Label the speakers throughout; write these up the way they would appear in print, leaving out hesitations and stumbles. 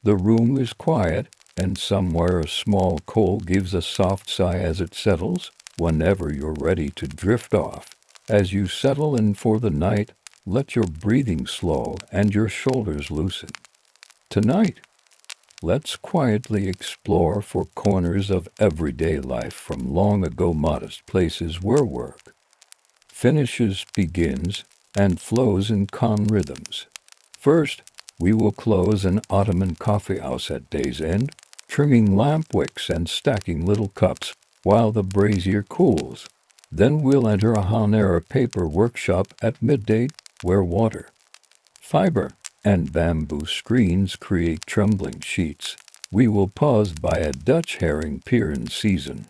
Speaker 1: The room is quiet, and somewhere a small coal gives a soft sigh as it settles. Whenever you're ready to drift off, as you settle in for the night, let your breathing slow and your shoulders loosen. Tonight, let's quietly explore for corners of everyday life, from long ago modest places where work finishes, begins, and flows in calm rhythms. First, we will close an Ottoman coffee house at day's end, trimming lamp wicks and stacking little cups while the brazier cools. Then we'll enter a Han-era paper workshop at midday, where water, fiber, and bamboo screens create trembling sheets. We will pause by a Dutch herring pier in season,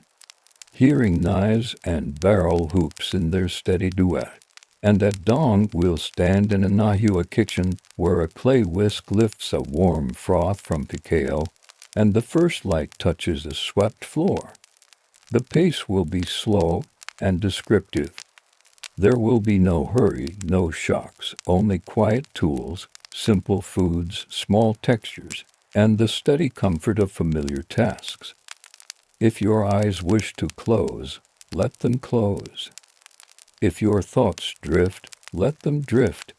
Speaker 1: hearing knives and barrel hoops in their steady duet. And at dawn we'll stand in a Nahua kitchen, where a clay whisk lifts a warm froth from picao, and the first light touches a swept floor. The pace will be slow and descriptive. There will be no hurry, no shocks, only quiet tools, simple foods, small textures, and the steady comfort of familiar tasks. If your eyes wish to close, let them close. If your thoughts drift, let them drift.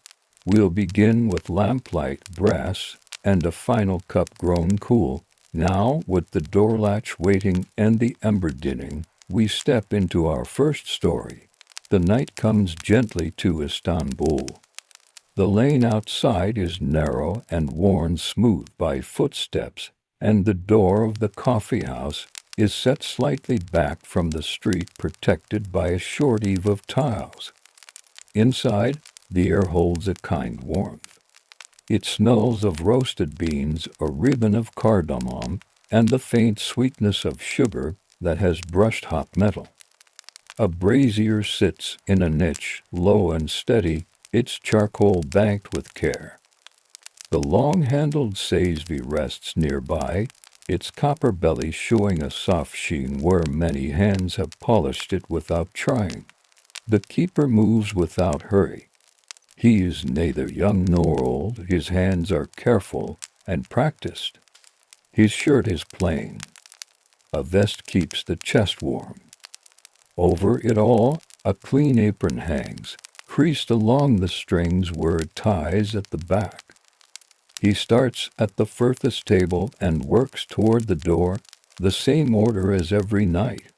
Speaker 1: We'll begin with lamplight, brass, and a final cup grown cool. Now, with the door latch waiting and the ember dinning, we step into our first story. The night comes gently to Istanbul. The lane outside is narrow and worn smooth by footsteps, and the door of the coffee house is set slightly back from the street, protected by a short eave of tiles. Inside, the air holds a kind warmth. It smells of roasted beans, a ribbon of cardamom, and the faint sweetness of sugar that has brushed hot metal. A brazier sits in a niche, low and steady, its charcoal banked with care. The long-handled Saisvi rests nearby, its copper belly showing a soft sheen where many hands have polished it without trying. The keeper moves without hurry. He is neither young nor old, his hands are careful and practiced. His shirt is plain. A vest keeps the chest warm. Over it all, a clean apron hangs, creased along the strings where it ties at the back. He starts at the furthest table and works toward the door, the same order as every night.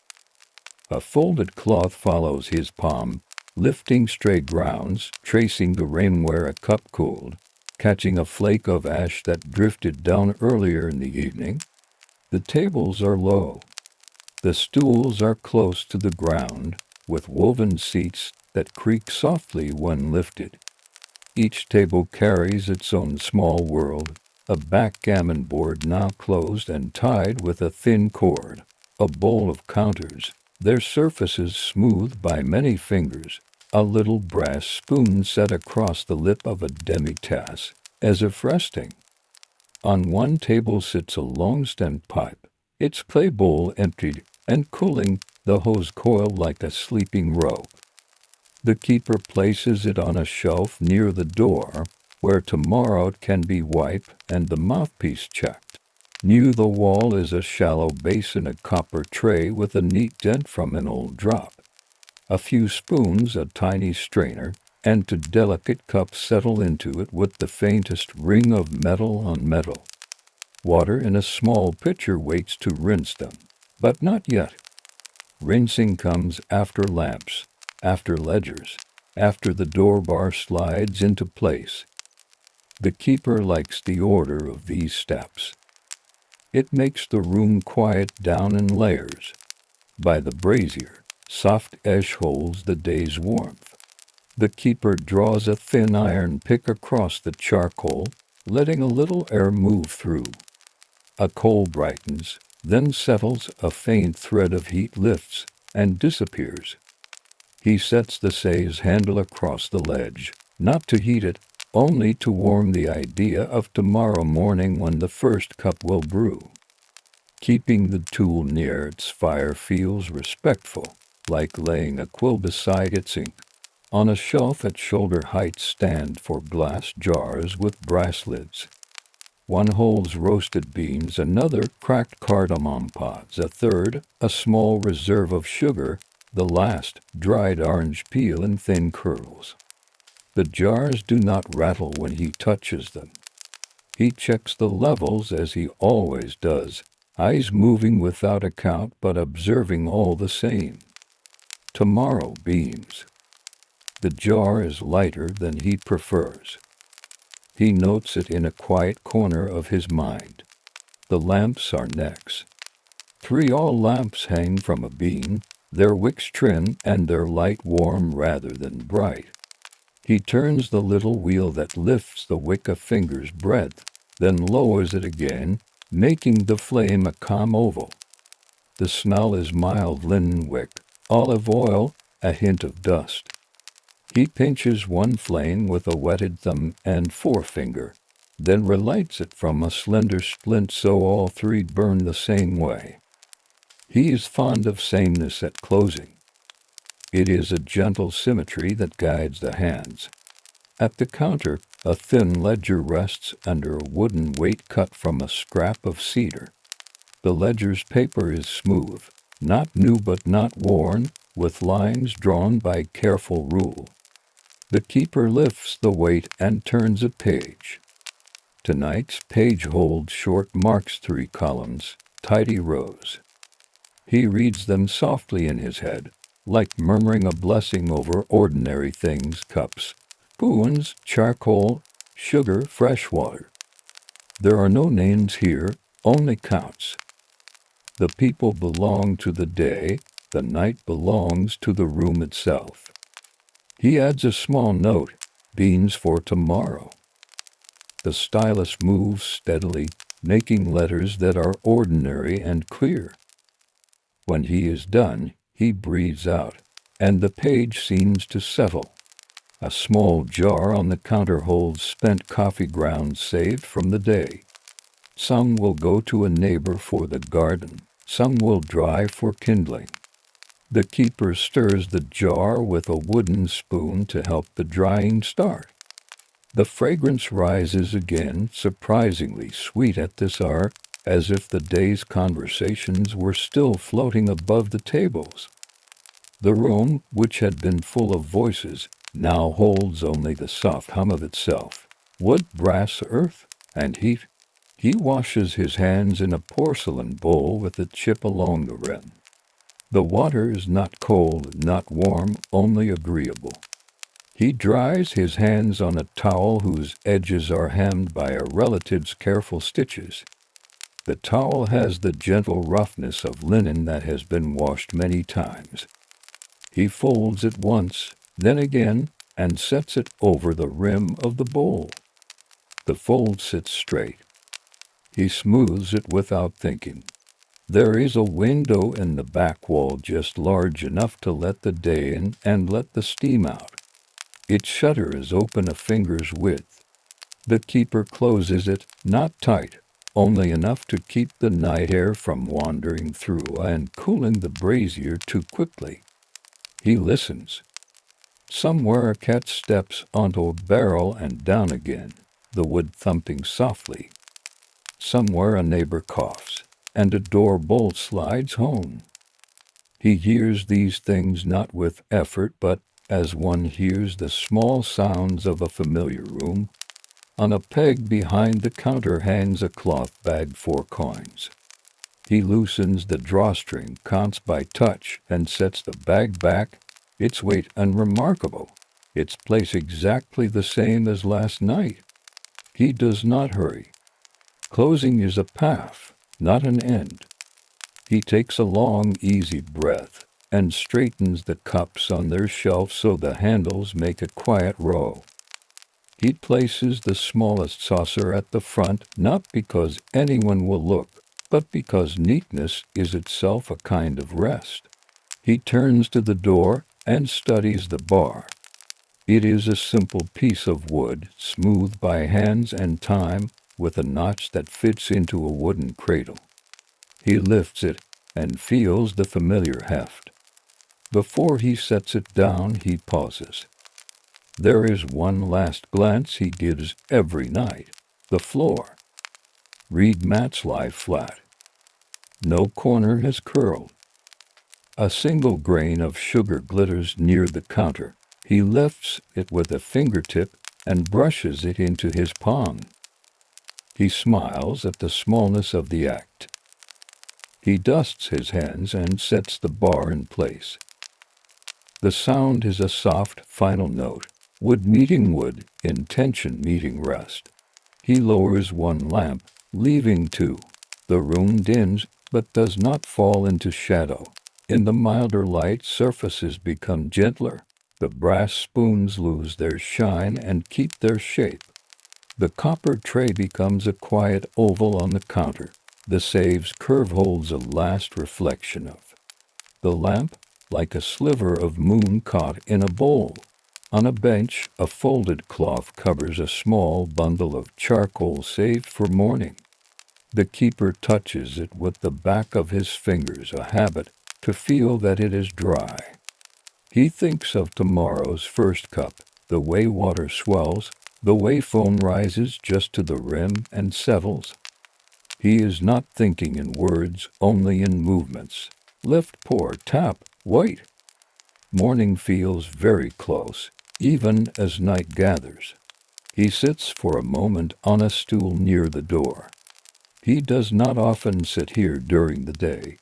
Speaker 1: A folded cloth follows his palm, lifting stray grounds, tracing the rain where a cup cooled, catching a flake of ash that drifted down earlier in the evening. The tables are low. The stools are close to the ground, with woven seats that creak softly when lifted. Each table carries its own small world, a backgammon board now closed and tied with a thin cord, a bowl of counters, their surfaces smoothed by many fingers, a little brass spoon set across the lip of a demi-tasse, as if resting. On one table sits a long-stemmed pipe, its clay bowl emptied and cooling, the hose coiled like a sleeping rope. The keeper places it on a shelf near the door, where tomorrow it can be wiped and the mouthpiece checked. Near the wall is a shallow basin, a copper tray with a neat dent from an old drop. A few spoons, a tiny strainer, and two delicate cups settle into it with the faintest ring of metal on metal. Water in a small pitcher waits to rinse them, but not yet. Rinsing comes after lamps, after ledgers, after the door bar slides into place. The keeper likes the order of these steps. It makes the room quiet down in layers. By the brazier, soft ash holds the day's warmth. The keeper draws a thin iron pick across the charcoal, letting a little air move through. A coal brightens, then settles, a faint thread of heat lifts and disappears. He sets the seize handle across the ledge, not to heat it, only to warm the idea of tomorrow morning when the first cup will brew. Keeping the tool near its fire feels respectful, like laying a quill beside its ink. On a shelf at shoulder height stand 4 glass jars with brass lids. One holds roasted beans, another cracked cardamom pods, a third a small reserve of sugar, the last dried orange peel in thin curls. The jars do not rattle when he touches them. He checks the levels as he always does, eyes moving without account but observing all the same. Tomorrow beams. The jar is lighter than he prefers. He notes it in a quiet corner of his mind. The lamps are next. 3 all lamps hang from a beam, their wicks trim and their light warm rather than bright. He turns the little wheel that lifts the wick a finger's breadth, then lowers it again, making the flame a calm oval. The smell is mild linen wick, olive oil, a hint of dust. He pinches one flame with a wetted thumb and forefinger, then relights it from a slender splint so all 3 burn the same way. He is fond of sameness at closing. It is a gentle symmetry that guides the hands. At the counter, a thin ledger rests under a wooden weight cut from a scrap of cedar. The ledger's paper is smooth, not new but not worn, with lines drawn by careful rule. The keeper lifts the weight and turns a page. Tonight's page holds short marks, 3 columns, tidy rows. He reads them softly in his head, like murmuring a blessing over ordinary things: cups, spoons, charcoal, sugar, fresh water. There are no names here, only counts. The people belong to the day, the night belongs to the room itself. He adds a small note, beans for tomorrow. The stylus moves steadily, making letters that are ordinary and clear. When he is done, he breathes out, and the page seems to settle. A small jar on the counter holds spent coffee grounds saved from the day. Some will go to a neighbor for the garden, some will dry for kindling. The keeper stirs the jar with a wooden spoon to help the drying start. The fragrance rises again, surprisingly sweet at this hour, as if the day's conversations were still floating above the tables. The room, which had been full of voices, now holds only the soft hum of itself, wood, brass, earth, and heat. He washes his hands in a porcelain bowl with a chip along the rim. The water is not cold, not warm, only agreeable. He dries his hands on a towel whose edges are hemmed by a relative's careful stitches. The towel has the gentle roughness of linen that has been washed many times. He folds it once, then again, and sets it over the rim of the bowl. The fold sits straight. He smooths it without thinking. There is a window in the back wall just large enough to let the day in and let the steam out. Its shutter is open a finger's width. The keeper closes it, not tight, only enough to keep the night air from wandering through and cooling the brazier too quickly. He listens. Somewhere a cat steps onto a barrel and down again, the wood thumping softly. Somewhere a neighbor coughs, and a door bolt slides home. He hears these things not with effort, but as one hears the small sounds of a familiar room. On a peg behind the counter hangs a cloth bag for coins. He loosens the drawstring, counts by touch, and sets the bag back, its weight unremarkable, its place exactly the same as last night. He does not hurry. Closing is a path, not an end. He takes a long, easy breath and straightens the cups on their shelf so the handles make a quiet row. He places the smallest saucer at the front, not because anyone will look, but because neatness is itself a kind of rest. He turns to the door and studies the bar. It is a simple piece of wood, smoothed by hands and time, with a notch that fits into a wooden cradle. He lifts it and feels the familiar heft. Before he sets it down, he pauses. There is one last glance he gives every night, the floor. Read mats lie flat. No corner has curled. A single grain of sugar glitters near the counter. He lifts it with a fingertip and brushes it into his palm. He smiles at the smallness of the act. He dusts his hands and sets the bar in place. The sound is a soft, final note. Wood meeting wood, intention meeting rest. He lowers one lamp, leaving two. The room dims, but does not fall into shadow. In the milder light, surfaces become gentler. The brass spoons lose their shine and keep their shape. The copper tray becomes a quiet oval on the counter. The save's curve holds a last reflection of the lamp, like a sliver of moon caught in a bowl. On a bench, a folded cloth covers a small bundle of charcoal saved for morning. The keeper touches it with the back of his fingers, a habit, to feel that it is dry. He thinks of tomorrow's first cup, the way water swells, the way foam rises just to the rim and settles. He is not thinking in words, only in movements. Lift, pour, tap, wait. Morning feels very close, even as night gathers. He sits for a moment on a stool near the door. He does not often sit here during the day.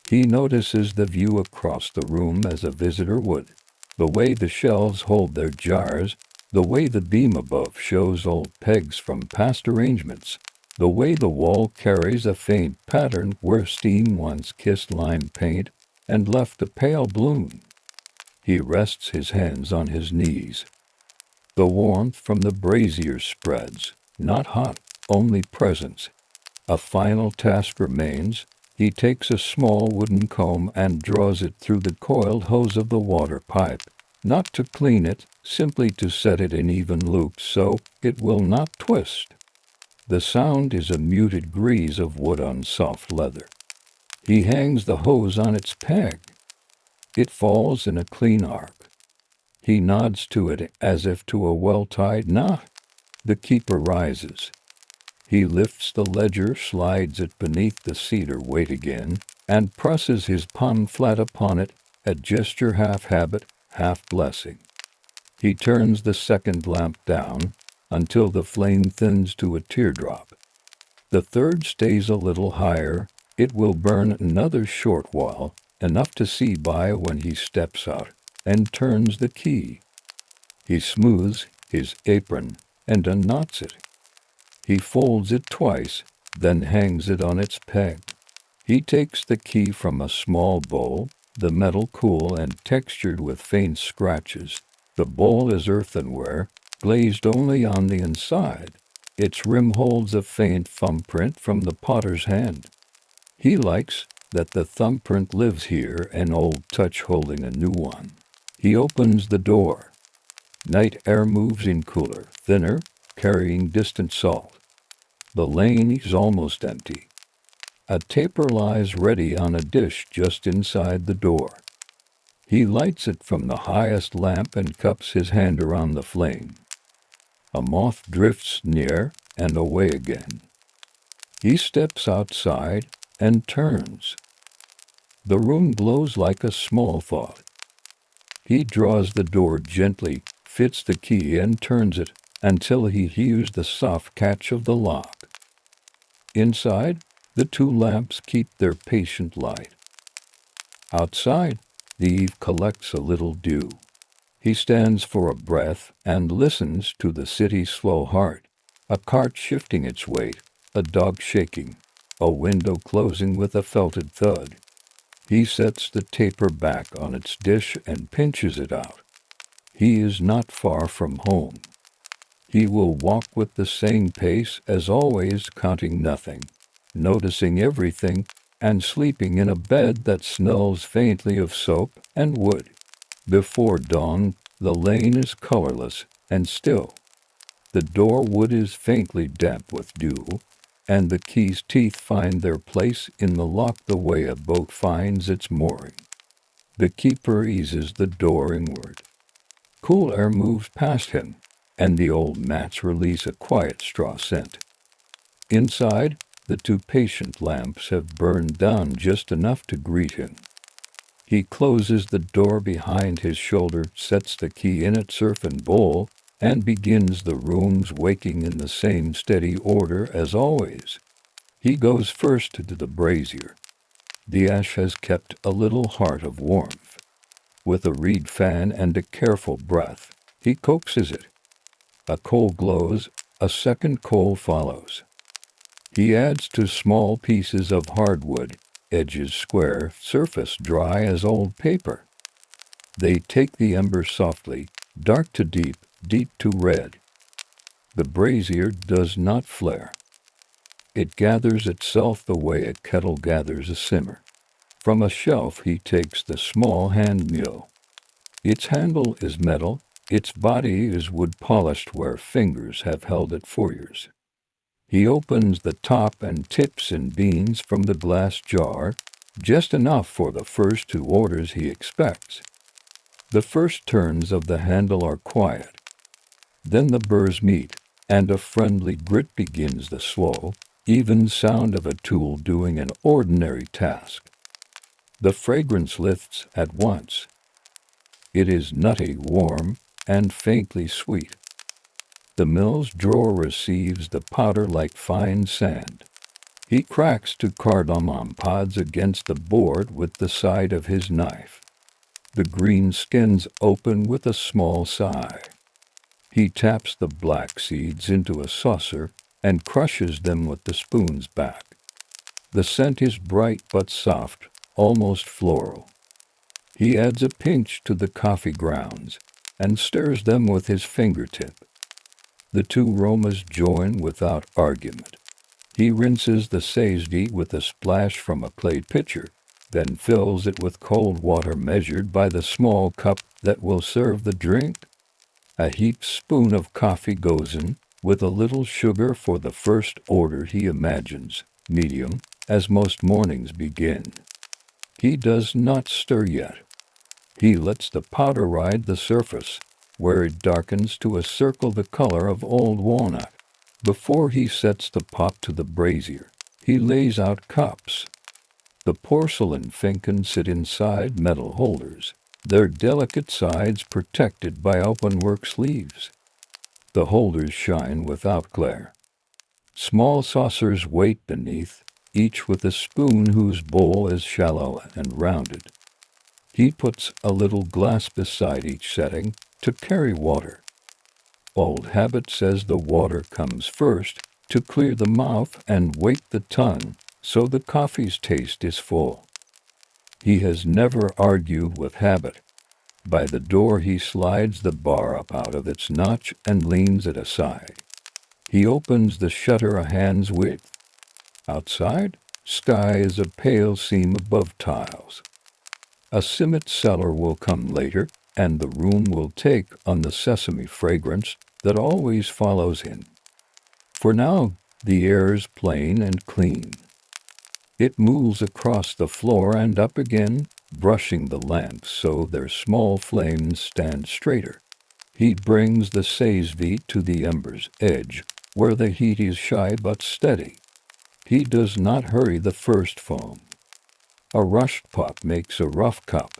Speaker 1: He notices the view across the room as a visitor would. The way the shelves hold their jars, the way the beam above shows old pegs from past arrangements, the way the wall carries a faint pattern where steam once kissed lime paint and left a pale bloom. He rests his hands on his knees. The warmth from the brazier spreads, not hot, only presence. A final task remains. He takes a small wooden comb and draws it through the coiled hose of the water pipe, not to clean it, simply to set it in even loops so it will not twist. The sound is a muted grease of wood on soft leather. He hangs the hose on its peg. It falls in a clean arc. He nods to it as if to a well-tied knot. The keeper rises. He lifts the ledger, slides it beneath the cedar weight again, and presses his palm flat upon it, a gesture half habit, half blessing. He turns the second lamp down until the flame thins to a teardrop. The third stays a little higher. It will burn another short while, enough to see by when he steps out and turns the key. He smooths his apron and unknots it. He folds it twice, then hangs it on its peg. He takes the key from a small bowl, the metal cool and textured with faint scratches. The bowl is earthenware, glazed only on the inside. Its rim holds a faint thumbprint from the potter's hand. He likes that the thumbprint lives here, an old touch holding a new one. He opens the door. Night air moves in cooler, thinner, carrying distant salt. The lane is almost empty. A taper lies ready on a dish just inside the door. He lights it from the highest lamp and cups his hand around the flame. A moth drifts near and away again. He steps outside and turns. The room glows like a small thought. He draws the door gently, fits the key and turns it until he hears the soft catch of the lock. Inside, the two lamps keep their patient light. Outside, the eve collects a little dew. He stands for a breath and listens to the city's slow heart, a cart shifting its weight, a dog shaking, a window closing with a felted thud. He sets the taper back on its dish and pinches it out. He is not far from home. He will walk with the same pace as always, counting nothing, noticing everything, and sleeping in a bed that smells faintly of soap and wood. Before dawn, the lane is colorless and still. The door wood is faintly damp with dew, and the key's teeth find their place in the lock the way a boat finds its mooring. The keeper eases the door inward. Cool air moves past him, and the old mats release a quiet straw scent. Inside, the two patient lamps have burned down just enough to greet him. He closes the door behind his shoulder, sets the key in its earthen bowl, and begins the room's waking in the same steady order as always. He goes first to the brazier. The ash has kept a little heart of warmth. With a reed fan and a careful breath, he coaxes it. A coal glows, a second coal follows. He adds two small pieces of hardwood, edges square, surface dry as old paper. They take the ember softly, dark to deep, deep to red. The brazier does not flare. It gathers itself the way a kettle gathers a simmer. From a shelf he takes the small hand mill. Its handle is metal, its body is wood polished where fingers have held it for years. He opens the top and tips in beans from the glass jar, just enough for the first two orders he expects. The first turns of the handle are quiet. Then the burrs meet, and a friendly grit begins the slow, even sound of a tool doing an ordinary task. The fragrance lifts at once. It is nutty, warm, and faintly sweet. The mill's drawer receives the powder like fine sand. He cracks two cardamom pods against the board with the side of his knife. The green skins open with a small sigh. He taps the black seeds into a saucer and crushes them with the spoon's back. The scent is bright but soft, almost floral. He adds a pinch to the coffee grounds and stirs them with his fingertip. The two aromas join without argument. He rinses the sazed with a splash from a clay pitcher, then fills it with cold water measured by the small cup that will serve the drink. A heaped spoon of coffee goes in, with a little sugar for the first order he imagines, medium, as most mornings begin. He does not stir yet. He lets the powder ride the surface, where it darkens to a circle the color of old walnut. Before he sets the pot to the brazier, he lays out cups. The porcelain finken sit inside metal holders, their delicate sides protected by openwork sleeves. The holders shine without glare. Small saucers wait beneath, each with a spoon whose bowl is shallow and rounded. He puts a little glass beside each setting to carry water. Old habit says the water comes first to clear the mouth and wake the tongue, so the coffee's taste is full. He has never argued with habit. By the door he slides the bar up out of its notch and leans it aside. He opens the shutter a hand's width. Outside, sky is a pale seam above tiles. A cement cellar will come later, and the room will take on the sesame fragrance that always follows him. For now, the air is plain and clean. It moves across the floor and up again, brushing the lamps so their small flames stand straighter. He brings the sazed to the ember's edge, where the heat is shy but steady. He does not hurry the first foam. A rushed pot makes a rough cup.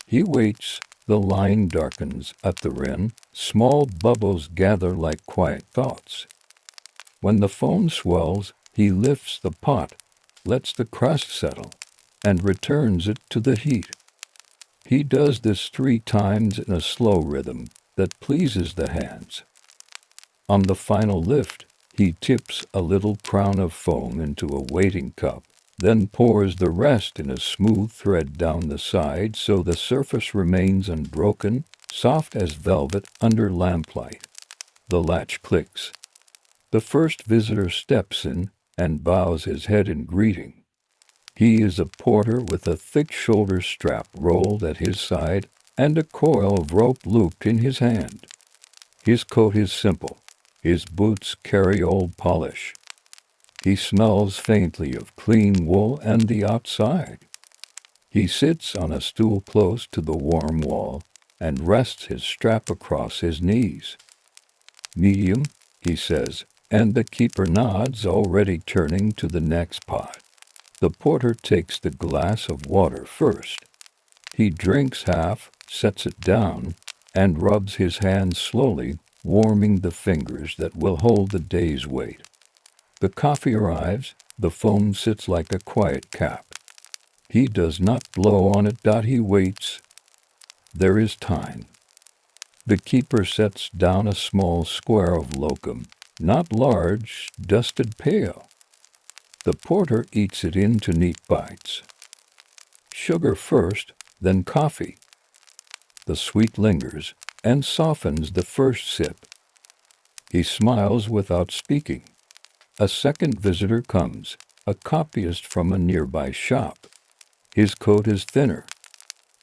Speaker 1: He waits, the line darkens at the rim, small bubbles gather like quiet thoughts. When the foam swells, he lifts the pot, lets the crust settle, and returns it to the heat. He does this 3 times in a slow rhythm that pleases the hands. On the final lift, he tips a little crown of foam into a waiting cup, then pours the rest in a smooth thread down the side so the surface remains unbroken, soft as velvet under lamplight. The latch clicks. The first visitor steps in and bows his head in greeting. He is a porter with a thick shoulder strap rolled at his side and a coil of rope looped in his hand. His coat is simple. His boots carry old polish. He smells faintly of clean wool and the outside. He sits on a stool close to the warm wall and rests his strap across his knees. "Medium," he says, and the keeper nods, already turning to the next pot. The porter takes the glass of water first. He drinks half, sets it down, and rubs his hands slowly, warming the fingers that will hold the day's weight. The coffee arrives, the foam sits like a quiet cap. He does not blow on it. He waits. There is time. The keeper sets down a small square of locum, not large, dusted pale. The porter eats it into neat bites. Sugar first, then coffee. The sweet lingers and softens the first sip. He smiles without speaking. A second visitor comes, a copyist from a nearby shop. His coat is thinner.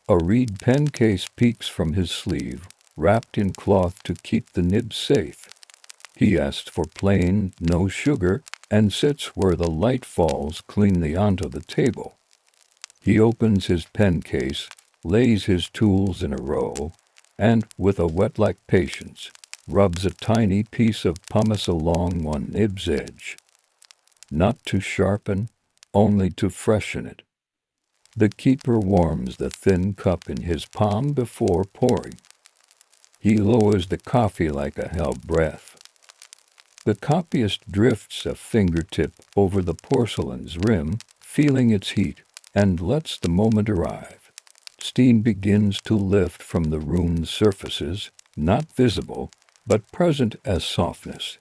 Speaker 1: A reed pen case peeks from his sleeve, wrapped in cloth to keep the nib safe. He asks for plain, no sugar, and sits where the light falls cleanly onto the table. He opens his pen case, lays his tools in a row, and, with a wet-like patience, rubs a tiny piece of pumice along one nib's edge. Not to sharpen, only to freshen it. The keeper warms the thin cup in his palm before pouring. He lowers the coffee like a held breath. The copyist drifts a fingertip over the porcelain's rim, feeling its heat, and lets the moment arrive. Steam begins to lift from the ruined surfaces, not visible, but present as softness.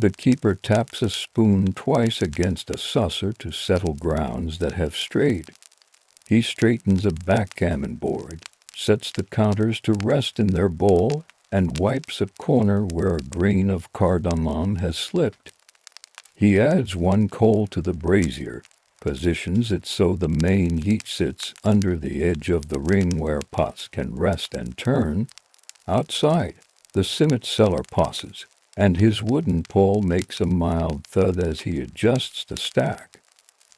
Speaker 1: The keeper taps a spoon twice against a saucer to settle grounds that have strayed. He straightens a backgammon board, sets the counters to rest in their bowl, and wipes a corner where a grain of cardamom has slipped. He adds one coal to the brazier, positions it so the main heat sits under the edge of the ring where pots can rest and turn. Outside, the cimet seller pauses, and his wooden pole makes a mild thud as he adjusts the stack.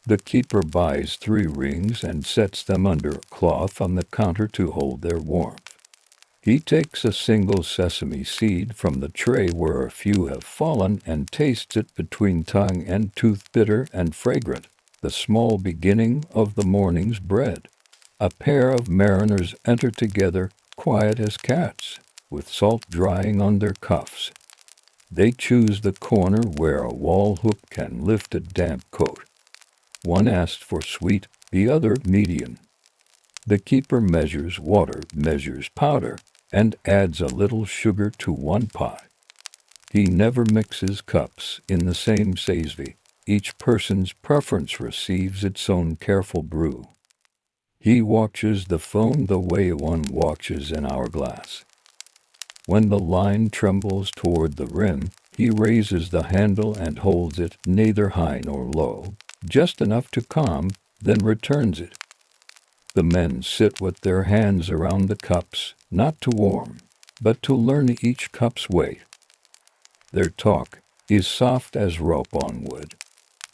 Speaker 1: The keeper buys 3 rings and sets them under a cloth on the counter to hold their warmth. He takes a single sesame seed from the tray where a few have fallen and tastes it between tongue and tooth, bitter and fragrant, the small beginning of the morning's bread. A pair of mariners enter together, quiet as cats, with salt drying on their cuffs. They choose the corner where a wall hook can lift a damp coat. One asked for sweet, the other medium. The keeper measures water, measures powder, and adds a little sugar to one pot. He never mixes cups in the same sazvi. Each person's preference receives its own careful brew. He watches the foam the way one watches an hourglass. When the line trembles toward the rim, he raises the handle and holds it neither high nor low, just enough to calm, then returns it. The men sit with their hands around the cups, not to warm, but to learn each cup's weight. Their talk is soft as rope on wood.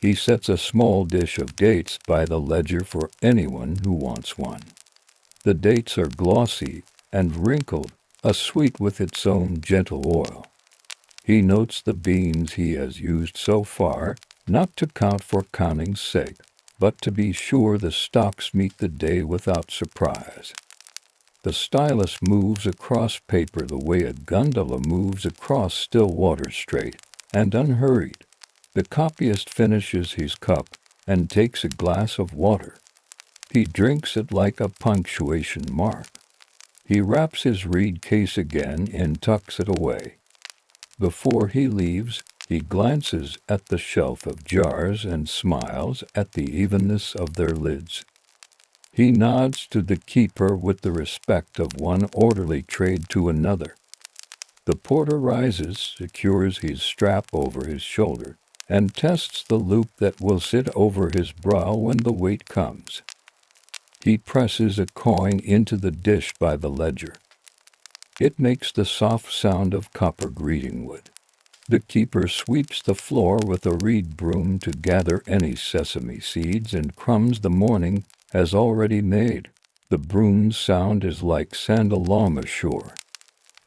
Speaker 1: He sets a small dish of dates by the ledger for anyone who wants one. The dates are glossy and wrinkled, a sweet with its own gentle oil. He notes the beans he has used so far, not to count for counting's sake, but to be sure the stalks meet the day without surprise. The stylus moves across paper the way a gondola moves across still water, straight and unhurried. The copyist finishes his cup and takes a glass of water. He drinks it like a punctuation mark. He wraps his reed case again and tucks it away. Before he leaves, he glances at the shelf of jars and smiles at the evenness of their lids. He nods to the keeper with the respect of one orderly trade to another. The porter rises, secures his strap over his shoulder, and tests the loop that will sit over his brow when the weight comes. He presses a coin into the dish by the ledger. It makes the soft sound of copper greeting wood. The keeper sweeps the floor with a reed broom to gather any sesame seeds and crumbs the morning has already made. The broom's sound is like sandalom ashore.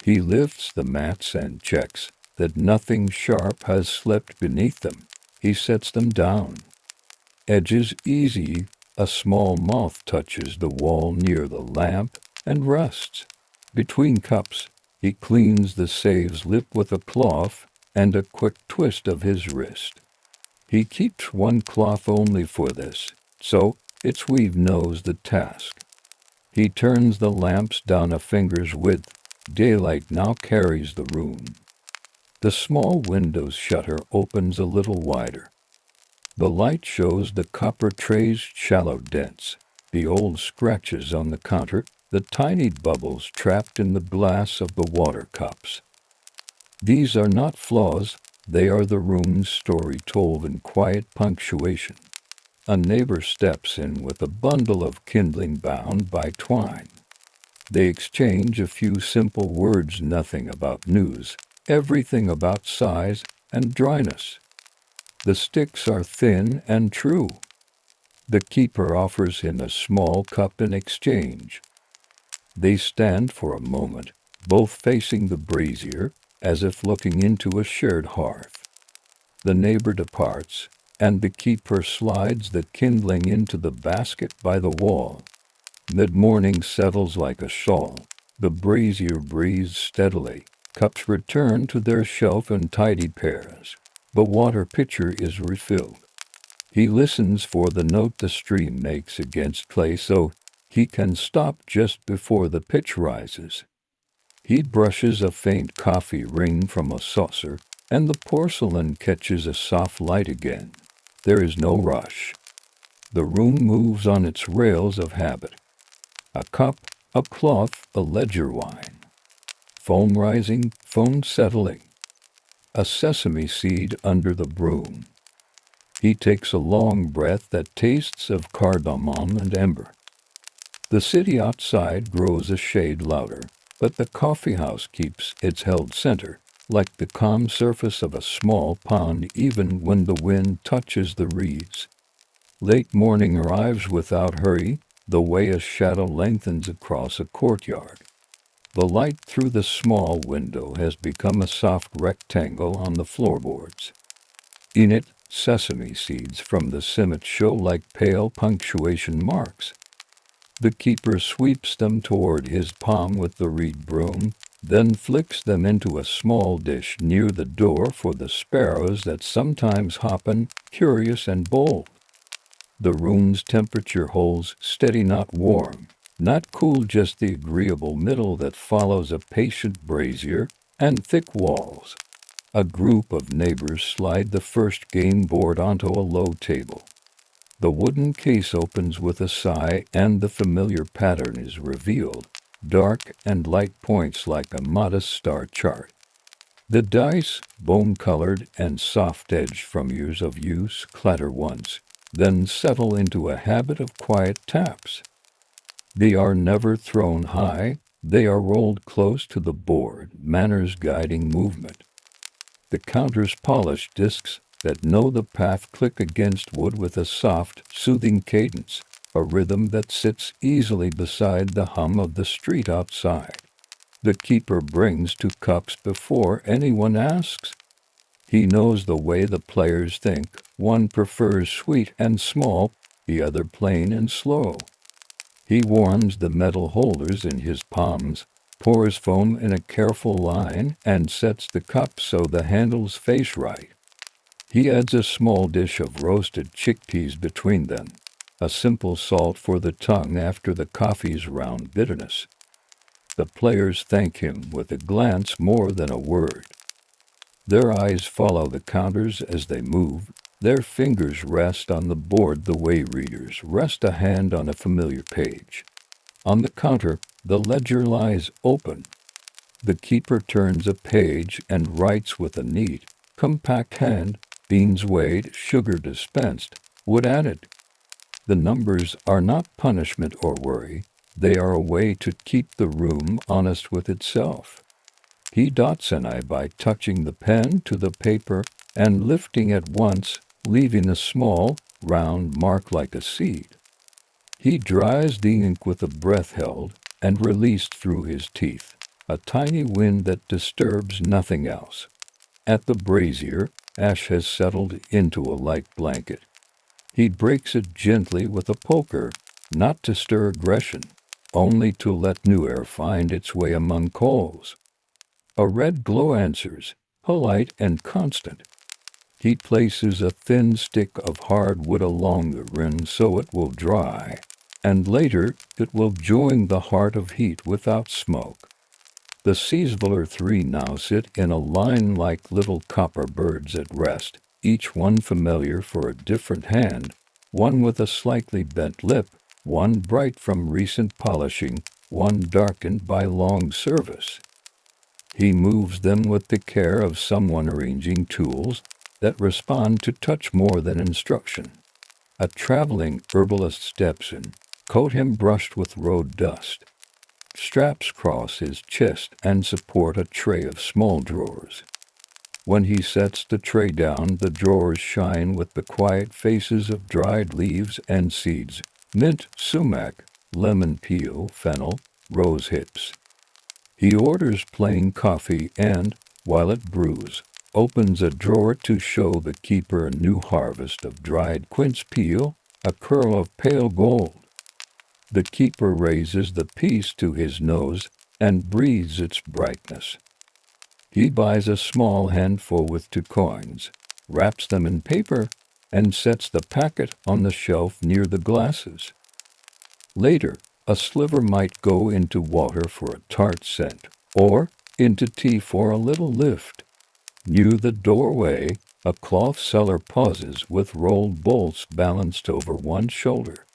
Speaker 1: He lifts the mats and checks, that nothing sharp has slipped beneath them. He sets them down. Edges easy, a small moth touches the wall near the lamp and rests. Between cups, he cleans the save's lip with a cloth and a quick twist of his wrist. He keeps one cloth only for this, so its weave knows the task. He turns the lamps down a finger's width. Daylight now carries the room. The small window's shutter opens a little wider. The light shows the copper tray's shallow dents, the old scratches on the counter, the tiny bubbles trapped in the glass of the water cups. These are not flaws, they are the room's story told in quiet punctuation. A neighbor steps in with a bundle of kindling bound by twine. They exchange a few simple words, nothing about news, everything about size and dryness. The sticks are thin and true. The keeper offers him a small cup in exchange. They stand for a moment, both facing the brazier, as if looking into a shared hearth. The neighbor departs, and the keeper slides the kindling into the basket by the wall. Mid-morning settles like a shawl. The brazier breathes steadily. Cups return to their shelf in tidy pairs. The water pitcher is refilled. He listens for the note the stream makes against clay so he can stop just before the pitch rises. He brushes a faint coffee ring from a saucer, and the porcelain catches a soft light again. There is no rush. The room moves on its rails of habit. A cup, a cloth, a ledger wine. Foam rising, foam settling. A sesame seed under the broom. He takes a long breath that tastes of cardamom and ember. The city outside grows a shade louder, but the coffeehouse keeps its held center, like the calm surface of a small pond even when the wind touches the reeds. Late morning arrives without hurry, the way a shadow lengthens across a courtyard. The light through the small window has become a soft rectangle on the floorboards. In it, sesame seeds from the simmet show like pale punctuation marks. The keeper sweeps them toward his palm with the reed broom, then flicks them into a small dish near the door for the sparrows that sometimes hop in, curious and bold. The room's temperature holds steady, not warm, not cool, just the agreeable middle that follows a patient brazier and thick walls. A group of neighbors slide the first game board onto a low table. The wooden case opens with a sigh and the familiar pattern is revealed, dark and light points like a modest star chart. The dice, bone-colored and soft-edged from years of use, clatter once, then settle into a habit of quiet taps. They are never thrown high, they are rolled close to the board, manners guiding movement. The counter's polished discs that know the path click against wood with a soft, soothing cadence, a rhythm that sits easily beside the hum of the street outside. The keeper brings 2 cups before anyone asks. He knows the way the players think. One prefers sweet and small, the other plain and slow. He warms the metal holders in his palms, pours foam in a careful line, and sets the cups so the handles face right. He adds a small dish of roasted chickpeas between them, a simple salt for the tongue after the coffee's round bitterness. The players thank him with a glance more than a word. Their eyes follow the counters as they move. Their fingers rest on the board the way readers rest a hand on a familiar page. On the counter, the ledger lies open. The keeper turns a page and writes with a neat, compact hand, beans weighed, sugar dispensed, wood added. The numbers are not punishment or worry. They are a way to keep the room honest with itself. He dots an I by touching the pen to the paper and lifting at once, leaving a small, round mark like a seed. He dries the ink with a breath held and released through his teeth, a tiny wind that disturbs nothing else. At the brazier, ash has settled into a light blanket. He breaks it gently with a poker, not to stir aggression, only to let new air find its way among coals. A red glow answers, polite and constant. He places a thin stick of hard wood along the rim so it will dry, and later it will join the heart of heat without smoke. The Siezveller three now sit in a line like little copper birds at rest, each one familiar for a different hand, one with a slightly bent lip, one bright from recent polishing, one darkened by long service. He moves them with the care of someone arranging tools that respond to touch more than instruction. A traveling herbalist steps in, coat him brushed with road dust. Straps cross his chest and support a tray of small drawers. When he sets the tray down, the drawers shine with the quiet faces of dried leaves and seeds, mint, sumac, lemon peel, fennel, rose hips. He orders plain coffee and, while it brews, opens a drawer to show the keeper a new harvest of dried quince peel, a curl of pale gold. The keeper raises the piece to his nose and breathes its brightness. He buys a small handful with 2 coins, wraps them in paper, and sets the packet on the shelf near the glasses. Later, a sliver might go into water for a tart scent, or into tea for a little lift. Near the doorway, a cloth seller pauses with rolled bolts balanced over one shoulder.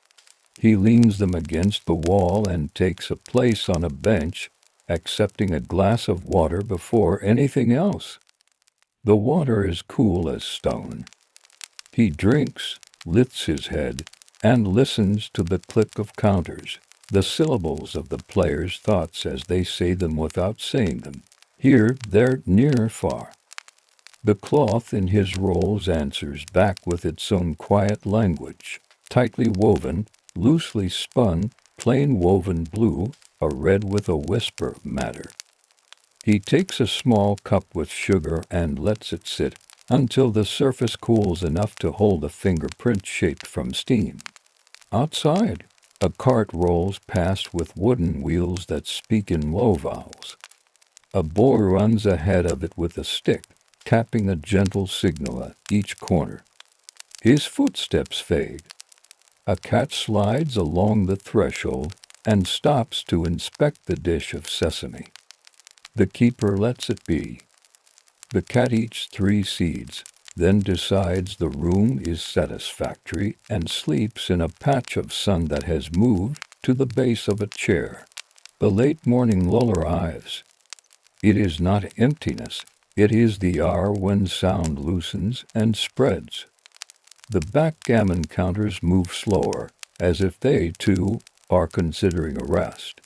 Speaker 1: He leans them against the wall and takes a place on a bench, accepting a glass of water before anything else. The water is cool as stone. He drinks, lifts his head, and listens to the click of counters, the syllables of the players' thoughts as they say them without saying them, here, there, near, far. The cloth in his rolls answers back with its own quiet language, tightly woven, loosely spun, plain woven blue, a red with a whisper of matter. He takes a small cup with sugar and lets it sit until the surface cools enough to hold a fingerprint shaped from steam. Outside, a cart rolls past with wooden wheels that speak in low vowels. A boy runs ahead of it with a stick, tapping a gentle signal at each corner. His footsteps fade. A cat slides along the threshold and stops to inspect the dish of sesame. The keeper lets it be. The cat eats 3 seeds, then decides the room is satisfactory and sleeps in a patch of sun that has moved to the base of a chair. The late morning lull arrives. It is not emptiness, it is the hour when sound loosens and spreads. The backgammon counters move slower, as if they, too, are considering a rest.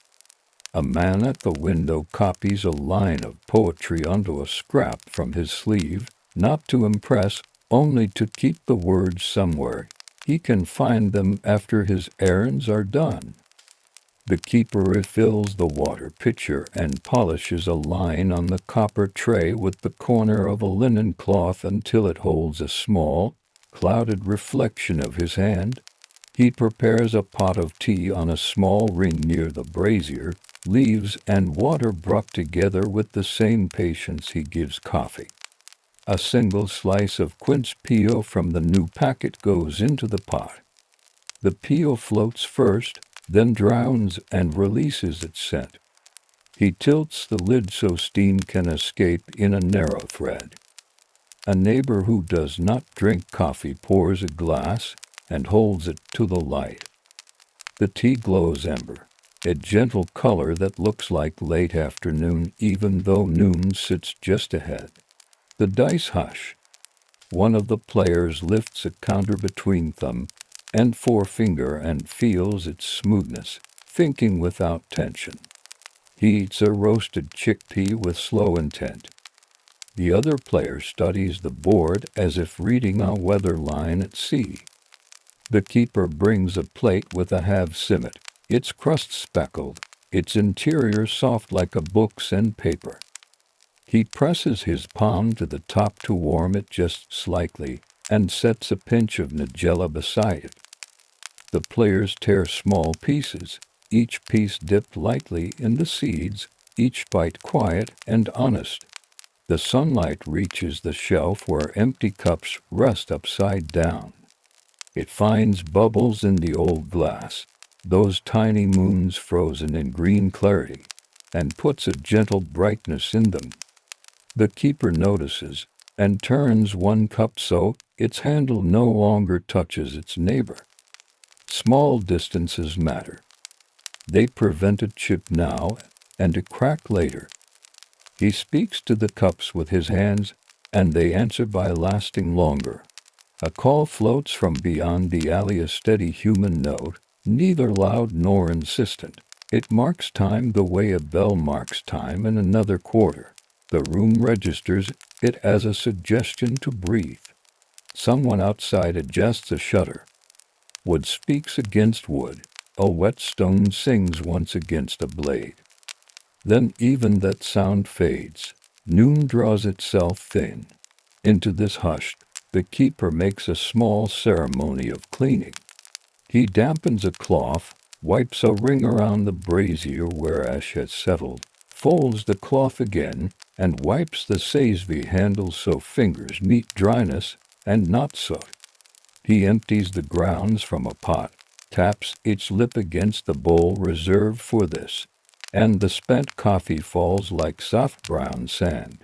Speaker 1: A man at the window copies a line of poetry onto a scrap from his sleeve, not to impress, only to keep the words somewhere. He can find them after his errands are done. The keeper refills the water pitcher and polishes a line on the copper tray with the corner of a linen cloth until it holds a small, clouded reflection of his hand. He prepares a pot of tea on a small ring near the brazier, leaves and water brought together with the same patience he gives coffee. A single slice of quince peel from the new packet goes into the pot. The peel floats first, then drowns and releases its scent. He tilts the lid so steam can escape in a narrow thread. A neighbor who does not drink coffee pours a glass and holds it to the light. The tea glows amber, a gentle color that looks like late afternoon even though noon sits just ahead. The dice hush. One of the players lifts a counter between thumb and forefinger and feels its smoothness, thinking without tension. He eats a roasted chickpea with slow intent. The other player studies the board as if reading a weather line at sea. The keeper brings a plate with a half simmet, its crust speckled, its interior soft like a book's end paper. He presses his palm to the top to warm it just slightly, and sets a pinch of nigella beside it. The players tear small pieces, each piece dipped lightly in the seeds, each bite quiet and honest. The sunlight reaches the shelf where empty cups rest upside down. It finds bubbles in the old glass, those tiny moons frozen in green clarity, and puts a gentle brightness in them. The keeper notices and turns one cup so its handle no longer touches its neighbor. Small distances matter. They prevent a chip now and a crack later. He speaks to the cups with his hands, and they answer by lasting longer. A call floats from beyond the alley, a steady human note, neither loud nor insistent. It marks time the way a bell marks time in another quarter. The room registers it as a suggestion to breathe. Someone outside adjusts a shutter. Wood speaks against wood. A whetstone sings once against a blade. Then even that sound fades. Noon draws itself thin. Into this hush, the keeper makes a small ceremony of cleaning. He dampens a cloth, wipes a ring around the brazier where ash has settled, folds the cloth again, and wipes the sesame handle so fingers meet dryness and not soot. He empties the grounds from a pot, taps each lip against the bowl reserved for this, and the spent coffee falls like soft brown sand.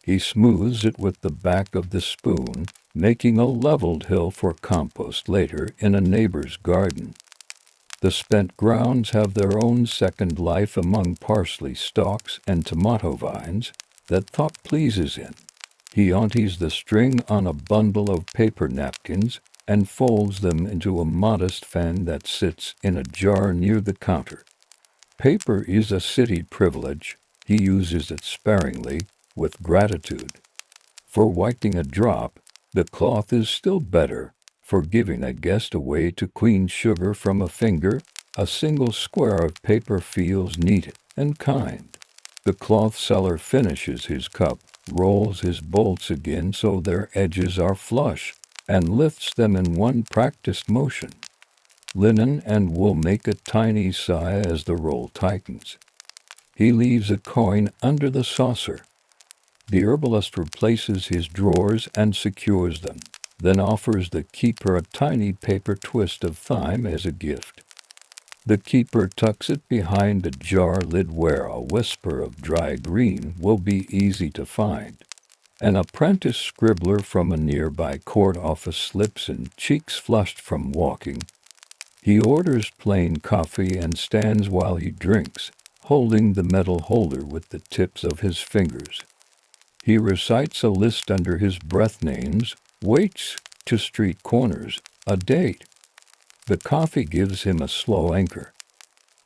Speaker 1: He smooths it with the back of the spoon, making a leveled hill for compost later in a neighbor's garden. The spent grounds have their own second life among parsley stalks and tomato vines that thought pleases in. He unties the string on a bundle of paper napkins and folds them into a modest fan that sits in a jar near the counter. Paper is a city privilege. He uses it sparingly, with gratitude. For wiping a drop, the cloth is still better. For giving a guest a way to clean sugar from a finger, a single square of paper feels neat and kind. The cloth seller finishes his cup, rolls his bolts again so their edges are flush, and lifts them in one practiced motion. Linen and wool make a tiny sigh as the roll tightens. He leaves a coin under the saucer. The herbalist replaces his drawers and secures them, then offers the keeper a tiny paper twist of thyme as a gift. The keeper tucks it behind a jar lid where a whisper of dry green will be easy to find. An apprentice scribbler from a nearby court office slips in, cheeks flushed from walking. He orders plain coffee and stands while he drinks, holding the metal holder with the tips of his fingers. He recites a list under his breath: names, waits to street corners, a date. The coffee gives him a slow anchor.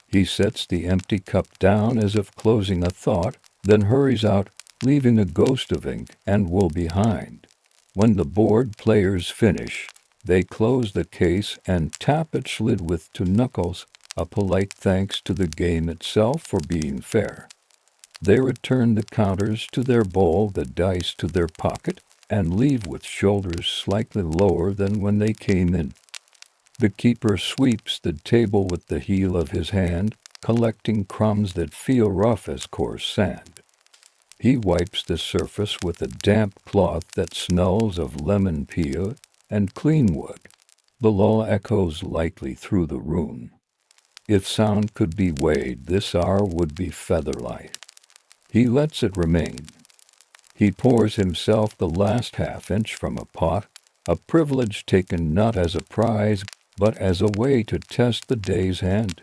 Speaker 1: He sets the empty cup down as if closing a thought, then hurries out, leaving a ghost of ink and wool behind. When the board players finish, they close the case and tap its lid with two knuckles, a polite thanks to the game itself for being fair. They return the counters to their bowl, the dice to their pocket, and leave with shoulders slightly lower than when they came in. The keeper sweeps the table with the heel of his hand, collecting crumbs that feel rough as coarse sand. He wipes the surface with a damp cloth that smells of lemon peel and clean wood. The lull echoes lightly through the room. If sound could be weighed, this hour would be featherlight. He lets it remain. He pours himself the last half-inch from a pot, a privilege taken not as a prize, but as a way to test the day's hand.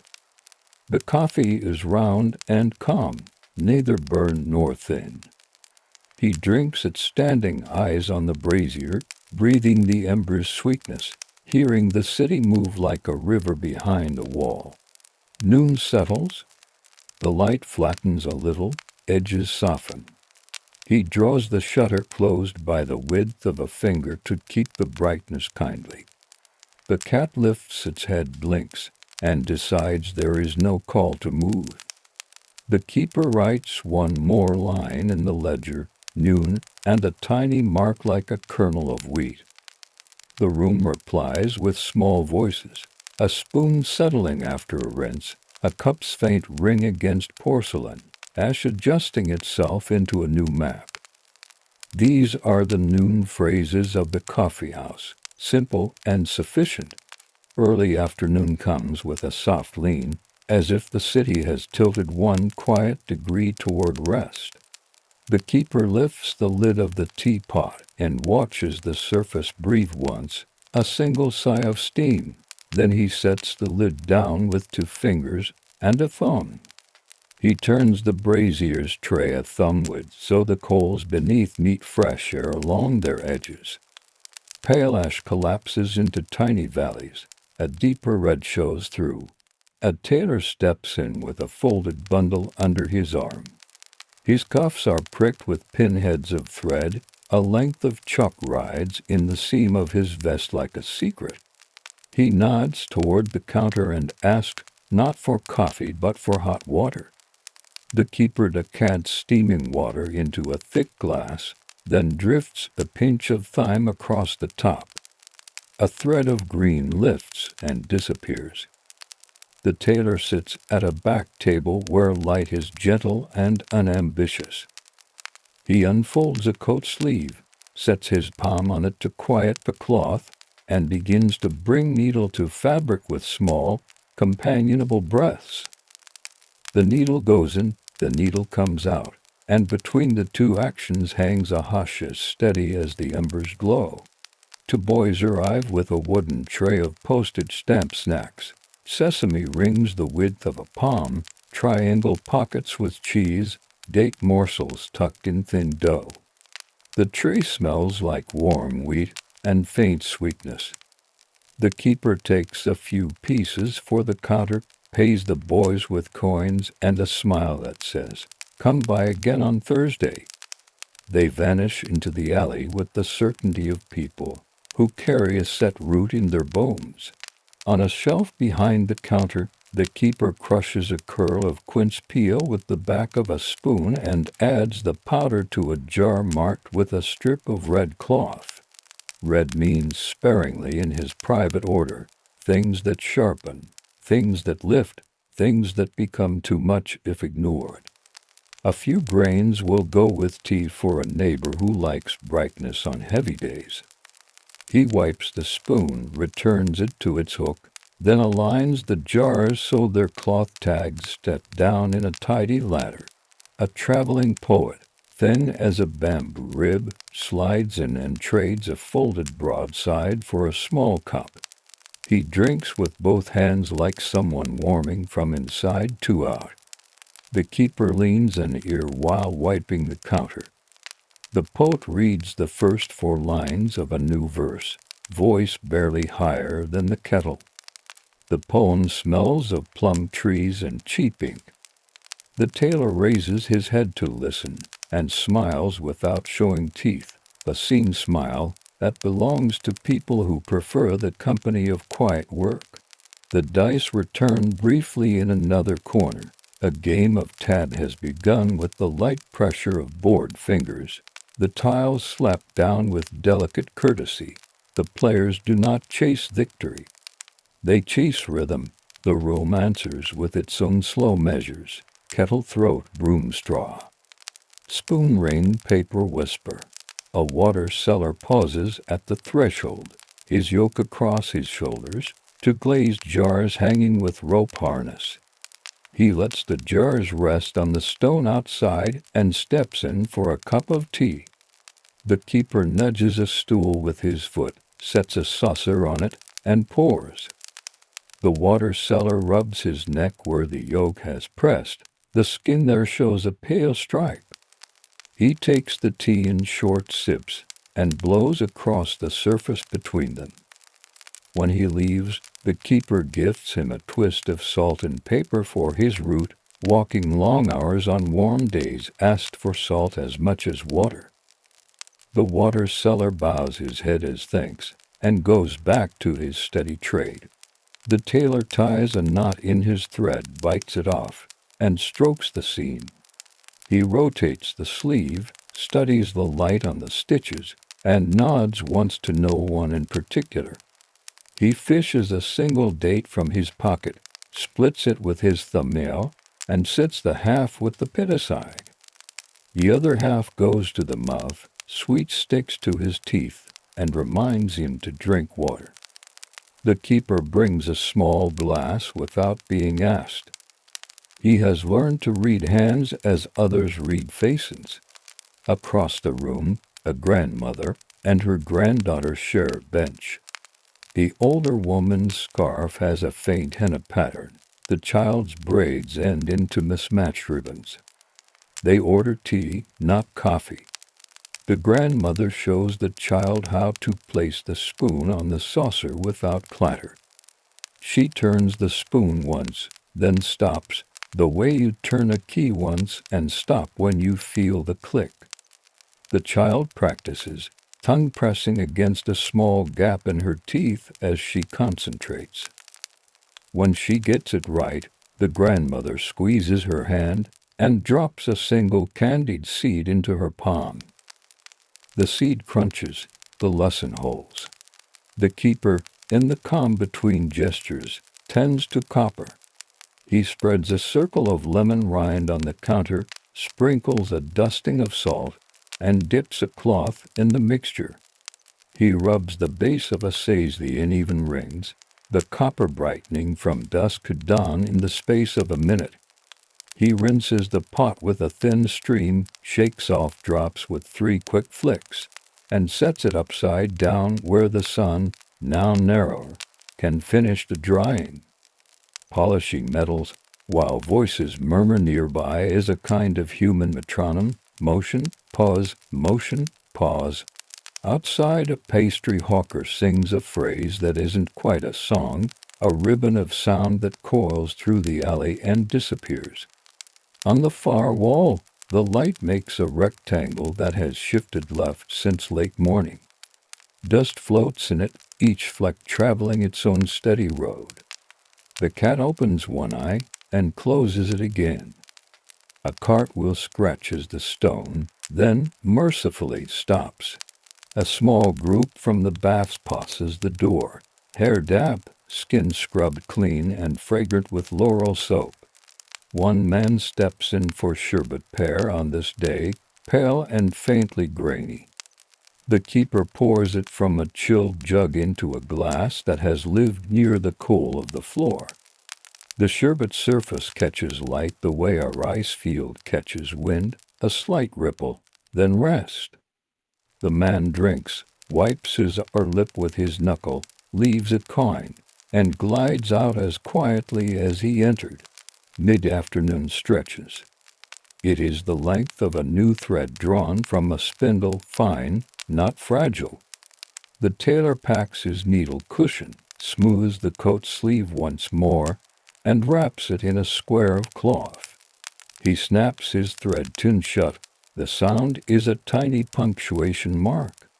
Speaker 1: The coffee is round and calm, neither burned nor thin. He drinks it standing, eyes on the brazier, breathing the ember's sweetness, hearing the city move like a river behind a wall. Noon settles. The light flattens a little, edges soften. He draws the shutter closed by the width of a finger to keep the brightness kindly. The cat lifts its head, blinks, and decides there is no call to move. The keeper writes one more line in the ledger, noon, and a tiny mark like a kernel of wheat. The room replies with small voices, a spoon settling after a rinse, a cup's faint ring against porcelain, ash adjusting itself into a new map. These are the noon phrases of the coffee house, simple and sufficient. Early afternoon comes with a soft lean, as if the city has tilted one quiet degree toward rest. The keeper lifts the lid of the teapot and watches the surface breathe once, a single sigh of steam. Then he sets the lid down with 2 fingers and a thumb. He turns the brazier's tray a thumb width so the coals beneath meet fresh air along their edges. Pale ash collapses into tiny valleys. A deeper red shows through. A tailor steps in with a folded bundle under his arm. His cuffs are pricked with pinheads of thread. A length of chalk rides in the seam of his vest like a secret. He nods toward the counter and asks, not for coffee but for hot water. The keeper decants steaming water into a thick glass, then drifts a pinch of thyme across the top. A thread of green lifts and disappears. The tailor sits at a back table where light is gentle and unambitious. He unfolds a coat sleeve, sets his palm on it to quiet the cloth, and begins to bring needle to fabric with small, companionable breaths. The needle goes in, the needle comes out, and between the 2 actions hangs a hush as steady as the embers glow. 2 boys arrive with a wooden tray of postage stamp snacks. Sesame rings the width of a palm, triangle pockets with cheese, date morsels tucked in thin dough. The tray smells like warm wheat and faint sweetness. The keeper takes a few pieces for the counter, pays the boys with coins and a smile that says, "Come by again on Thursday." They vanish into the alley with the certainty of people who carry a set route in their bones. On a shelf behind the counter, the keeper crushes a curl of quince peel with the back of a spoon and adds the powder to a jar marked with a strip of red cloth. Red means sparingly in his private order, things that sharpen, things that lift, things that become too much if ignored. A few grains will go with tea for a neighbor who likes brightness on heavy days. He wipes the spoon, returns it to its hook, then aligns the jars so their cloth tags step down in a tidy ladder. A traveling poet, thin as a bamboo rib, slides in and trades a folded broadside for a small cup. He drinks with both hands like someone warming from inside to out. The keeper leans an ear while wiping the counter. The poet reads the first 4 lines of a new verse, voice barely higher than the kettle. The poem smells of plum trees and cheap ink. The tailor raises his head to listen and smiles without showing teeth, a seen smile that belongs to people who prefer the company of quiet work. The dice return briefly in another corner. A game of tag has begun with the light pressure of bored fingers. The tiles slap down with delicate courtesy. The players do not chase victory. They chase rhythm. The room answers with its own slow measures. Kettle throat, broom straw. Spoon ring, paper whisper. A water seller pauses at the threshold, his yoke across his shoulders, 2 glazed jars hanging with rope harness. He lets the jars rest on the stone outside and steps in for a cup of tea. The keeper nudges a stool with his foot, sets a saucer on it, and pours. The water seller rubs his neck where the yoke has pressed. The skin there shows a pale stripe. He takes the tea in short sips and blows across the surface between them. When he leaves, the keeper gifts him a twist of salt and pepper for his route. Walking long hours on warm days asked for salt as much as water. The water seller bows his head as thanks and goes back to his steady trade. The tailor ties a knot in his thread, bites it off. and strokes the seam. He rotates the sleeve, studies the light on the stitches, and nods once to no one in particular. He fishes a single date from his pocket, splits it with his thumbnail, and sits the half with the pit aside. The other half goes to the mouth, sweet sticks to his teeth, and reminds him to drink water. The keeper brings a small glass without being asked. He has learned to read hands as others read faces. Across the room, a grandmother and her granddaughter share a bench. The older woman's scarf has a faint henna pattern. The child's braids end into mismatched ribbons. They order tea, not coffee. The grandmother shows the child how to place the spoon on the saucer without clatter. She turns the spoon once, then stops, the way you turn a key once and stop when you feel the click. The child practices, tongue pressing against a small gap in her teeth as she concentrates. When she gets it right, the grandmother squeezes her hand and drops a single candied seed into her palm. The seed crunches, the lesson holds. The keeper, in the calm between gestures, tends to copper. He spreads a circle of lemon rind on the counter, sprinkles a dusting of salt, and dips a cloth in the mixture. He rubs the base of a saisie in even rings, the copper brightening from dusk to dawn in the space of a minute. He rinses the pot with a thin stream, shakes off drops with 3 quick flicks, and sets it upside down where the sun, now narrower, can finish the drying. Polishing metals, while voices murmur nearby, is a kind of human metronome. Motion, pause, motion, pause. Outside, a pastry hawker sings a phrase that isn't quite a song, a ribbon of sound that coils through the alley and disappears. On the far wall, the light makes a rectangle that has shifted left since late morning. Dust floats in it, each fleck traveling its own steady road. The cat opens one eye and closes it again. A cartwheel scratches the stone, then mercifully stops. A small group from the baths passes the door, hair damp, skin scrubbed clean and fragrant with laurel soap. One man steps in for sherbet pear on this day, pale and faintly grainy. The keeper pours it from a chilled jug into a glass that has lived near the coal of the floor. The sherbet surface catches light the way a rice field catches wind, a slight ripple, then rest. The man drinks, wipes his upper lip with his knuckle, leaves it cawing, and glides out as quietly as he entered. Mid-afternoon stretches. It is the length of a new thread drawn from a spindle, fine, not fragile. The tailor packs his needle cushion, smooths the coat sleeve once more, and wraps it in a square of cloth. He snaps his thread tin shut. The sound is a tiny punctuation mark.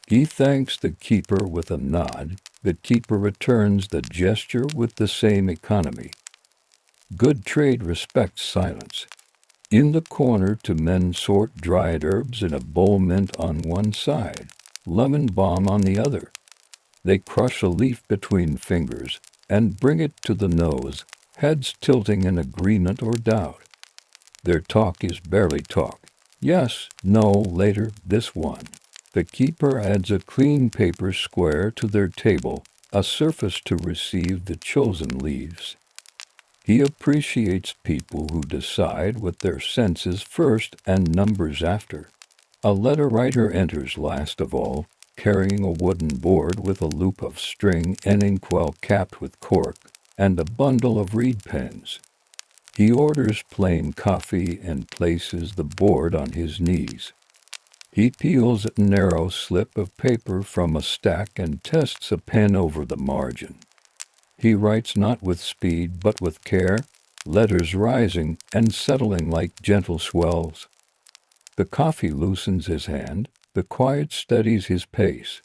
Speaker 1: He thanks the keeper with a nod. The keeper returns the gesture with the same economy. Good trade respects silence. In the corner, 2 men sort dried herbs in a bowl, mint on one side, lemon balm on the other. They crush a leaf between fingers and bring it to the nose, heads tilting in agreement or doubt. Their talk is barely talk. Yes, no, later, this one. The keeper adds a clean paper square to their table, a surface to receive the chosen leaves. He appreciates people who decide with their senses first and numbers after. A letter writer enters last of all, carrying a wooden board with a loop of string and inkwell capped with cork, and a bundle of reed pens. He orders plain coffee and places the board on his knees. He peels a narrow slip of paper from a stack and tests a pen over the margin. He writes not with speed but with care, letters rising and settling like gentle swells. The coffee loosens his hand, the quiet steadies his pace.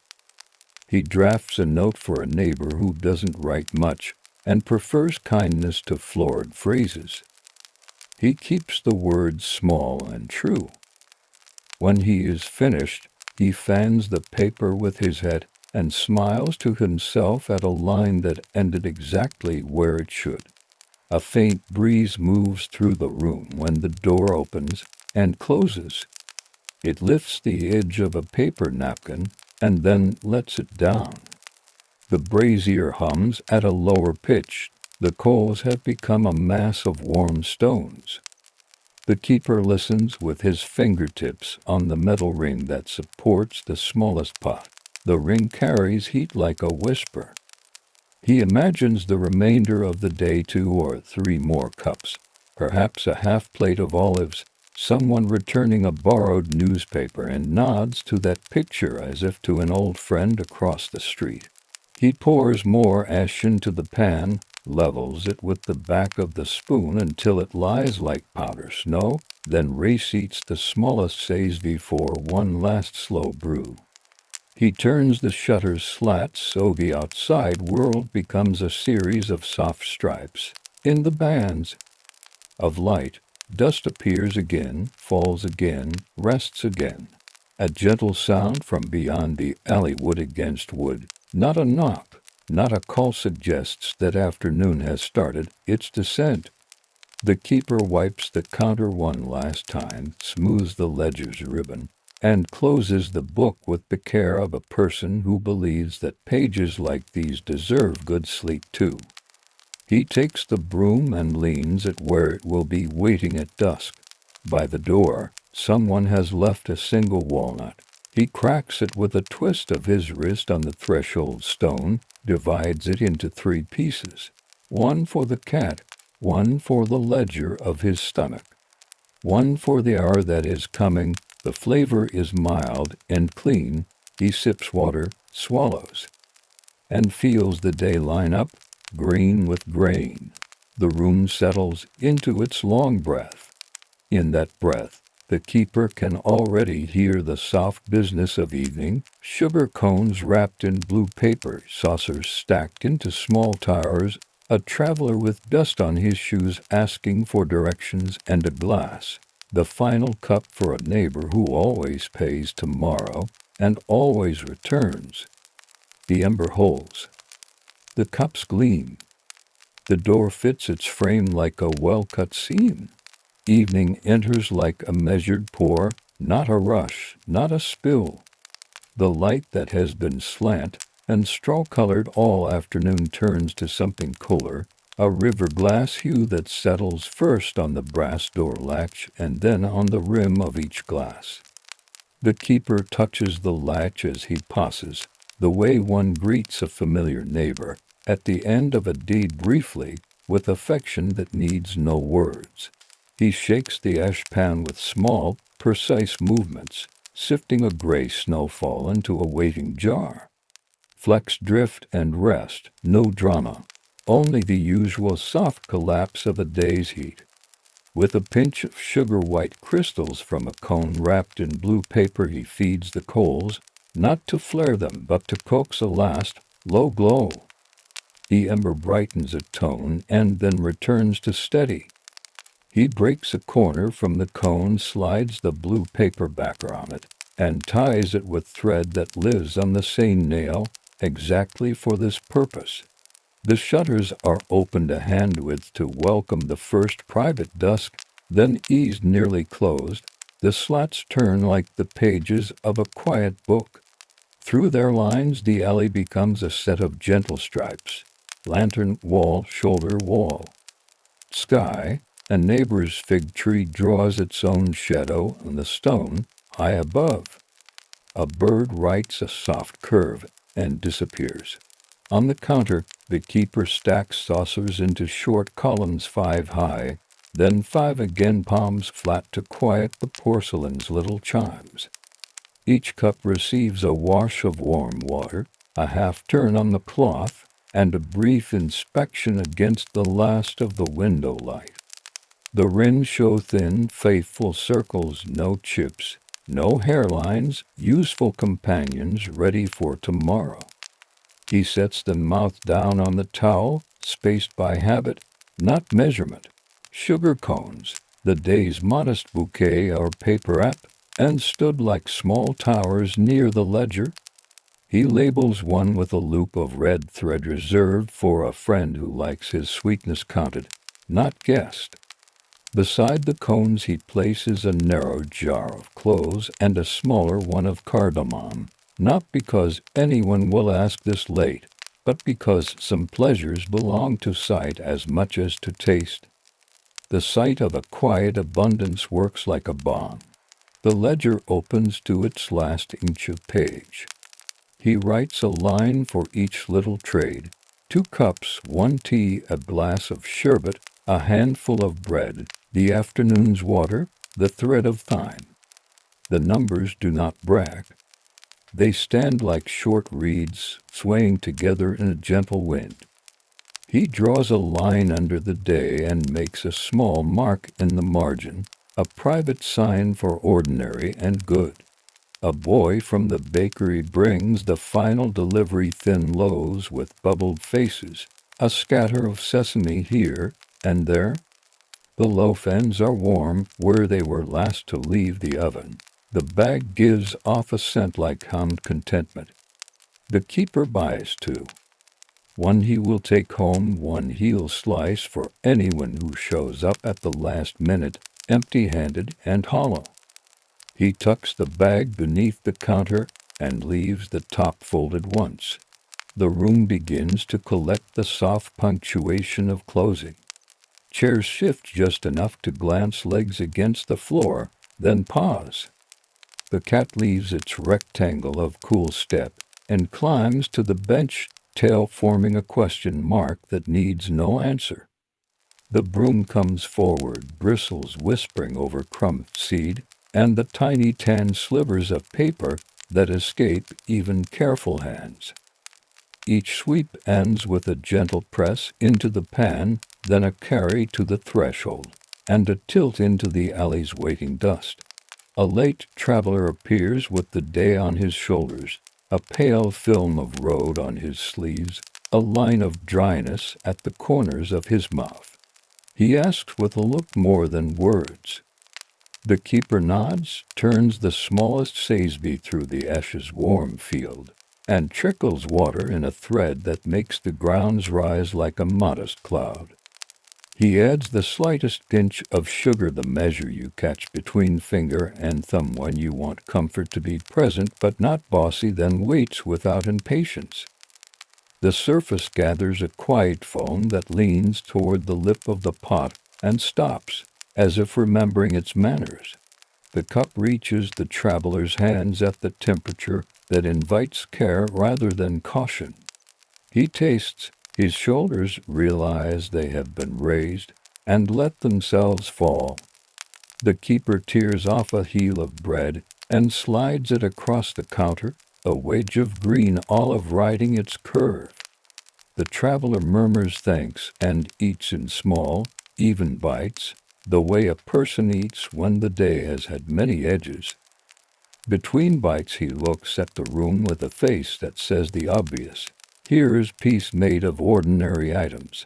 Speaker 1: He drafts a note for a neighbor who doesn't write much and prefers kindness to florid phrases. He keeps the words small and true. When he is finished, he fans the paper with his head and smiles to himself at a line that ended exactly where it should. A faint breeze moves through the room when the door opens and closes. It lifts the edge of a paper napkin and then lets it down. The brazier hums at a lower pitch. The coals have become a mass of warm stones. The keeper listens with his fingertips on the metal ring that supports the smallest pot. The ring carries heat like a whisper. He imagines the remainder of the day 2 or 3 more cups, perhaps a half plate of olives, someone returning a borrowed newspaper, and nods to that picture as if to an old friend across the street. He pours more ash into the pan, levels it with the back of the spoon until it lies like powder snow, then reseats the smallest saisie for one last slow brew. He turns the shutters slat so the outside world becomes a series of soft stripes. In the bands of light, dust appears again, falls again, rests again. A gentle sound from beyond the alley, wood against wood. Not a knock, not a call suggests that afternoon has started its descent. The keeper wipes the counter one last time, smooths the ledger's ribbon, and closes the book with the care of a person who believes that pages like these deserve good sleep too. He takes the broom and leans it where it will be waiting at dusk. By the door, someone has left a single walnut. He cracks it with a twist of his wrist on the threshold stone, divides it into 3 pieces. One for the cat, one for the ledger of his stomach, one for the hour that is coming. The flavor is mild and clean. He sips water, swallows, and feels the day line up, green with grain. The room settles into its long breath. In that breath, the keeper can already hear the soft business of evening, sugar cones wrapped in blue paper, saucers stacked into small towers, a traveler with dust on his shoes asking for directions, and a glass. The final cup for a neighbor who always pays tomorrow and always returns. The ember holds. The cups gleam. The door fits its frame like a well-cut seam. Evening enters like a measured pour, not a rush, not a spill. The light that has been slant and straw-colored all afternoon turns to something cooler, a river glass hue that settles first on the brass door latch and then on the rim of each glass. The keeper touches the latch as he passes, the way one greets a familiar neighbor, at the end of a deed briefly, with affection that needs no words. He shakes the ash pan with small, precise movements, sifting a gray snowfall into a waiting jar. Flecks drift and rest, no drama, only the usual soft collapse of a day's heat. With a pinch of sugar-white crystals from a cone wrapped in blue paper, he feeds the coals, not to flare them, but to coax a last, low glow. The ember brightens a tone and then returns to steady. He breaks a corner from the cone, slides the blue paper back on it, and ties it with thread that lives on the same nail, exactly for this purpose. The shutters are opened a handwidth to welcome the first private dusk, then eased nearly closed. The slats turn like the pages of a quiet book. Through their lines the alley becomes a set of gentle stripes. Lantern, wall, shoulder, wall. Sky, a neighbor's fig tree draws its own shadow on the stone, high above. A bird writes a soft curve and disappears. On the counter, the keeper stacks saucers into short columns 5 high, then 5 again, palms flat to quiet the porcelain's little chimes. Each cup receives a wash of warm water, a half turn on the cloth, and a brief inspection against the last of the window light. The rims show thin, faithful circles, no chips, no hairlines, useful companions ready for tomorrow. He sets them mouth down on the towel, spaced by habit, not measurement. Sugar cones, the day's modest bouquet or paperette, and stood like small towers near the ledger. He labels one with a loop of red thread reserved for a friend who likes his sweetness counted, not guessed. Beside the cones he places a narrow jar of cloves and a smaller one of cardamom, not because anyone will ask this late, but because some pleasures belong to sight as much as to taste. The sight of a quiet abundance works like a balm. The ledger opens to its last inch of page. He writes a line for each little trade: 2 cups, 1 tea, a glass of sherbet, a handful of bread, the afternoon's water, the thread of thyme. The numbers do not brag. They stand like short reeds, swaying together in a gentle wind. He draws a line under the day and makes a small mark in the margin, a private sign for ordinary and good. A boy from the bakery brings the final delivery: thin loaves with bubbled faces, a scatter of sesame here and there. The loaf ends are warm where they were last to leave the oven. The bag gives off a scent like hound contentment. The keeper buys 2. One he will take home, one he'll slice for anyone who shows up at the last minute, empty-handed and hollow. He tucks the bag beneath the counter and leaves the top folded once. The room begins to collect the soft punctuation of closing. Chairs shift just enough to glance legs against the floor, then pause. The cat leaves its rectangle of cool step and climbs to the bench, tail forming a question mark that needs no answer. The broom comes forward, bristles whispering over crumbed seed, and the tiny tan slivers of paper that escape even careful hands. Each sweep ends with a gentle press into the pan, then a carry to the threshold, and a tilt into the alley's waiting dust. A late traveler appears with the day on his shoulders, a pale film of road on his sleeves, a line of dryness at the corners of his mouth. He asks with a look more than words. The keeper nods, turns the smallest Saisby through the ashes warm field, and trickles water in a thread that makes the grounds rise like a modest cloud. He adds the slightest pinch of sugar, the measure you catch between finger and thumb when you want comfort to be present but not bossy, then waits without impatience. The surface gathers a quiet foam that leans toward the lip of the pot and stops, as if remembering its manners. The cup reaches the traveler's hands at the temperature that invites care rather than caution. He tastes. His shoulders realize they have been raised and let themselves fall. The keeper tears off a heel of bread and slides it across the counter, a wedge of green olive riding its curve. The traveler murmurs thanks and eats in small, even bites, the way a person eats when the day has had many edges. Between bites he looks at the room with a face that says the obvious. Here is peace made of ordinary items.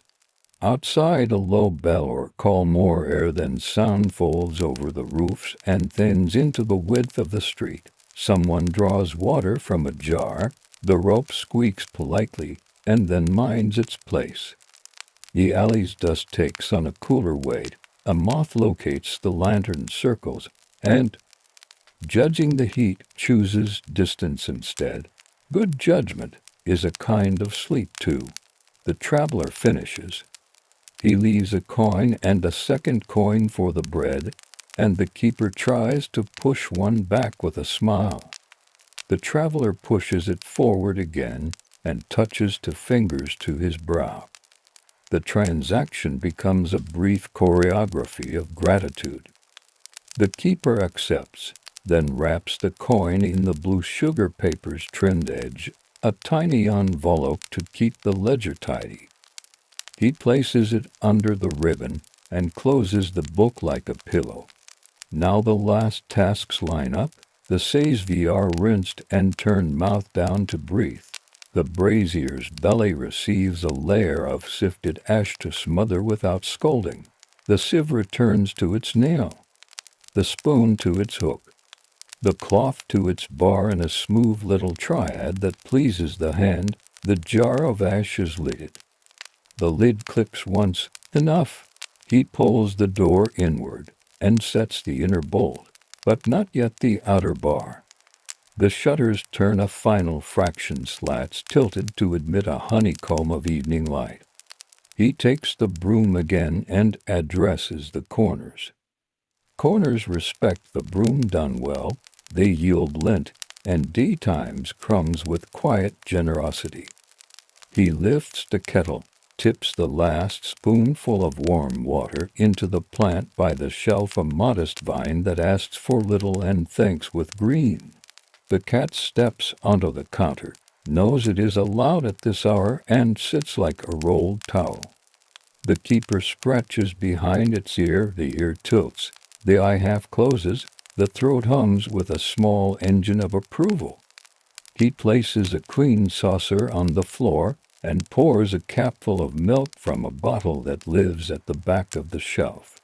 Speaker 1: Outside, a low bell or call, more air than sound, folds over the roofs and thins into the width of the street. Someone draws water from a jar, the rope squeaks politely, and then minds its place. The alley's dust takes on a cooler weight. A moth locates the lantern circles, and, judging the heat, chooses distance instead. Good judgment is a kind of sleep too. The traveler finishes. He leaves a coin and a second coin for the bread, and the keeper tries to push one back with a smile. The traveler pushes it forward again and touches 2 fingers to his brow. The transaction becomes a brief choreography of gratitude. The keeper accepts, then wraps the coin in the blue sugar paper's trimmed edge, a tiny envelope to keep the ledger tidy. He places it under the ribbon and closes the book like a pillow. Now the last tasks line up. The Saisvi are rinsed and turned mouth down to breathe. The brazier's belly receives a layer of sifted ash to smother without scolding. The sieve returns to its nail, the spoon to its hook, the cloth to its bar in a smooth little triad that pleases the hand. The jar of ash is lidded. The lid clicks once. Enough. He pulls the door inward and sets the inner bolt, but not yet the outer bar. The shutters turn a final fraction, slats tilted to admit a honeycomb of evening light. He takes the broom again and addresses the corners. Corners respect the broom done well. They yield lint and daytime's crumbs with quiet generosity. He lifts the kettle, tips the last spoonful of warm water into the plant by the shelf, a modest vine that asks for little and thanks with green. The cat steps onto the counter, knows it is allowed at this hour, and sits like a rolled towel. The keeper scratches behind its ear, the ear tilts, the eye half closes, the throat hums with a small engine of approval. He places a clean saucer on the floor and pours a capful of milk from a bottle that lives at the back of the shelf.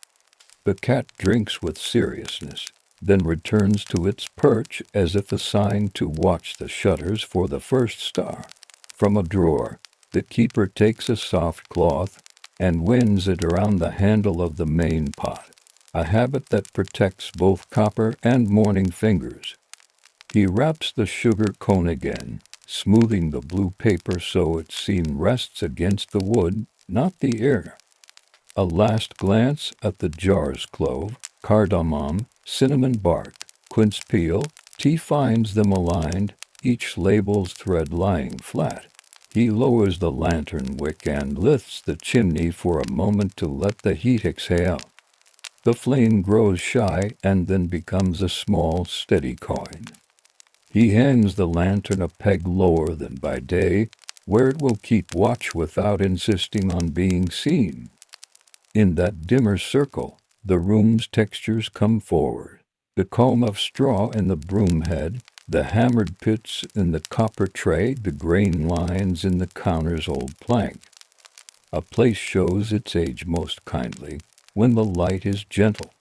Speaker 1: The cat drinks with seriousness, then returns to its perch as if assigned to watch the shutters for the first star. From a drawer, the keeper takes a soft cloth and winds it around the handle of the main pot, a habit that protects both copper and morning fingers. He wraps the sugar cone again, smoothing the blue paper so its seam rests against the wood, not the air. A last glance at the jars: clove, cardamom, cinnamon bark, quince peel. He finds them aligned, each label's thread lying flat. He lowers the lantern wick and lifts the chimney for a moment to let the heat exhale. The flame grows shy and then becomes a small, steady coin. He hangs the lantern a peg lower than by day, where it will keep watch without insisting on being seen. In that dimmer circle, the room's textures come forward. The comb of straw in the broom head, the hammered pits in the copper tray, the grain lines in the counter's old plank. A place shows its age most kindly when the light is gentle.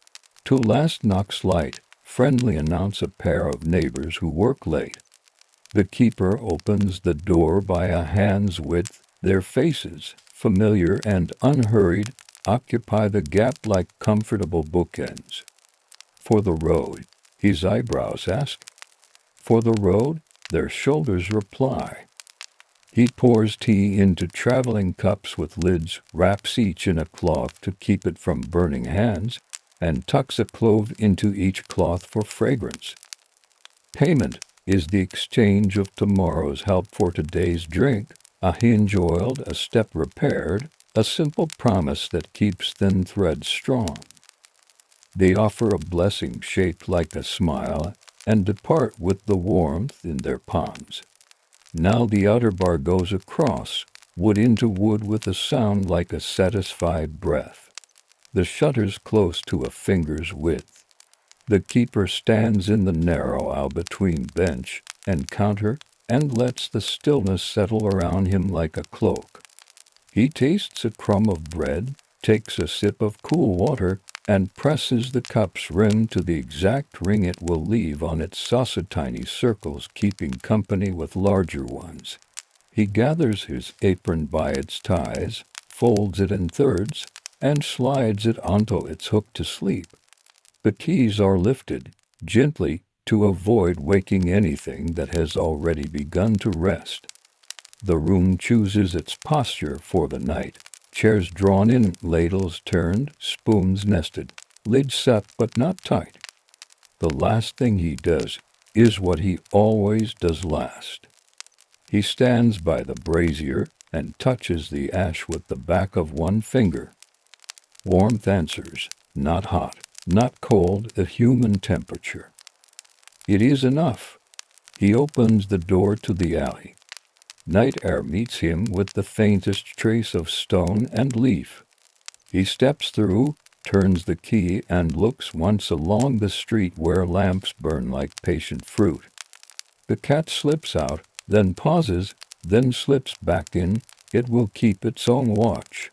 Speaker 1: To last knocks light, friendly announce a pair of neighbors who work late. The keeper opens the door by a hand's width. Their faces, familiar and unhurried, occupy the gap like comfortable bookends. For the road, his eyebrows ask. For the road, their shoulders reply. He pours tea into traveling cups with lids, wraps each in a cloth to keep it from burning hands, and tucks a clove into each cloth for fragrance. Payment is the exchange of tomorrow's help for today's drink, a hinge oiled, a step repaired, a simple promise that keeps thin threads strong. They offer a blessing shaped like a smile and depart with the warmth in their palms. Now the outer bar goes across, wood into wood with a sound like a satisfied breath. The shutters close to a finger's width. The keeper stands in the narrow aisle between bench and counter and lets the stillness settle around him like a cloak. He tastes a crumb of bread, takes a sip of cool water, and presses the cup's rim to the exact ring it will leave on its saucer, tiny circles keeping company with larger ones. He gathers his apron by its ties, folds it in thirds, and slides it onto its hook to sleep. The keys are lifted, gently, to avoid waking anything that has already begun to rest. The room chooses its posture for the night. Chairs drawn in, ladles turned, spoons nested, lids set but not tight. The last thing he does is what he always does last. He stands by the brazier and touches the ash with the back of one finger. Warmth answers, not hot, not cold, a human temperature. It is enough. He opens the door to the alley. Night air meets him with the faintest trace of stone and leaf. He steps through, turns the key, and looks once along the street where lamps burn like patient fruit. The cat slips out, then pauses, then slips back in. It will keep its own watch.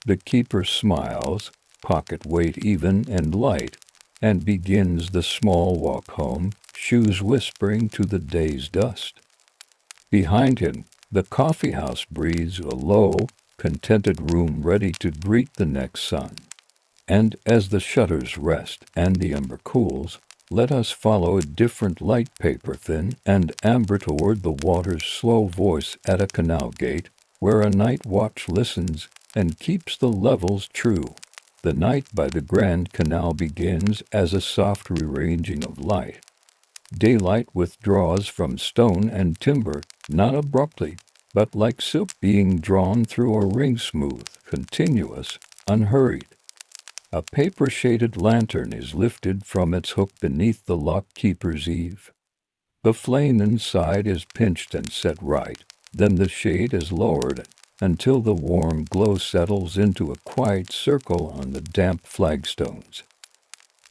Speaker 1: The keeper smiles, pocket weight even and light, and begins the small walk home, shoes whispering to the day's dust. Behind him, the coffeehouse breathes a low, contented room ready to greet the next sun. And as the shutters rest and the ember cools, let us follow a different light paper thin and amber toward the water's slow voice at a canal gate, where a night watch listens and keeps the levels true. The night by the Grand Canal begins as a soft rearranging of light. Daylight withdraws from stone and timber, not abruptly, but like silk being drawn through a ring, smooth, continuous, unhurried. A paper-shaded lantern is lifted from its hook beneath the lock-keeper's eave. The flame inside is pinched and set right, then the shade is lowered until the warm glow settles into a quiet circle on the damp flagstones.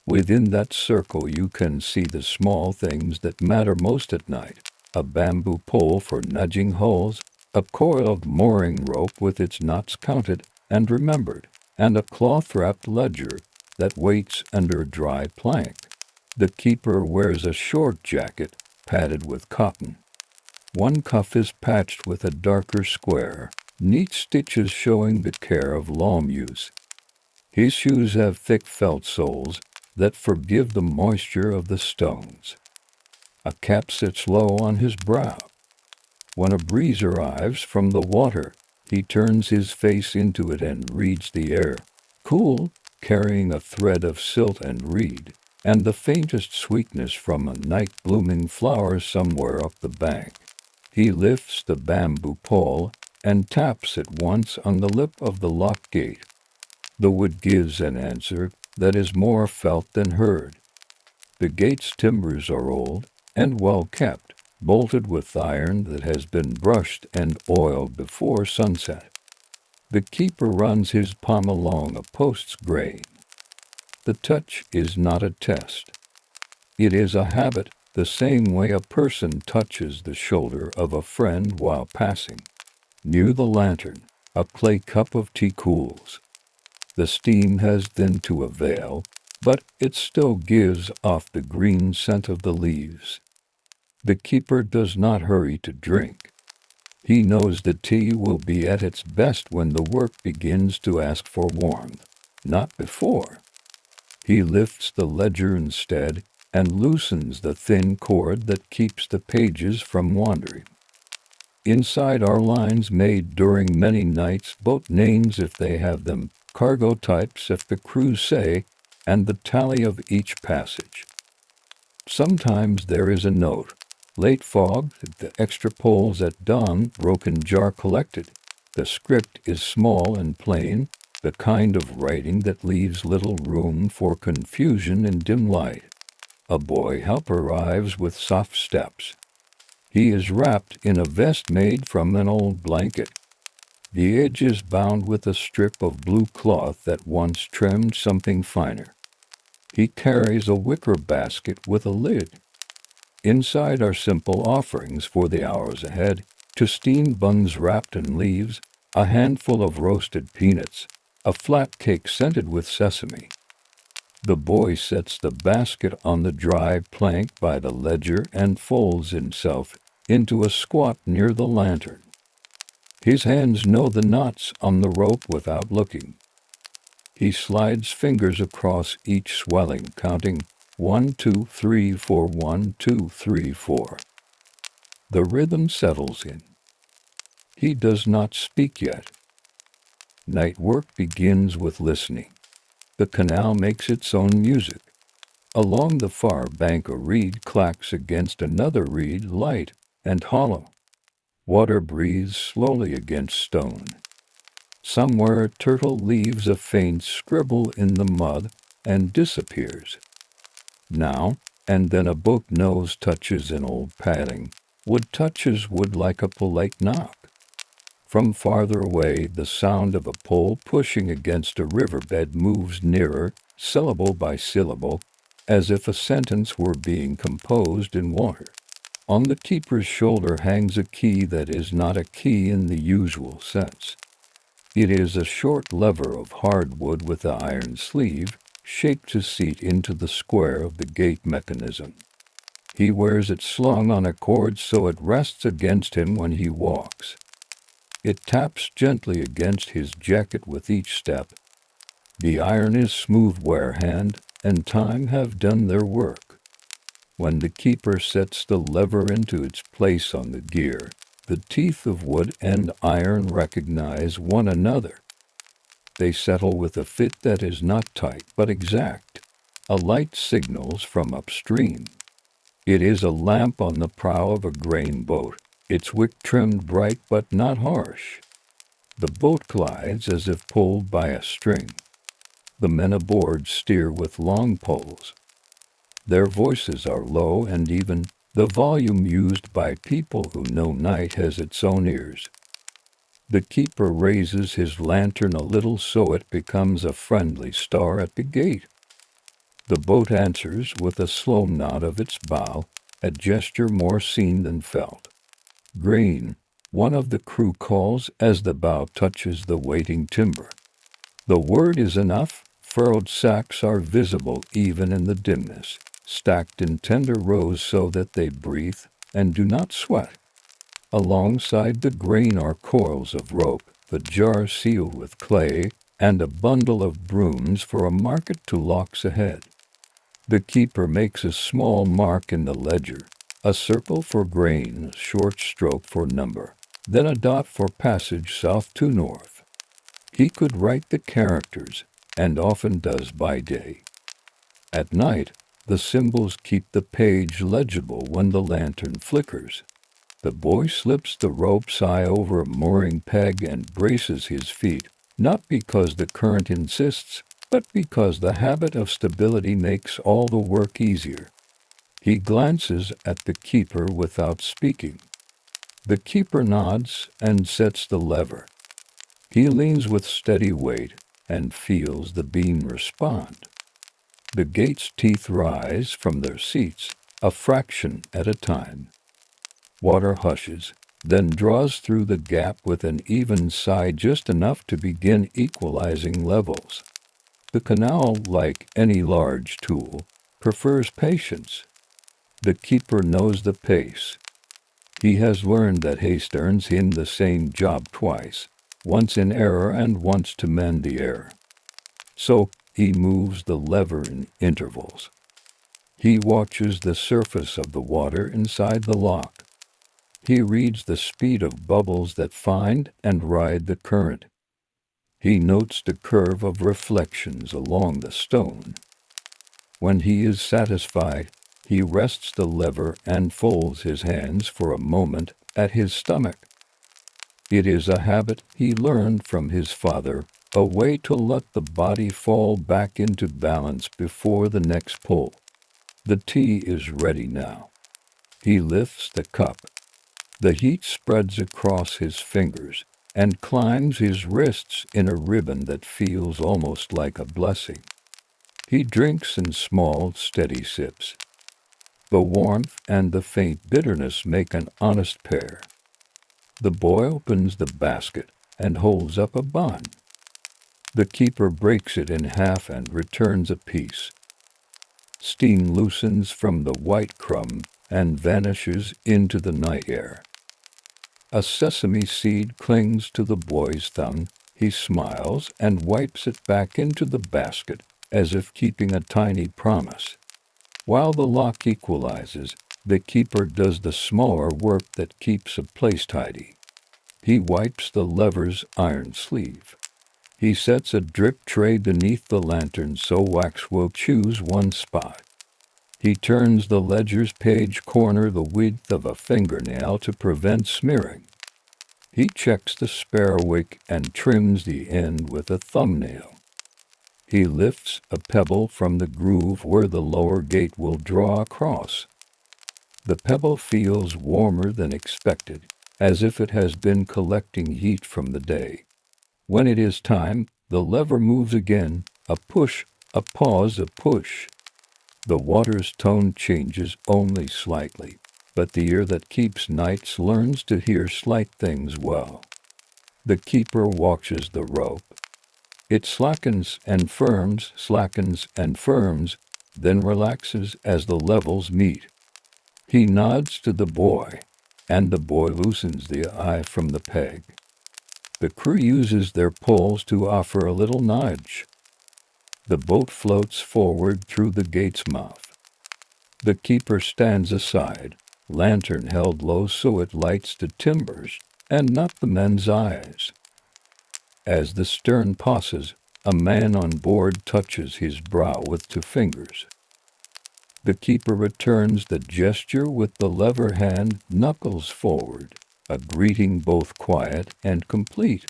Speaker 1: Within that circle you can see the small things that matter most at night: a bamboo pole for nudging hulls, a coiled mooring rope with its knots counted and remembered, and a cloth-wrapped ledger that waits under a dry plank. The keeper wears a short jacket padded with cotton. One cuff is patched with a darker square, neat stitches showing the care of long use. His shoes have thick felt soles that forgive the moisture of the stones. A cap sits low on his brow. When a breeze arrives from the water, he turns his face into it and reads the air, cool, carrying a thread of silt and reed, and the faintest sweetness from a night-blooming flower somewhere up the bank. He lifts the bamboo pole and taps it once on the lip of the lock gate. The wood gives an answer that is more felt than heard. The gate's timbers are old and well kept, bolted with iron that has been brushed and oiled before sunset. The keeper runs his palm along a post's grain. The touch is not a test. It is a habit, the same way a person touches the shoulder of a friend while passing. Near the lantern, a clay cup of tea cools. The steam has thinned to a veil, but it still gives off the green scent of the leaves. The keeper does not hurry to drink. He knows the tea will be at its best when the work begins to ask for warmth, not before. He lifts the ledger instead and loosens the thin cord that keeps the pages from wandering. Inside are lines made during many nights, boat names if they have them, cargo types if the crews say, and the tally of each passage. Sometimes there is a note, late fog, the extra poles at dawn, broken jar collected. The script is small and plain, the kind of writing that leaves little room for confusion in dim light. A boy helper arrives with soft steps. He is wrapped in a vest made from an old blanket. The edge is bound with a strip of blue cloth that once trimmed something finer. He carries a wicker basket with a lid. Inside are simple offerings for the hours ahead: toasteen buns wrapped in leaves, a handful of roasted peanuts, a flat cake scented with sesame. The boy sets the basket on the dry plank by the ledger and folds himself into a squat near the lantern. His hands know the knots on the rope without looking. He slides fingers across each swelling, counting 1, 2, 3, 4, 1, 2, 3, 4. The rhythm settles in. He does not speak yet. Night work begins with listening. The canal makes its own music. Along the far bank a reed clacks against another reed, light and hollow. Water breathes slowly against stone. Somewhere a turtle leaves a faint scribble in the mud and disappears. Now and then a book nose touches an old padding. Wood touches wood like a polite knock. From farther away the sound of a pole pushing against a riverbed moves nearer, syllable by syllable, as if a sentence were being composed in water. On the keeper's shoulder hangs a key that is not a key in the usual sense. It is a short lever of hardwood with an iron sleeve, shaped to seat into the square of the gate mechanism. He wears it slung on a cord so it rests against him when he walks. It taps gently against his jacket with each step. The iron is smooth wear hand, and time have done their work. When the keeper sets the lever into its place on the gear, the teeth of wood and iron recognize one another. They settle with a fit that is not tight but exact. A light signals from upstream. It is a lamp on the prow of a grain boat, its wick trimmed bright but not harsh. The boat glides as if pulled by a string. The men aboard steer with long poles. Their voices are low and even, the volume used by people who know night has its own ears. The keeper raises his lantern a little so it becomes a friendly star at the gate. The boat answers with a slow nod of its bow, a gesture more seen than felt. "Grain," one of the crew calls as the bow touches the waiting timber. The word is enough. Furrowed sacks are visible even in the dimness, stacked in tender rows so that they breathe and do not sweat. Alongside the grain are coils of rope, the jar sealed with clay, and a bundle of brooms for a market to locks ahead. The keeper makes a small mark in the ledger, a circle for grain, a short stroke for number, then a dot for passage south to north. He could write the characters, and often does by day. At night, the symbols keep the page legible when the lantern flickers. The boy slips the rope's eye over a mooring peg and braces his feet, not because the current insists, but because the habit of stability makes all the work easier. He glances at the keeper without speaking. The keeper nods and sets the lever. He leans with steady weight and feels the beam respond. The gate's teeth rise from their seats, a fraction at a time. Water hushes, then draws through the gap with an even sigh just enough to begin equalizing levels. The canal, like any large tool, prefers patience. The keeper knows the pace. He has learned that haste earns him the same job twice, once in error and once to mend the error. So he moves the lever in intervals. He watches the surface of the water inside the lock. He reads the speed of bubbles that find and ride the current. He notes the curve of reflections along the stone. When he is satisfied, he rests the lever and folds his hands for a moment at his stomach. It is a habit he learned from his father, a way to let the body fall back into balance before the next pull. The tea is ready now. He lifts the cup. The heat spreads across his fingers and climbs his wrists in a ribbon that feels almost like a blessing. He drinks in small, steady sips. The warmth and the faint bitterness make an honest pair. The boy opens the basket and holds up a bun. The keeper breaks it in half and returns a piece. Steam loosens from the white crumb and vanishes into the night air. A sesame seed clings to the boy's thumb. He smiles and wipes it back into the basket, as if keeping a tiny promise. While the lock equalizes, the keeper does the smaller work that keeps a place tidy. He wipes the lever's iron sleeve. He sets a drip tray beneath the lantern so wax will choose one spot. He turns the ledger's page corner the width of a fingernail to prevent smearing. He checks the spare wick and trims the end with a thumbnail. He lifts a pebble from the groove where the lower gate will draw across. The pebble feels warmer than expected, as if it has been collecting heat from the day. When it is time, the lever moves again, a push, a pause, a push. The water's tone changes only slightly, but the ear that keeps nights learns to hear slight things well. The keeper watches the rope. It slackens and firms, then relaxes as the levels meet. He nods to the boy, and the boy loosens the eye from the peg. The crew uses their poles to offer a little nudge. The boat floats forward through the gate's mouth. The keeper stands aside, lantern held low so it lights the timbers and not the men's eyes. As the stern pauses, a man on board touches his brow with 2 fingers. The keeper returns the gesture with the lever hand, knuckles forward, a greeting both quiet and complete.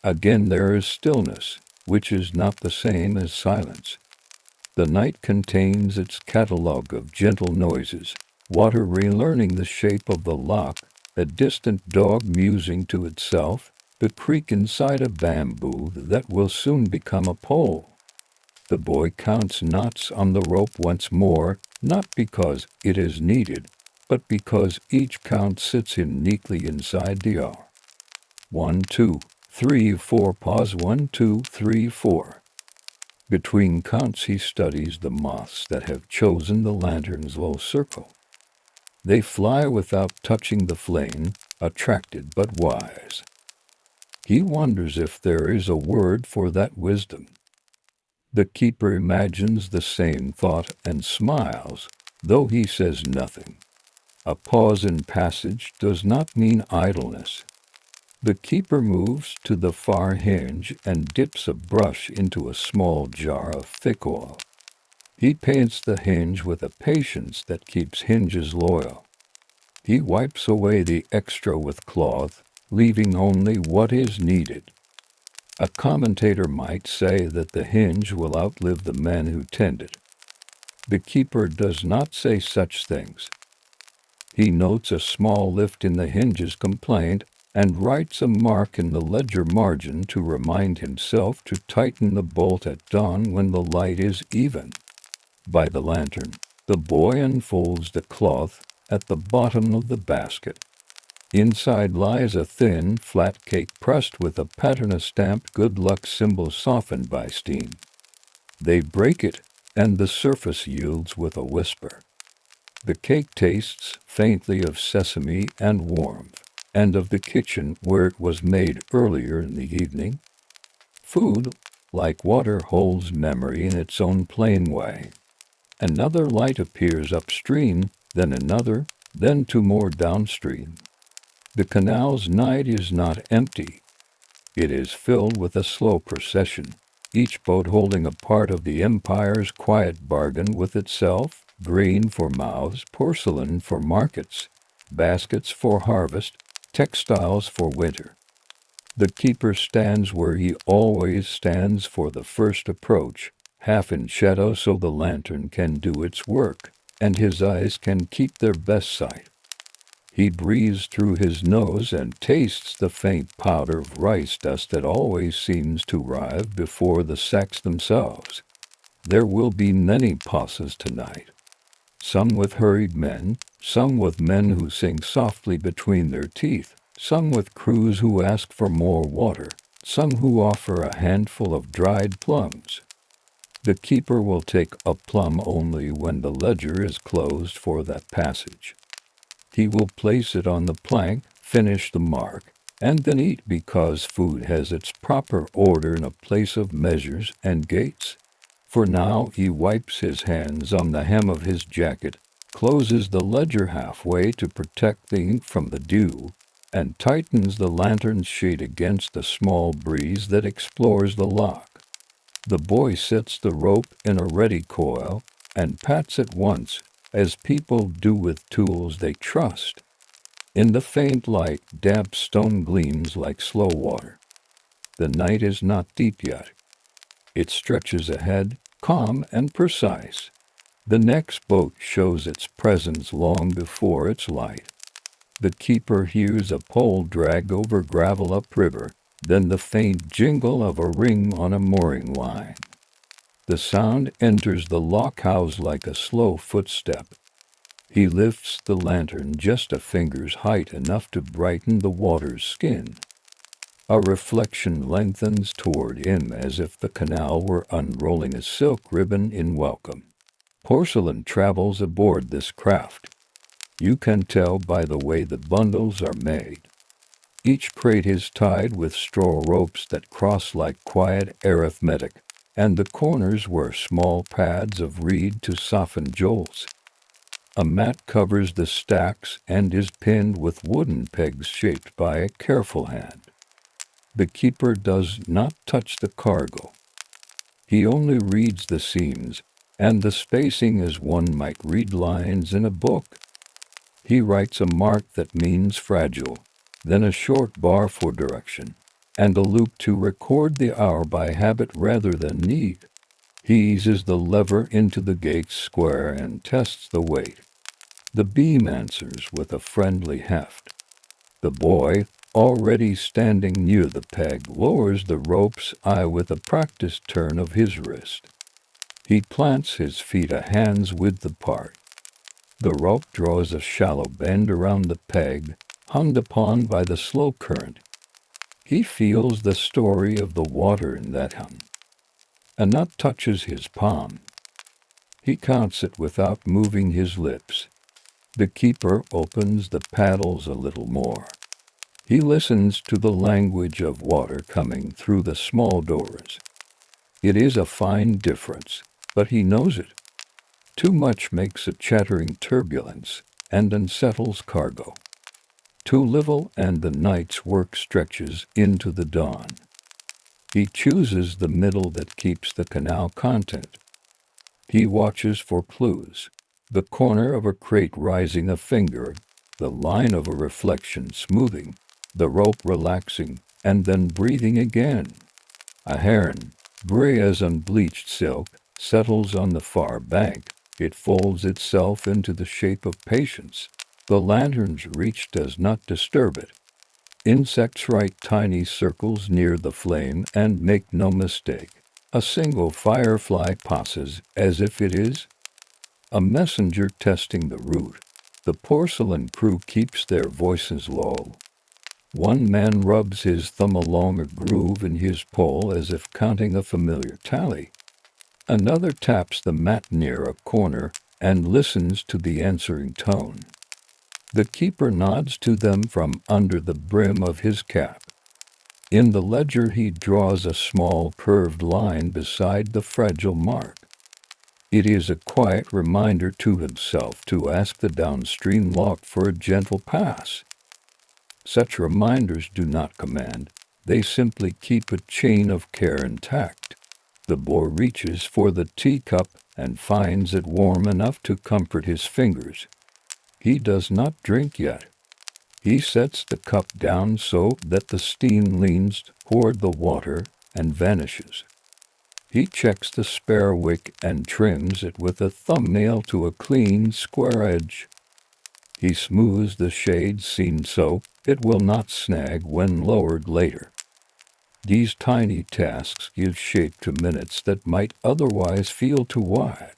Speaker 1: Again there is stillness, which is not the same as silence. The night contains its catalogue of gentle noises, water relearning the shape of the lock, a distant dog musing to itself, the creak inside a bamboo that will soon become a pole. The boy counts knots on the rope once more, not because it is needed, but because each count sits in neatly inside the hour. 1, 2, 3, 4, pause 1, 2, 3, 4. Between counts he studies the moths that have chosen the lantern's low circle. They fly without touching the flame, attracted but wise. He wonders if there is a word for that wisdom. The keeper imagines the same thought and smiles, though he says nothing. A pause in passage does not mean idleness. The keeper moves to the far hinge and dips a brush into a small jar of thick oil. He paints the hinge with a patience that keeps hinges loyal. He wipes away the extra with cloth, leaving only what is needed. A commentator might say that the hinge will outlive the men who tend it. The keeper does not say such things. He notes a small lift in the hinge's complaint and writes a mark in the ledger margin to remind himself to tighten the bolt at dawn when the light is even. By the lantern, the boy unfolds the cloth at the bottom of the basket. Inside lies a thin, flat cake pressed with a pattern of stamped good luck symbols softened by steam. They break it, and the surface yields with a whisper. The cake tastes faintly of sesame and warmth, and of the kitchen where it was made earlier in the evening. Food, like water, holds memory in its own plain way. Another light appears upstream, then another, then 2 more downstream. The canal's night is not empty. It is filled with a slow procession, each boat holding a part of the empire's quiet bargain with itself, grain for mouths, porcelain for markets, baskets for harvest, textiles for winter. The keeper stands where he always stands for the first approach, half in shadow so the lantern can do its work, and his eyes can keep their best sight. He breathes through his nose and tastes the faint powder of rice dust that always seems to arrive before the sacks themselves. There will be many pauses tonight. Some with hurried men, some with men who sing softly between their teeth, some with crews who ask for more water, some who offer a handful of dried plums. The keeper will take a plum only when the ledger is closed for that passage. He will place it on the plank, finish the mark, and then eat because food has its proper order in a place of measures and gates. For now he wipes his hands on the hem of his jacket, closes the ledger halfway to protect the ink from the dew, and tightens the lantern's shade against the small breeze that explores the lock. The boy sets the rope in a ready coil and pats it once, as people do with tools they trust. In the faint light, damp stone gleams like slow water. The night is not deep yet. It stretches ahead, calm and precise. The next boat shows its presence long before its light. The keeper hears a pole drag over gravel upriver, then the faint jingle of a ring on a mooring line. The sound enters the lockhouse like a slow footstep. He lifts the lantern just a finger's height, enough to brighten the water's skin. A reflection lengthens toward him as if the canal were unrolling a silk ribbon in welcome. Porcelain travels aboard this craft. You can tell by the way the bundles are made. Each crate is tied with straw ropes that cross like quiet arithmetic, and the corners wear small pads of reed to soften jolts. A mat covers the stacks and is pinned with wooden pegs shaped by a careful hand. The keeper does not touch the cargo. He only reads the seams, and the spacing as one might read lines in a book. He writes a mark that means fragile, then a short bar for direction, and a loop to record the hour by habit rather than need. He eases the lever into the gate square and tests the weight. The beam answers with a friendly heft. The boy, already standing near the peg, lowers the rope's eye with a practiced turn of his wrist. He plants his feet a hand's width apart. The rope draws a shallow bend around the peg, hung upon by the slow current. He feels the story of the water in that hum. A nut touches his palm. He counts it without moving his lips. The keeper opens the paddles a little more. He listens to the language of water coming through the small doors. It is a fine difference, but he knows it. Too much makes a chattering turbulence and unsettles cargo. Too little and the night's work stretches into the dawn. He chooses the middle that keeps the canal content. He watches for clues, the corner of a crate rising a finger, the line of a reflection smoothing, the rope relaxing, and then breathing again. A heron, gray as unbleached silk, settles on the far bank. It folds itself into the shape of patience. The lantern's reach does not disturb it. Insects write tiny circles near the flame and make no mistake. A single firefly passes as if it is a messenger testing the route. The porcelain crew keeps their voices low. One man rubs his thumb along a groove in his pole as if counting a familiar tally. Another taps the mat near a corner and listens to the answering tone. The keeper nods to them from under the brim of his cap. In the ledger he draws a small curved line beside the fragile mark. It is a quiet reminder to himself to ask the downstream lock for a gentle pass. Such reminders do not command, they simply keep a chain of care intact. The boy reaches for the teacup and finds it warm enough to comfort his fingers. He does not drink yet. He sets the cup down so that the steam leans toward the water and vanishes. He checks the spare wick and trims it with a thumbnail to a clean, square edge. He smooths the shade seam so it will not snag when lowered later. These tiny tasks give shape to minutes that might otherwise feel too wide.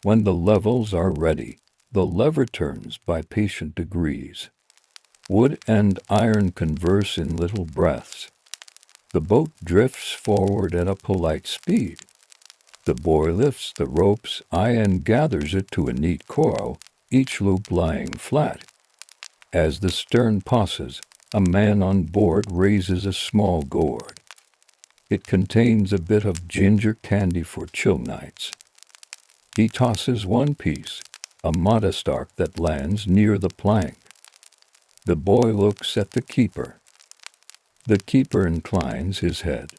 Speaker 1: When the levels are ready, the lever turns by patient degrees. Wood and iron converse in little breaths. The boat drifts forward at a polite speed. The boy lifts the rope's eye and gathers it to a neat coil, each loop lying flat. As the stern pauses, a man on board raises a small gourd. It contains a bit of ginger candy for chill nights. He tosses one piece, a modest arc that lands near the plank. The boy looks at the keeper. The keeper inclines his head.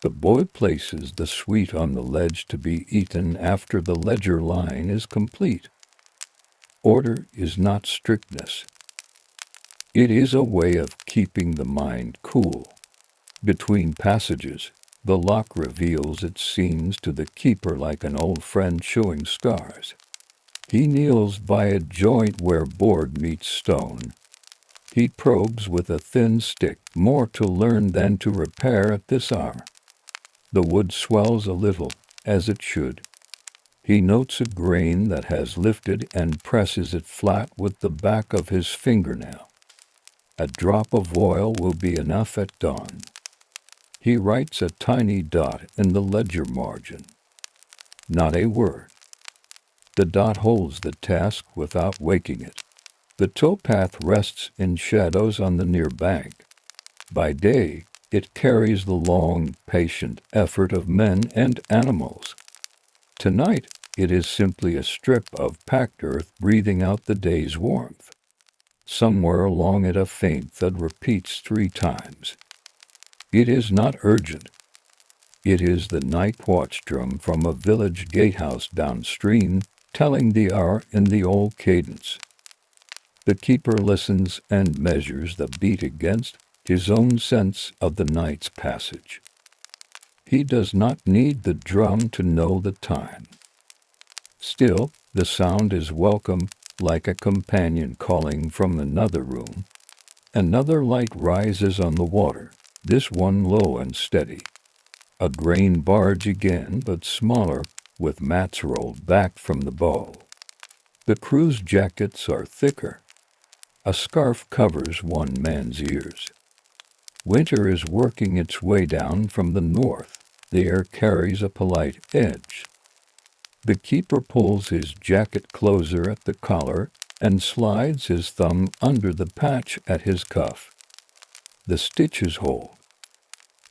Speaker 1: The boy places the sweet on the ledge to be eaten after the ledger line is complete. Order is not strictness. It is a way of keeping the mind cool. Between passages, the lock reveals its seams to the keeper like an old friend showing scars. He kneels by a joint where board meets stone. He probes with a thin stick, more to learn than to repair at this hour. The wood swells a little, as it should. He notes a grain that has lifted and presses it flat with the back of his fingernail. A drop of oil will be enough at dawn. He writes a tiny dot in the ledger margin. Not a word. The dot holds the task without waking it. The towpath rests in shadows on the near bank. By day, it carries the long, patient effort of men and animals. Tonight, it is simply a strip of packed earth breathing out the day's warmth. Somewhere along it a faint thud repeats 3 times. It is not urgent. It is the night watch drum from a village gatehouse downstream, telling the hour in the old cadence. The keeper listens and measures the beat against his own sense of the night's passage. He does not need the drum to know the time. Still, the sound is welcome, like a companion calling from another room. Another light rises on the water, this one low and steady. A grain barge again, but smaller, with mats rolled back from the bow. The crew's jackets are thicker. A scarf covers one man's ears. Winter is working its way down from the north. The air carries a polite edge. The keeper pulls his jacket closer at the collar and slides his thumb under the patch at his cuff. The stitches hold.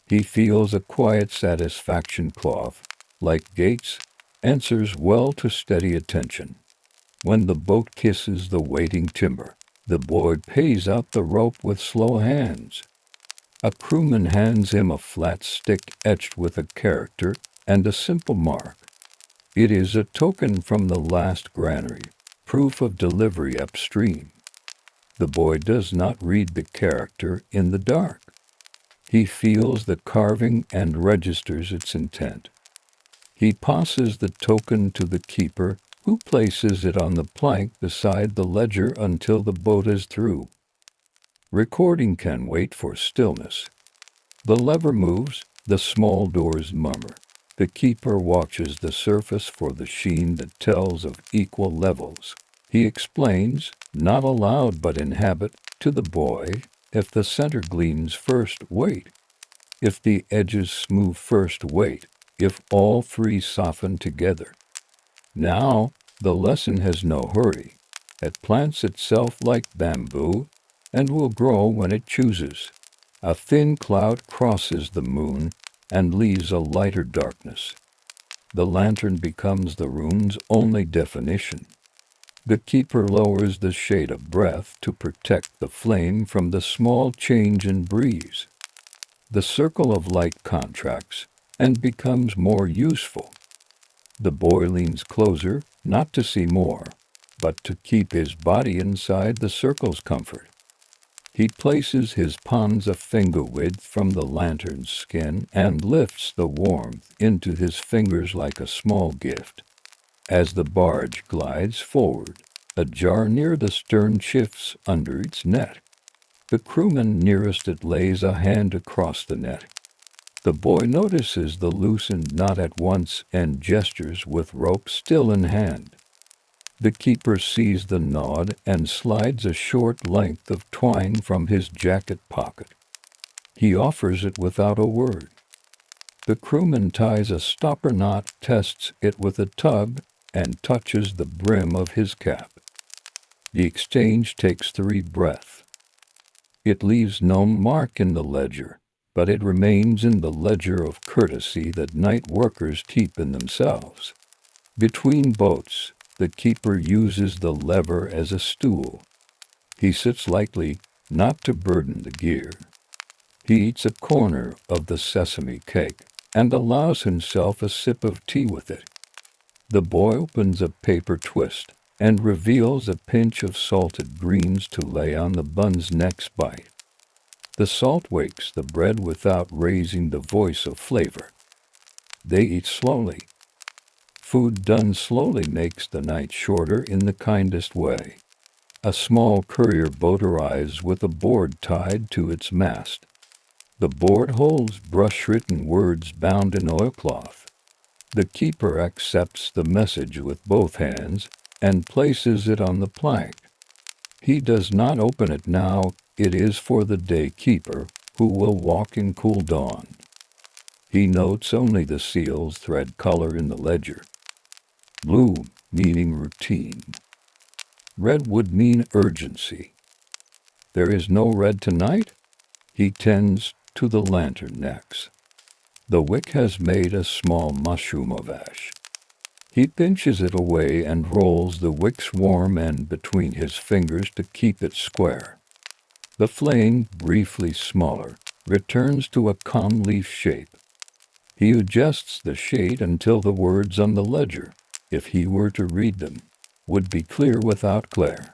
Speaker 1: He feels a quiet satisfaction. Cloth, like gates, answers well to steady attention. When the boat kisses the waiting timber, the boy pays out the rope with slow hands. A crewman hands him a flat stick etched with a character and a simple mark. It is a token from the last granary, proof of delivery upstream. The boy does not read the character in the dark. He feels the carving and registers its intent. He passes the token to the keeper, who places it on the plank beside the ledger until the boat is through. Recording can wait for stillness. The lever moves, the small doors murmur. The keeper watches the surface for the sheen that tells of equal levels. He explains, not aloud but in habit, to the boy, if the center gleams first, wait. If the edges smooth first, wait. If all 3 soften together. Now, the lesson has no hurry. It plants itself like bamboo and will grow when it chooses. A thin cloud crosses the moon and leaves a lighter darkness. The lantern becomes the room's only definition. The keeper lowers the shade of breath to protect the flame from the small change in breeze. The circle of light contracts and becomes more useful. The boy leans closer, not to see more, but to keep his body inside the circle's comfort. He places his palms a finger width from the lantern's skin and lifts the warmth into his fingers like a small gift. As the barge glides forward, a jar near the stern shifts under its net. The crewman nearest it lays a hand across the net. The boy notices the loosened knot at once and gestures with rope still in hand. The keeper sees the nod and slides a short length of twine from his jacket pocket. He offers it without a word. The crewman ties a stopper knot, tests it with a tug, and touches the brim of his cap. The exchange takes 3 breaths. It leaves no mark in the ledger, but it remains in the ledger of courtesy that night workers keep in themselves. Between boats, the keeper uses the lever as a stool. He sits lightly, not to burden the gear. He eats a corner of the sesame cake and allows himself a sip of tea with it. The boy opens a paper twist and reveals a pinch of salted greens to lay on the bun's next bite. The salt wakes the bread without raising the voice of flavor. They eat slowly. Food done slowly makes the night shorter in the kindest way. A small courier boat arrives with a board tied to its mast. The board holds brush-written words bound in oilcloth. The keeper accepts the message with both hands and places it on the plank. He does not open it now, It is for the day keeper, who will walk in cool dawn. He notes only the seal's thread color in the ledger. Blue, meaning routine. Red would mean urgency. There is no red tonight? He tends to the lantern necks. The wick has made a small mushroom of ash. He pinches it away and rolls the wick's warm end between his fingers to keep it square. The flame, briefly smaller, returns to a calm leaf shape. He adjusts the shade until the words on the ledger, if he were to read them, would be clear without glare.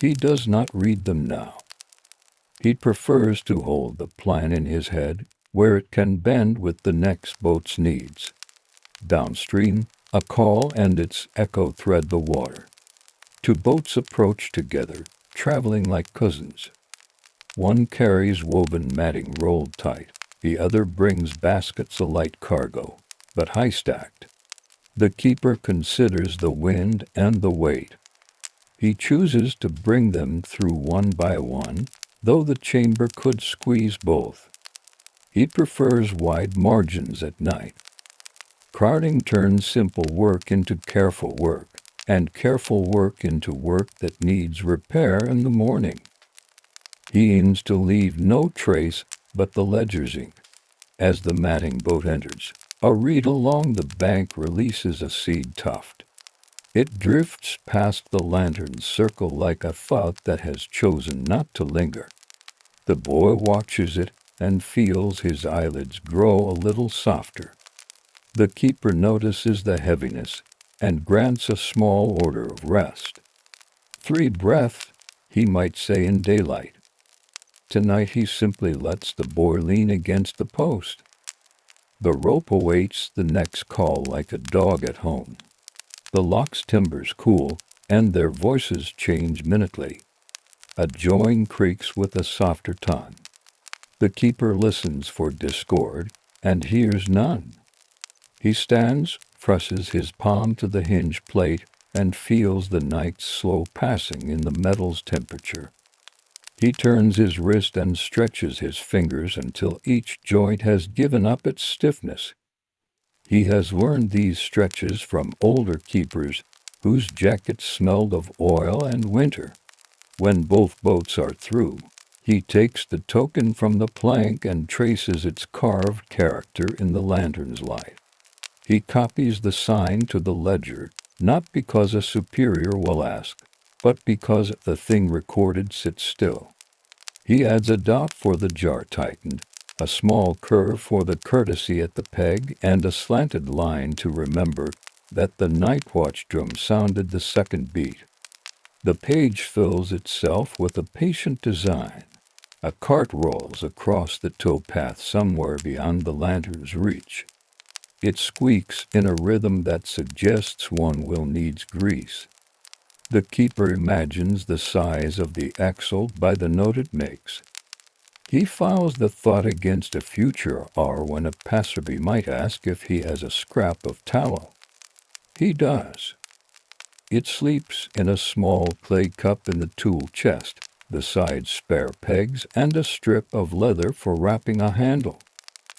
Speaker 1: He does not read them now. He prefers to hold the plan in his head, where it can bend with the next boat's needs. Downstream, a call and its echo thread the water. Two boats approach together, traveling like cousins. One carries woven matting rolled tight, the other brings baskets a light cargo, but high-stacked. The keeper considers the wind and the weight. He chooses to bring them through one by one, though the chamber could squeeze both. He prefers wide margins at night. Crowding turns simple work into careful work, and careful work into work that needs repair in the morning. He aims to leave no trace but the ledger's ink. As the matting boat enters, a reed along the bank releases a seed tuft. It drifts past the lantern's circle like a thought that has chosen not to linger. The boy watches it and feels his eyelids grow a little softer. The keeper notices the heaviness and grants a small order of rest. 3 breaths, he might say in daylight. Tonight he simply lets the boy lean against the post. The rope awaits the next call like a dog at home. The lock's timbers cool, and their voices change minutely. A join creaks with a softer tone. The keeper listens for discord, and hears none. He stands, presses his palm to the hinge plate, and feels the night's slow passing in the metal's temperature. He turns his wrist and stretches his fingers until each joint has given up its stiffness. He has learned these stretches from older keepers whose jackets smelled of oil and winter. When both boats are through, he takes the token from the plank and traces its carved character in the lantern's light. He copies the sign to the ledger, not because a superior will ask, but because the thing recorded sits still. He adds a dot for the jar tightened, a small curve for the courtesy at the peg, and a slanted line to remember that the night watch drum sounded the second beat. The page fills itself with a patient design. A cart rolls across the towpath somewhere beyond the lantern's reach. It squeaks in a rhythm that suggests one will need grease. The keeper imagines the size of the axle by the note it makes. He files the thought against a future hour when a passerby might ask if he has a scrap of tallow. He does. It sleeps in a small clay cup in the tool chest, besides spare pegs and a strip of leather for wrapping a handle.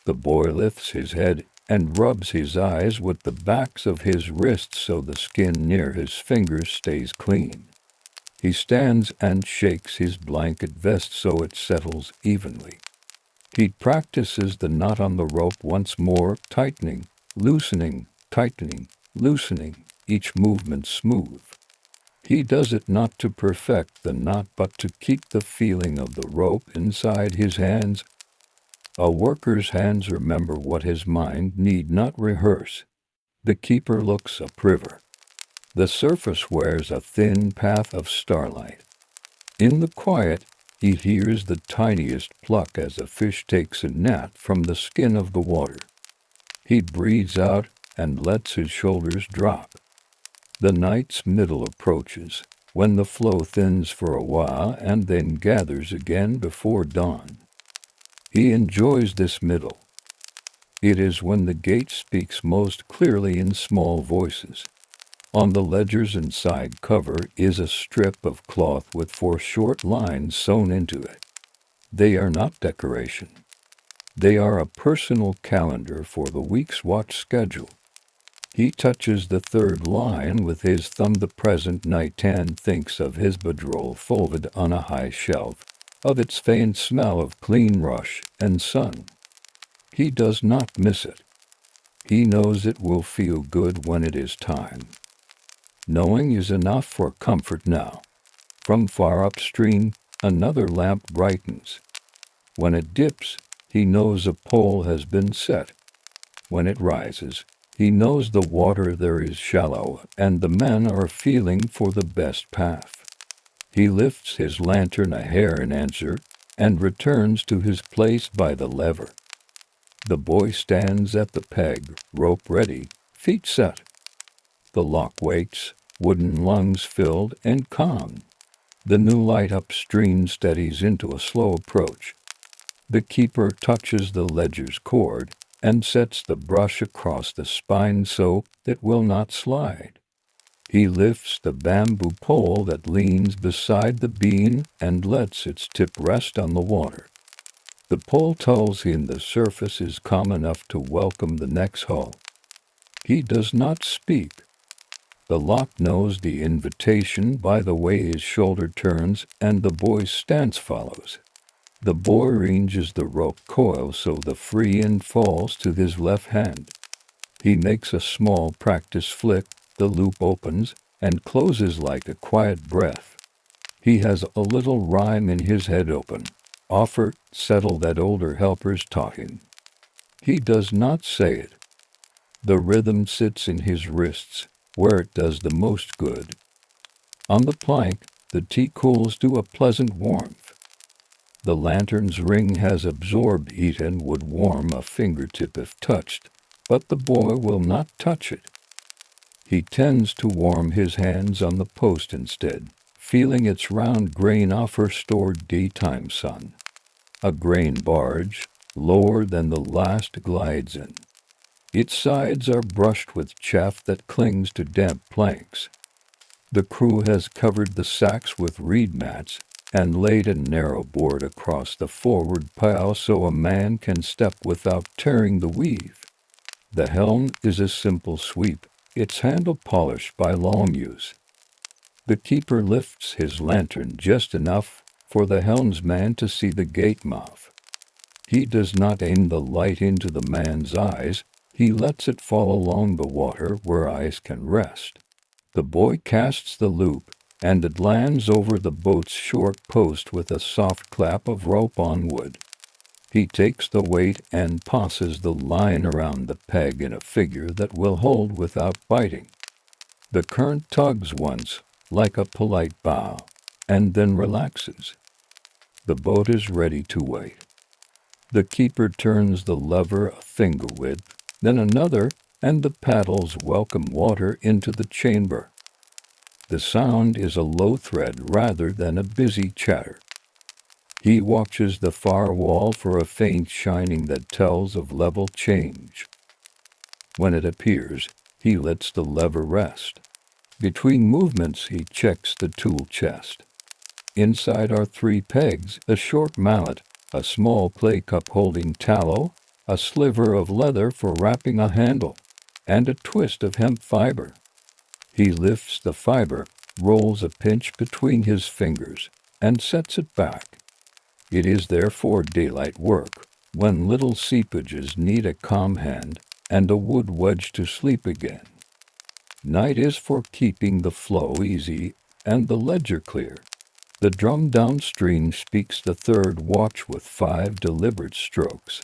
Speaker 1: The boy lifts his head and rubs his eyes with the backs of his wrists so the skin near his fingers stays clean. He stands and shakes his blanket vest so it settles evenly. He practices the knot on the rope once more, tightening, loosening, each movement smooth. He does it not to perfect the knot but to keep the feeling of the rope inside his hands. A worker's hands remember what his mind need not rehearse. The keeper looks upriver. The surface wears a thin path of starlight. In the quiet, he hears the tiniest pluck as a fish takes a gnat from the skin of the water. He breathes out and lets his shoulders drop. The night's middle approaches, when the flow thins for a while and then gathers again before dawn. He enjoys this middle. It is when the gate speaks most clearly in small voices. On the ledger's inside cover is a strip of cloth with 4 short lines sewn into it. They are not decoration. They are a personal calendar for the week's watch schedule. He touches the 3rd line with his thumb, the present night, and thinks of his bedroll folded on a high shelf, of its faint smell of clean rush and sun. He does not miss it. He knows it will feel good when it is time. Knowing is enough for comfort now. From far upstream, another lamp brightens. When it dips, he knows a pole has been set. When it rises, he knows the water there is shallow, and the men are feeling for the best path. He lifts his lantern a hair in answer, and returns to his place by the lever. The boy stands at the peg, rope ready, feet set. The lock waits, wooden lungs filled and calm. The new light upstream steadies into a slow approach. The keeper touches the ledger's cord and sets the brush across the spine so it will not slide. He lifts the bamboo pole that leans beside the beam and lets its tip rest on the water. The pole tells him the surface is calm enough to welcome the next hull. He does not speak. The lock knows the invitation by the way his shoulder turns, and the boy's stance follows. The boy arranges the rope coil so the free end falls to his left hand. He makes a small practice flick, the loop opens and closes like a quiet breath. He has a little rhyme in his head: open, offer, settle, that older helpers taught him. He does not say it. The rhythm sits in his wrists, where it does the most good. On the plank, the tea cools to a pleasant warmth. The lantern's ring has absorbed heat and would warm a fingertip if touched, but the boy will not touch it. He tends to warm his hands on the post instead, feeling its round grain offer stored daytime sun. A grain barge, lower than the last, glides in. Its sides are brushed with chaff that clings to damp planks. The crew has covered the sacks with reed mats and laid a narrow board across the forward pile so a man can step without tearing the weave. The helm is a simple sweep, its handle polished by long use. The keeper lifts his lantern just enough for the helmsman to see the gate mouth. He does not aim the light into the man's eyes. He lets it fall along the water where eyes can rest. The boy casts the loop, and it lands over the boat's short post with a soft clap of rope on wood. He takes the weight and passes the line around the peg in a figure that will hold without biting. The current tugs once, like a polite bow, and then relaxes. The boat is ready to wait. The keeper turns the lever a finger width, then another, and the paddles welcome water into the chamber. The sound is a low thread rather than a busy chatter. He watches the far wall for a faint shining that tells of level change. When it appears, he lets the lever rest. Between movements he checks the tool chest. Inside are 3 pegs, a short mallet, a small clay cup holding tallow, a sliver of leather for wrapping a handle, and a twist of hemp fiber. He lifts the fiber, rolls a pinch between his fingers, and sets it back. It is therefore daylight work, when little seepages need a calm hand and a wood wedge to sleep again. Night is for keeping the flow easy and the ledger clear. The drum downstream speaks the 3rd watch with 5 deliberate strokes.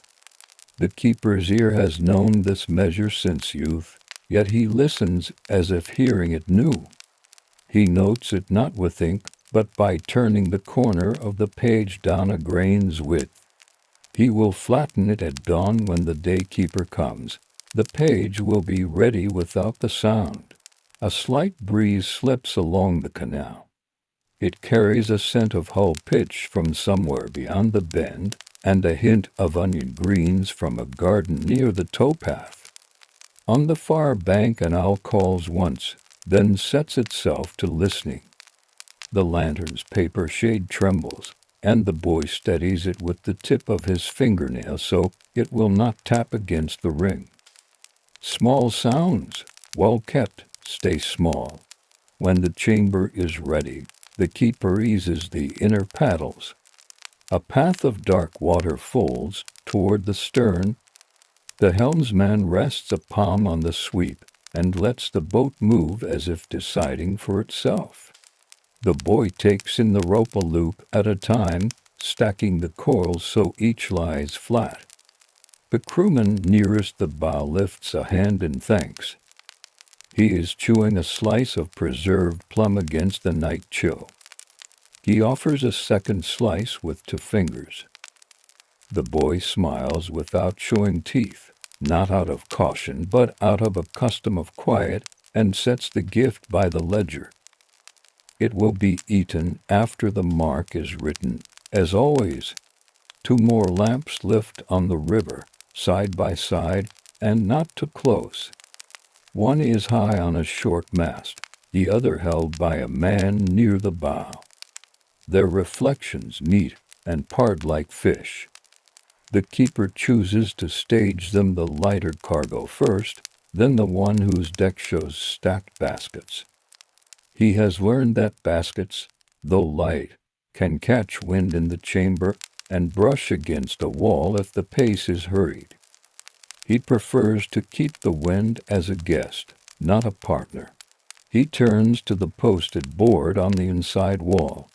Speaker 1: The keeper's ear has known this measure since youth, yet he listens as if hearing it new. He notes it not with ink, but by turning the corner of the page down a grain's width. He will flatten it at dawn when the day-keeper comes. The page will be ready without the sound. A slight breeze slips along the canal. It carries a scent of hull pitch from somewhere beyond the bend, and a hint of onion greens from a garden near the towpath. On the far bank an owl calls once, then sets itself to listening. The lantern's paper shade trembles, and the boy steadies it with the tip of his fingernail so it will not tap against the ring. Small sounds, well kept, stay small. When the chamber is ready, the keeper eases the inner paddles. A path of dark water folds toward the stern. The helmsman rests a palm on the sweep and lets the boat move as if deciding for itself. The boy takes in the rope a loop at a time, stacking the coils so each lies flat. The crewman nearest the bow lifts a hand in thanks. He is chewing a slice of preserved plum against the night chill. He offers a second slice with 2 fingers. The boy smiles without showing teeth, not out of caution but out of a custom of quiet, and sets the gift by the ledger. It will be eaten after the mark is written, as always. 2 more lamps lift on the river, side by side, and not too close. One is high on a short mast, the other held by a man near the bow. Their reflections meet and part like fish. The keeper chooses to stage them the lighter cargo first, then the one whose deck shows stacked baskets. He has learned that baskets, though light, can catch wind in the chamber and brush against a wall if the pace is hurried. He prefers to keep the wind as a guest, not a partner. He turns to the posted board on the inside wall.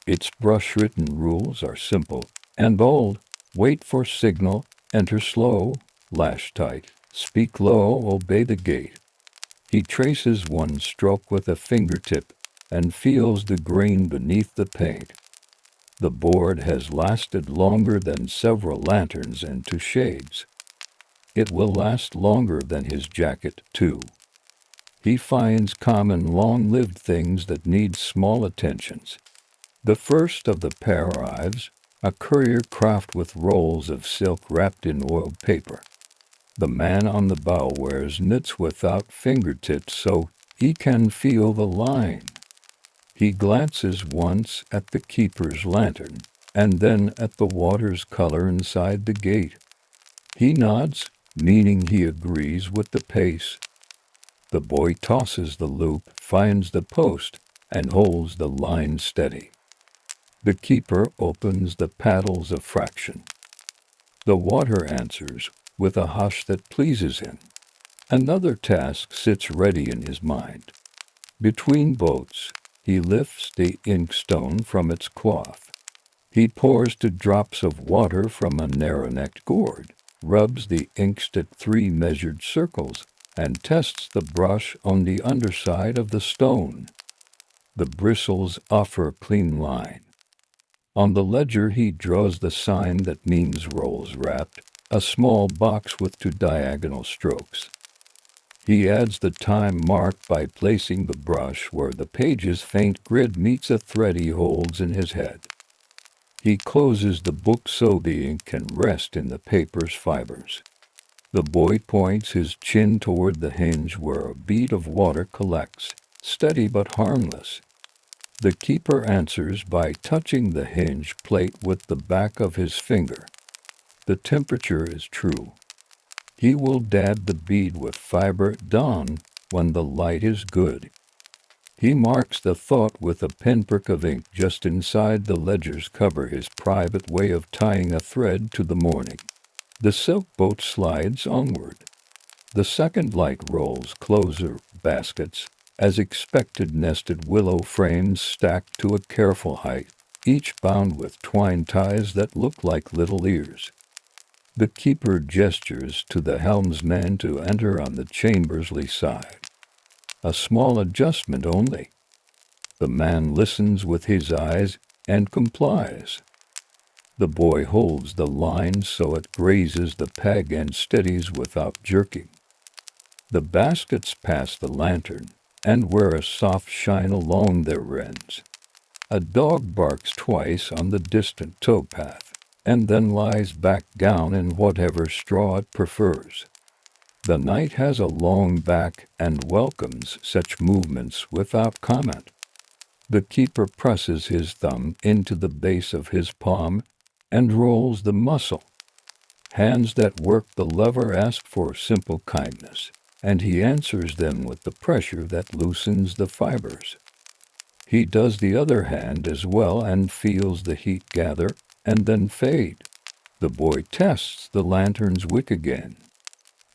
Speaker 1: Its brush-written rules are simple and bold. Wait for signal, enter slow, lash tight, speak low, obey the gate. He traces one stroke with a fingertip and feels the grain beneath the paint. The board has lasted longer than several lanterns and 2 shades. It will last longer than his jacket, too. He finds common long-lived things that need small attentions. The first of the pair arrives, a courier craft with rolls of silk wrapped in oiled paper. The man on the bow wears knits without fingertips so he can feel the line. He glances once at the keeper's lantern, and then at the water's color inside the gate. He nods, meaning he agrees with the pace. The boy tosses the loop, finds the post, and holds the line steady. The keeper opens the paddles a fraction. The water answers with a hush that pleases him. Another task sits ready in his mind. Between boats, he lifts the inkstone from its cloth. He pours 2 drops of water from a narrow-necked gourd, rubs the inkstick 3 measured circles, and tests the brush on the underside of the stone. The bristles offer a clean line. On the ledger he draws the sign that means rolls wrapped, a small box with 2 diagonal strokes. He adds the time mark by placing the brush where the page's faint grid meets a thread he holds in his head. He closes the book so the ink can rest in the paper's fibers. The boy points his chin toward the hinge where a bead of water collects, steady but harmless. The keeper answers by touching the hinge plate with the back of his finger. The temperature is true. He will dab the bead with fiber at dawn when the light is good. He marks the thought with a pinprick of ink just inside the ledger's cover, his private way of tying a thread to the morning. The silk boat slides onward. The second light rolls closer, baskets, as expected, nested willow frames stacked to a careful height, each bound with twine ties that look like little ears. The keeper gestures to the helmsman to enter on the chamber's lee side. A small adjustment only. The man listens with his eyes and complies. The boy holds the line so it grazes the peg and steadies without jerking. The baskets pass the lantern and wear a soft shine along their ends. A dog barks twice on the distant towpath, and then lies back down in whatever straw it prefers. The knight has a long back and welcomes such movements without comment. The keeper presses his thumb into the base of his palm and rolls the muscle. Hands that work the lever ask for simple kindness, and he answers them with the pressure that loosens the fibers. He does the other hand as well and feels the heat gather and then fade. The boy tests the lantern's wick again.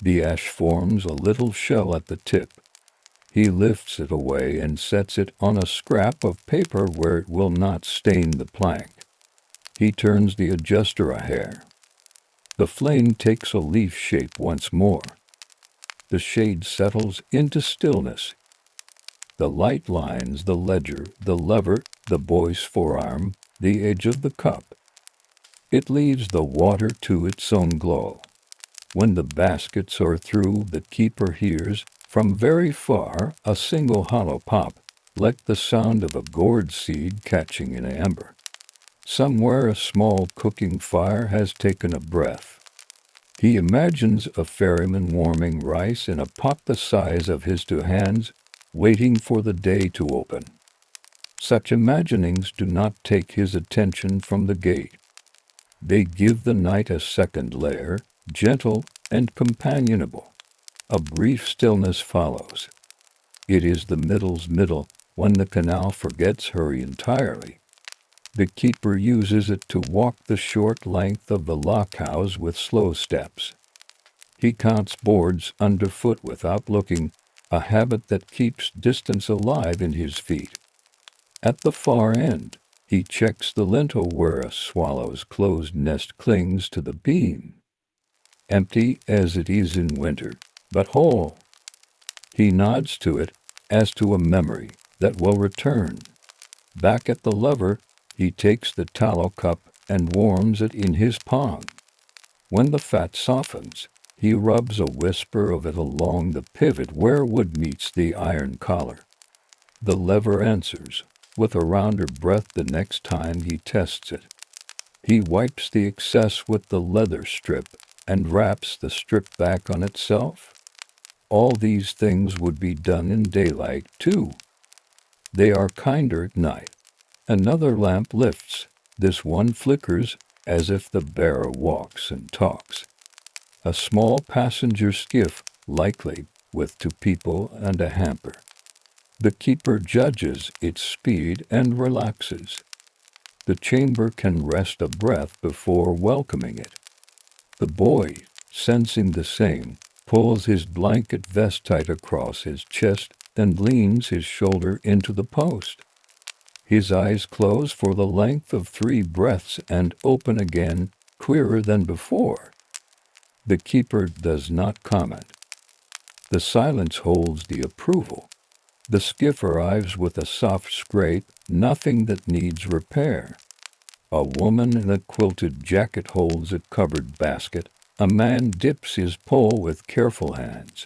Speaker 1: The ash forms a little shell at the tip. He lifts it away and sets it on a scrap of paper where it will not stain the plank. He turns the adjuster a hair. The flame takes a leaf shape once more. The shade settles into stillness. The light lines the ledger, the lever, the boy's forearm, the edge of the cup. It leaves the water to its own glow. When the baskets are through, the keeper hears, from very far, a single hollow pop, like the sound of a gourd seed catching in amber. Somewhere a small cooking fire has taken a breath. He imagines a ferryman warming rice in a pot the size of his two hands, waiting for the day to open. Such imaginings do not take his attention from the gate. They give the night a second layer, gentle and companionable. A brief stillness follows. It is the middle's middle, when the canal forgets hurry entirely. The keeper uses it to walk the short length of the lockhouse with slow steps. He counts boards underfoot without looking, a habit that keeps distance alive in his feet. At the far end, he checks the lintel where a swallow's closed nest clings to the beam. Empty as it is in winter, but whole. He nods to it, as to a memory that will return. Back at the lever, he takes the tallow cup and warms it in his palm. When the fat softens, he rubs a whisper of it along the pivot where wood meets the iron collar. The lever answers, with a rounder breath the next time he tests it. He wipes the excess with the leather strip and wraps the strip back on itself. All these things would be done in daylight, too. They are kinder at night. Another lamp lifts. This one flickers, as if the bearer walks and talks. A small passenger skiff, likely, with two people and a hamper. The keeper judges its speed and relaxes. The chamber can rest a breath before welcoming it. The boy, sensing the same, pulls his blanket vest tight across his chest and leans his shoulder into the post. His eyes close for the length of 3 breaths and open again, queerer than before. The keeper does not comment. The silence holds the approval. The skiff arrives with a soft scrape, nothing that needs repair. A woman in a quilted jacket holds a covered basket. A man dips his pole with careful hands.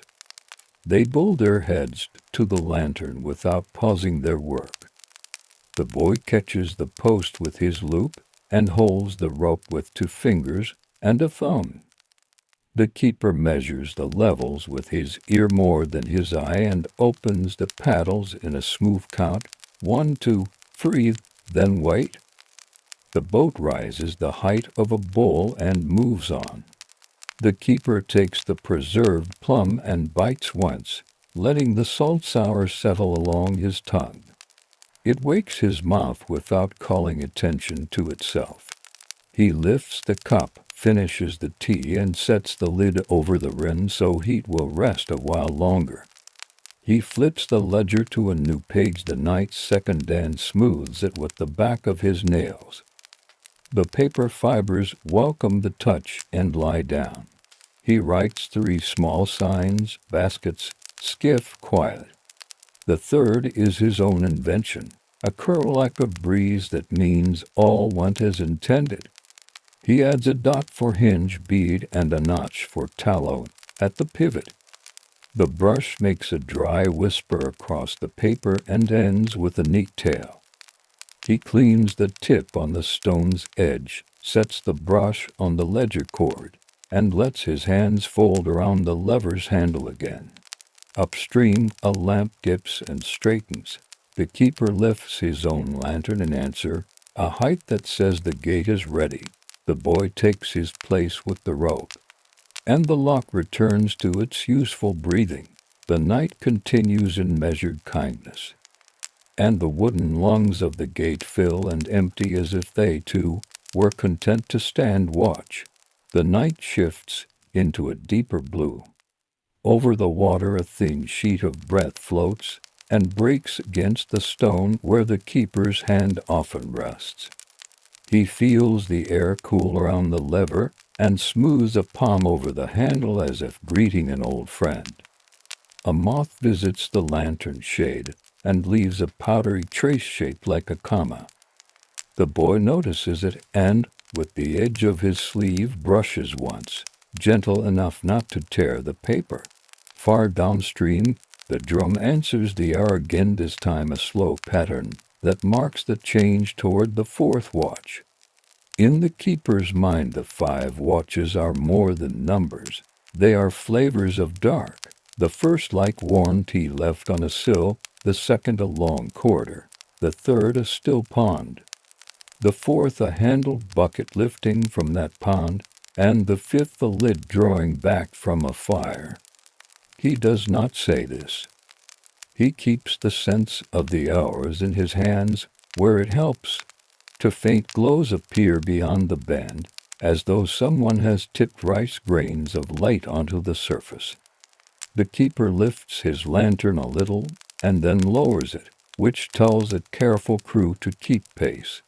Speaker 1: They bow their heads to the lantern without pausing their work. The boy catches the post with his loop and holds the rope with 2 fingers and a thumb. The keeper measures the levels with his ear more than his eye and opens the paddles in a smooth count, 1, 2, 3, then wait. The boat rises the height of a bull and moves on. The keeper takes the preserved plum and bites once, letting the salt sour settle along his tongue. It wakes his mouth without calling attention to itself. He lifts the cup, finishes the tea, and sets the lid over the rim so heat will rest a while longer. He flips the ledger to a new page the night's second and smooths it with the back of his nails. The paper fibers welcome the touch and lie down. He writes 3 small signs, baskets, skiff, quiet. The third is his own invention, a curl like a breeze that means all went as intended. He adds a dot for hinge bead and a notch for tallow at the pivot. The brush makes a dry whisper across the paper and ends with a neat tail. He cleans the tip on the stone's edge, sets the brush on the ledger cord. and lets his hands fold around the lever's handle again. Upstream, a lamp dips and straightens. The keeper lifts his own lantern in answer, a height that says the gate is ready. The boy takes his place with the rope, and the lock returns to its useful breathing. The night continues in measured kindness, and the wooden lungs of the gate fill and empty as if they, too, were content to stand watch. The night shifts into a deeper blue. Over the water a thin sheet of breath floats and breaks against the stone where the keeper's hand often rests. He feels the air cool around the lever and smooths a palm over the handle as if greeting an old friend. A moth visits the lantern shade and leaves a powdery trace shaped like a comma. The boy notices it and, with the edge of his sleeve, brushes once, gentle enough not to tear the paper. Far downstream, the drum answers the hour again, this time a slow pattern that marks the change toward the fourth watch. In the keeper's mind, the 5 watches are more than numbers. They are flavors of dark. The first like warm tea left on a sill, the second a long corridor, the third a still pond, the fourth a handled bucket lifting from that pond, and the fifth a lid drawing back from a fire. He does not say this. He keeps the sense of the hours in his hands, where it helps to faint glows appear beyond the bend, as though someone has tipped rice grains of light onto the surface. The keeper lifts his lantern a little and then lowers it, which tells a careful crew to keep pace.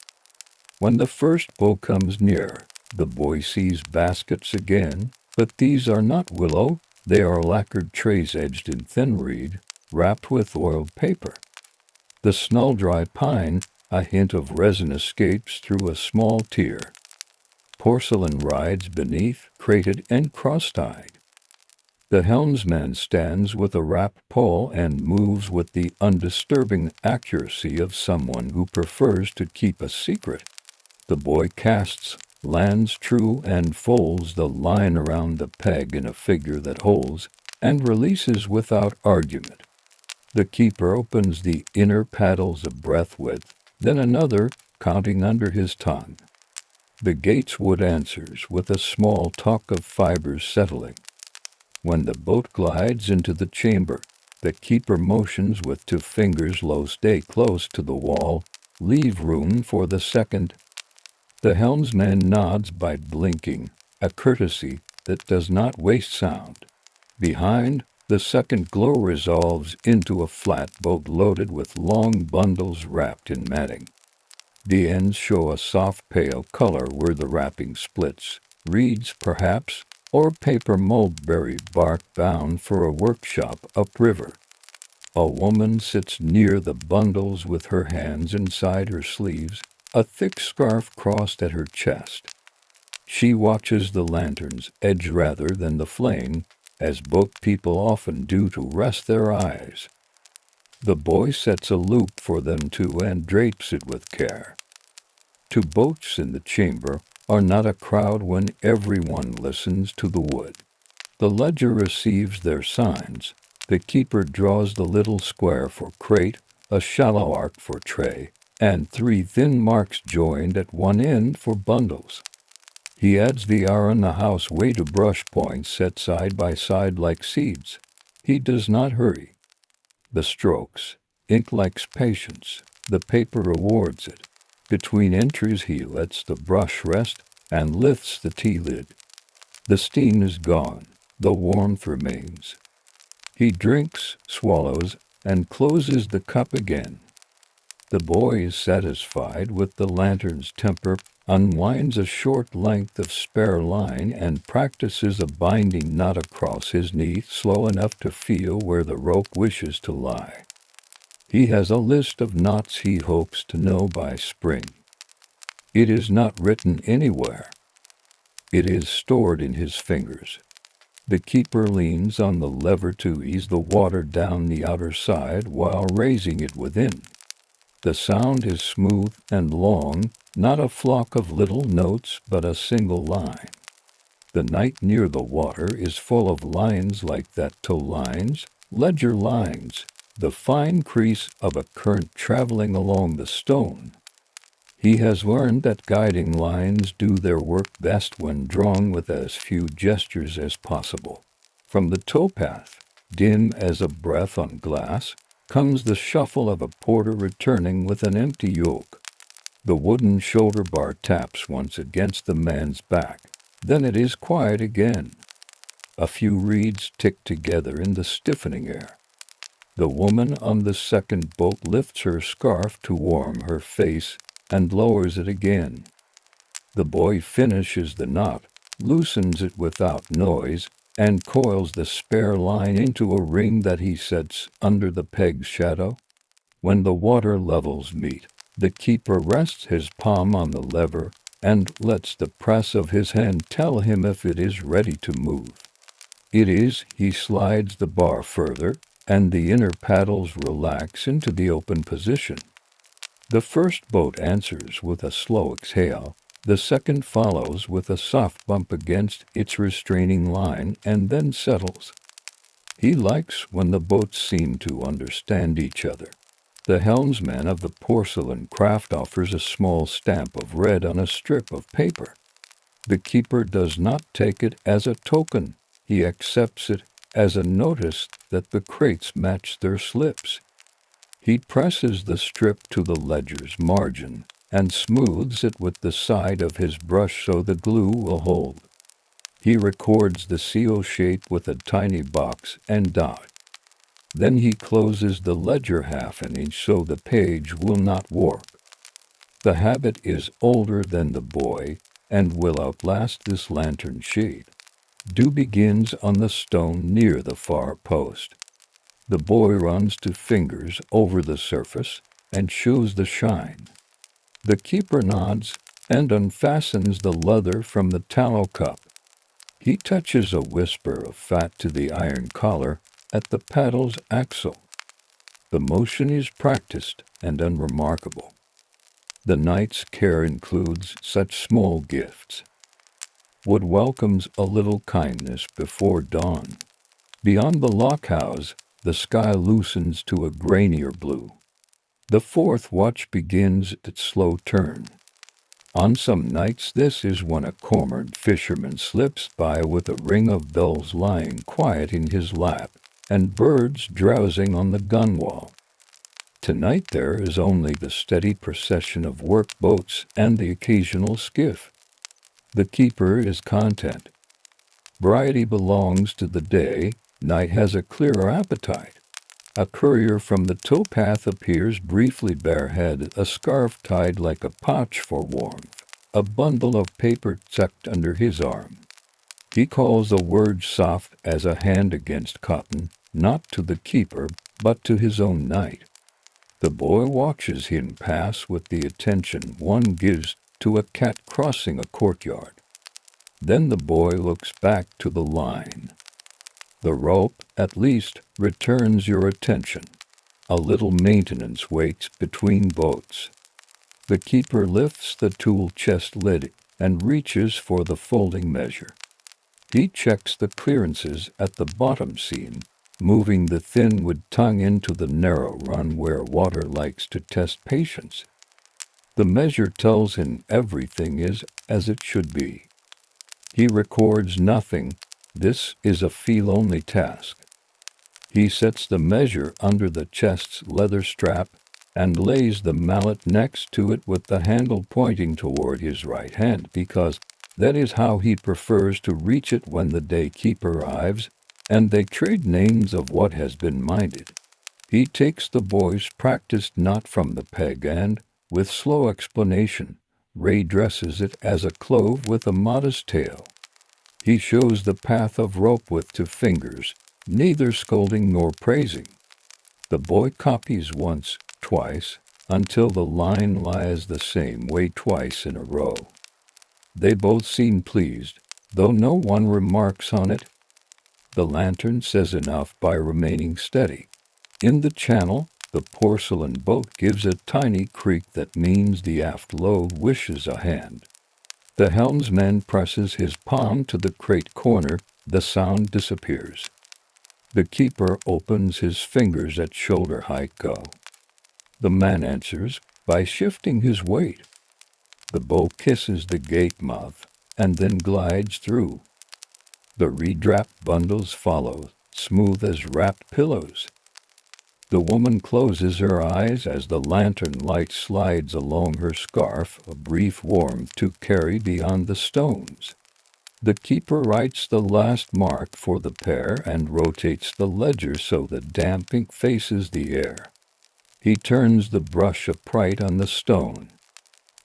Speaker 1: When the first boat comes near, the boy sees baskets again, but these are not willow. They are lacquered trays edged in thin reed, wrapped with oiled paper. The snell-dry pine, a hint of resin, escapes through a small tear. Porcelain rides beneath, crated and cross-eyed. The helmsman stands with a wrapped pole and moves with the undisturbing accuracy of someone who prefers to keep a secret. The boy casts, lands true, and folds the line around the peg in a figure that holds, and releases without argument. The keeper opens the inner paddles a breath width, then another, counting under his tongue. The gate's wood answers with a small talk of fibers settling. When the boat glides into the chamber, the keeper motions with 2 fingers low, stay close to the wall, leave room for the second. The helmsman nods by blinking, a courtesy that does not waste sound. Behind, the second glow resolves into a flat boat loaded with long bundles wrapped in matting. The ends show a soft pale color where the wrapping splits, reeds perhaps, or paper mulberry bark bound for a workshop upriver. A woman sits near the bundles with her hands inside her sleeves, a thick scarf crossed at her chest. She watches the lantern's edge rather than the flame, as boat people often do to rest their eyes. The boy sets a loop for them too and drapes it with care. 2 boats in the chamber are not a crowd when everyone listens to the wood. The ledger receives their signs. The keeper draws the little square for crate, a shallow arc for tray, and 3 thin marks joined at one end for bundles. He adds the hour and the house way to brush points set side by side like seeds. He does not hurry. The strokes, ink likes patience. The paper rewards it. Between entries he lets the brush rest and lifts the tea lid. The steam is gone. The warmth remains. He drinks, swallows, and closes the cup again. The boy is satisfied with the lantern's temper, unwinds a short length of spare line, and practices a binding knot across his knee slow enough to feel where the rope wishes to lie. He has a list of knots he hopes to know by spring. It is not written anywhere. It is stored in his fingers. The keeper leans on the lever to ease the water down the outer side while raising it within. The sound is smooth and long, not a flock of little notes, but a single line. The night near the water is full of lines like that tow lines, ledger lines, the fine crease of a current traveling along the stone. He has learned that guiding lines do their work best when drawn with as few gestures as possible. From the towpath, dim as a breath on glass, comes the shuffle of a porter returning with an empty yoke. The wooden shoulder bar taps once against the man's back. Then it is quiet again. A few reeds tick together in the stiffening air. The woman on the second boat lifts her scarf to warm her face and lowers it again. The boy finishes the knot, loosens it without noise, and coils the spare line into a ring that he sets under the peg's shadow. When the water levels meet, the keeper rests his palm on the lever and lets the press of his hand tell him if it is ready to move. It is. He slides the bar further, and the inner paddles relax into the open position. The first boat answers with a slow exhale. The second follows with a soft bump against its restraining line and then settles. He likes when the boats seem to understand each other. The helmsman of the porcelain craft offers a small stamp of red on a strip of paper. The keeper does not take it as a token. He accepts it as a notice that the crates match their slips. He presses the strip to the ledger's margin and smooths it with the side of his brush so the glue will hold. He records the seal shape with a tiny box and dot. Then he closes the ledger half an inch so the page will not warp. The habit is older than the boy and will outlast this lantern shade. Dew begins on the stone near the far post. The boy runs two fingers over the surface and shows the shine. The keeper nods and unfastens the leather from the tallow cup. He touches a whisper of fat to the iron collar at the paddle's axle. The motion is practiced and unremarkable. The night's care includes such small gifts. Wood welcomes a little kindness before dawn. Beyond the lockhouse, the sky loosens to a grainier blue. The fourth watch begins its slow turn. On some nights this is when a cormorant fisherman slips by with a ring of bells lying quiet in his lap, and birds drowsing on the gunwale. Tonight there is only the steady procession of work boats and the occasional skiff. The keeper is content. Variety belongs to the day. Night has a clearer appetite. A courier from the towpath appears briefly bareheaded, a scarf tied like a pouch for warmth, a bundle of paper tucked under his arm. He calls the word soft as a hand against cotton, not to the keeper, but to his own night. The boy watches him pass with the attention one gives to a cat crossing a courtyard. Then the boy looks back to the line. The rope, at least, returns your attention. A little maintenance waits between boats. The keeper lifts the tool chest lid and reaches for the folding measure. He checks the clearances at the bottom seam, moving the thin wood tongue into the narrow run where water likes to test patience. The measure tells him everything is as it should be. He records nothing. This is a feel-only task. He sets the measure under the chest's leather strap and lays the mallet next to it with the handle pointing toward his right hand because that is how he prefers to reach it when the day keeper arrives, and they trade names of what has been minded. He takes the boy's practiced knot from the peg and, with slow explanation, redresses it as a clove with a modest tail. He shows the path of rope with two fingers, neither scolding nor praising. The boy copies once, twice, until the line lies the same way twice in a row. They both seem pleased, though no one remarks on it. The lantern says enough by remaining steady. In the channel, the porcelain boat gives a tiny creak that means the aft load wishes a hand. The helmsman presses his palm to the crate corner. The sound disappears. The keeper opens his fingers at shoulder height. Go. The man answers by shifting his weight. The bow kisses the gate mouth and then glides through. The redrapped bundles follow, smooth as wrapped pillows. The woman closes her eyes as the lantern light slides along her scarf, a brief warmth to carry beyond the stones. The keeper writes the last mark for the pair and rotates the ledger so the damp ink faces the air. He turns the brush upright on the stone.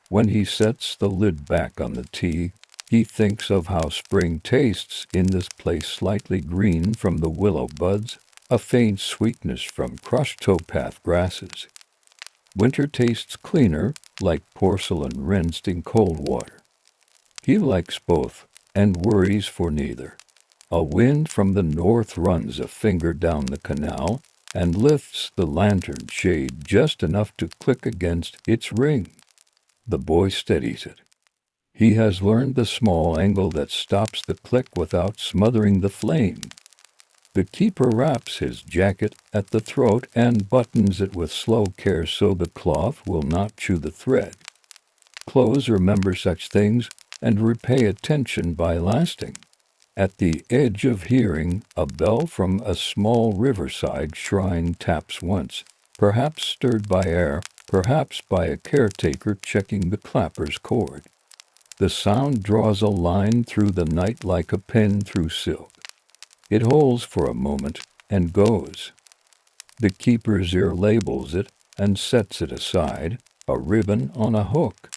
Speaker 1: When he sets the lid back on the tea, he thinks of how spring tastes in this place, slightly green from the willow buds, a faint sweetness from crushed towpath grasses. Winter tastes cleaner, like porcelain rinsed in cold water. He likes both, and worries for neither. A wind from the north runs a finger down the canal, and lifts the lantern shade just enough to click against its ring. The boy steadies it. He has learned the small angle that stops the click without smothering the flame. The keeper wraps his jacket at the throat and buttons it with slow care so the cloth will not chew the thread. Clothes remember such things and repay attention by lasting. At the edge of hearing, a bell from a small riverside shrine taps once, perhaps stirred by air, perhaps by a caretaker checking the clapper's cord. The sound draws a line through the night like a pen through silk. It holds for a moment and goes. The keeper's ear labels it and sets it aside, a ribbon on a hook.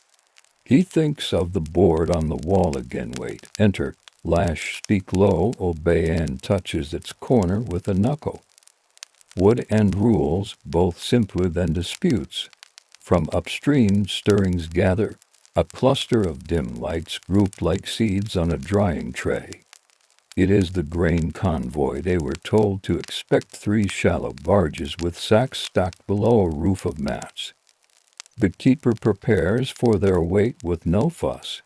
Speaker 1: He thinks of the board on the wall again. Wait, enter, lash, speak low, obey, and touches its corner with a knuckle. Wood and rules, both simpler than disputes. From upstream stirrings gather, a cluster of dim lights grouped like seeds on a drying tray. It is the grain convoy they were told to expect, 3 shallow barges with sacks stacked below a roof of mats. The keeper prepares for their weight with no fuss.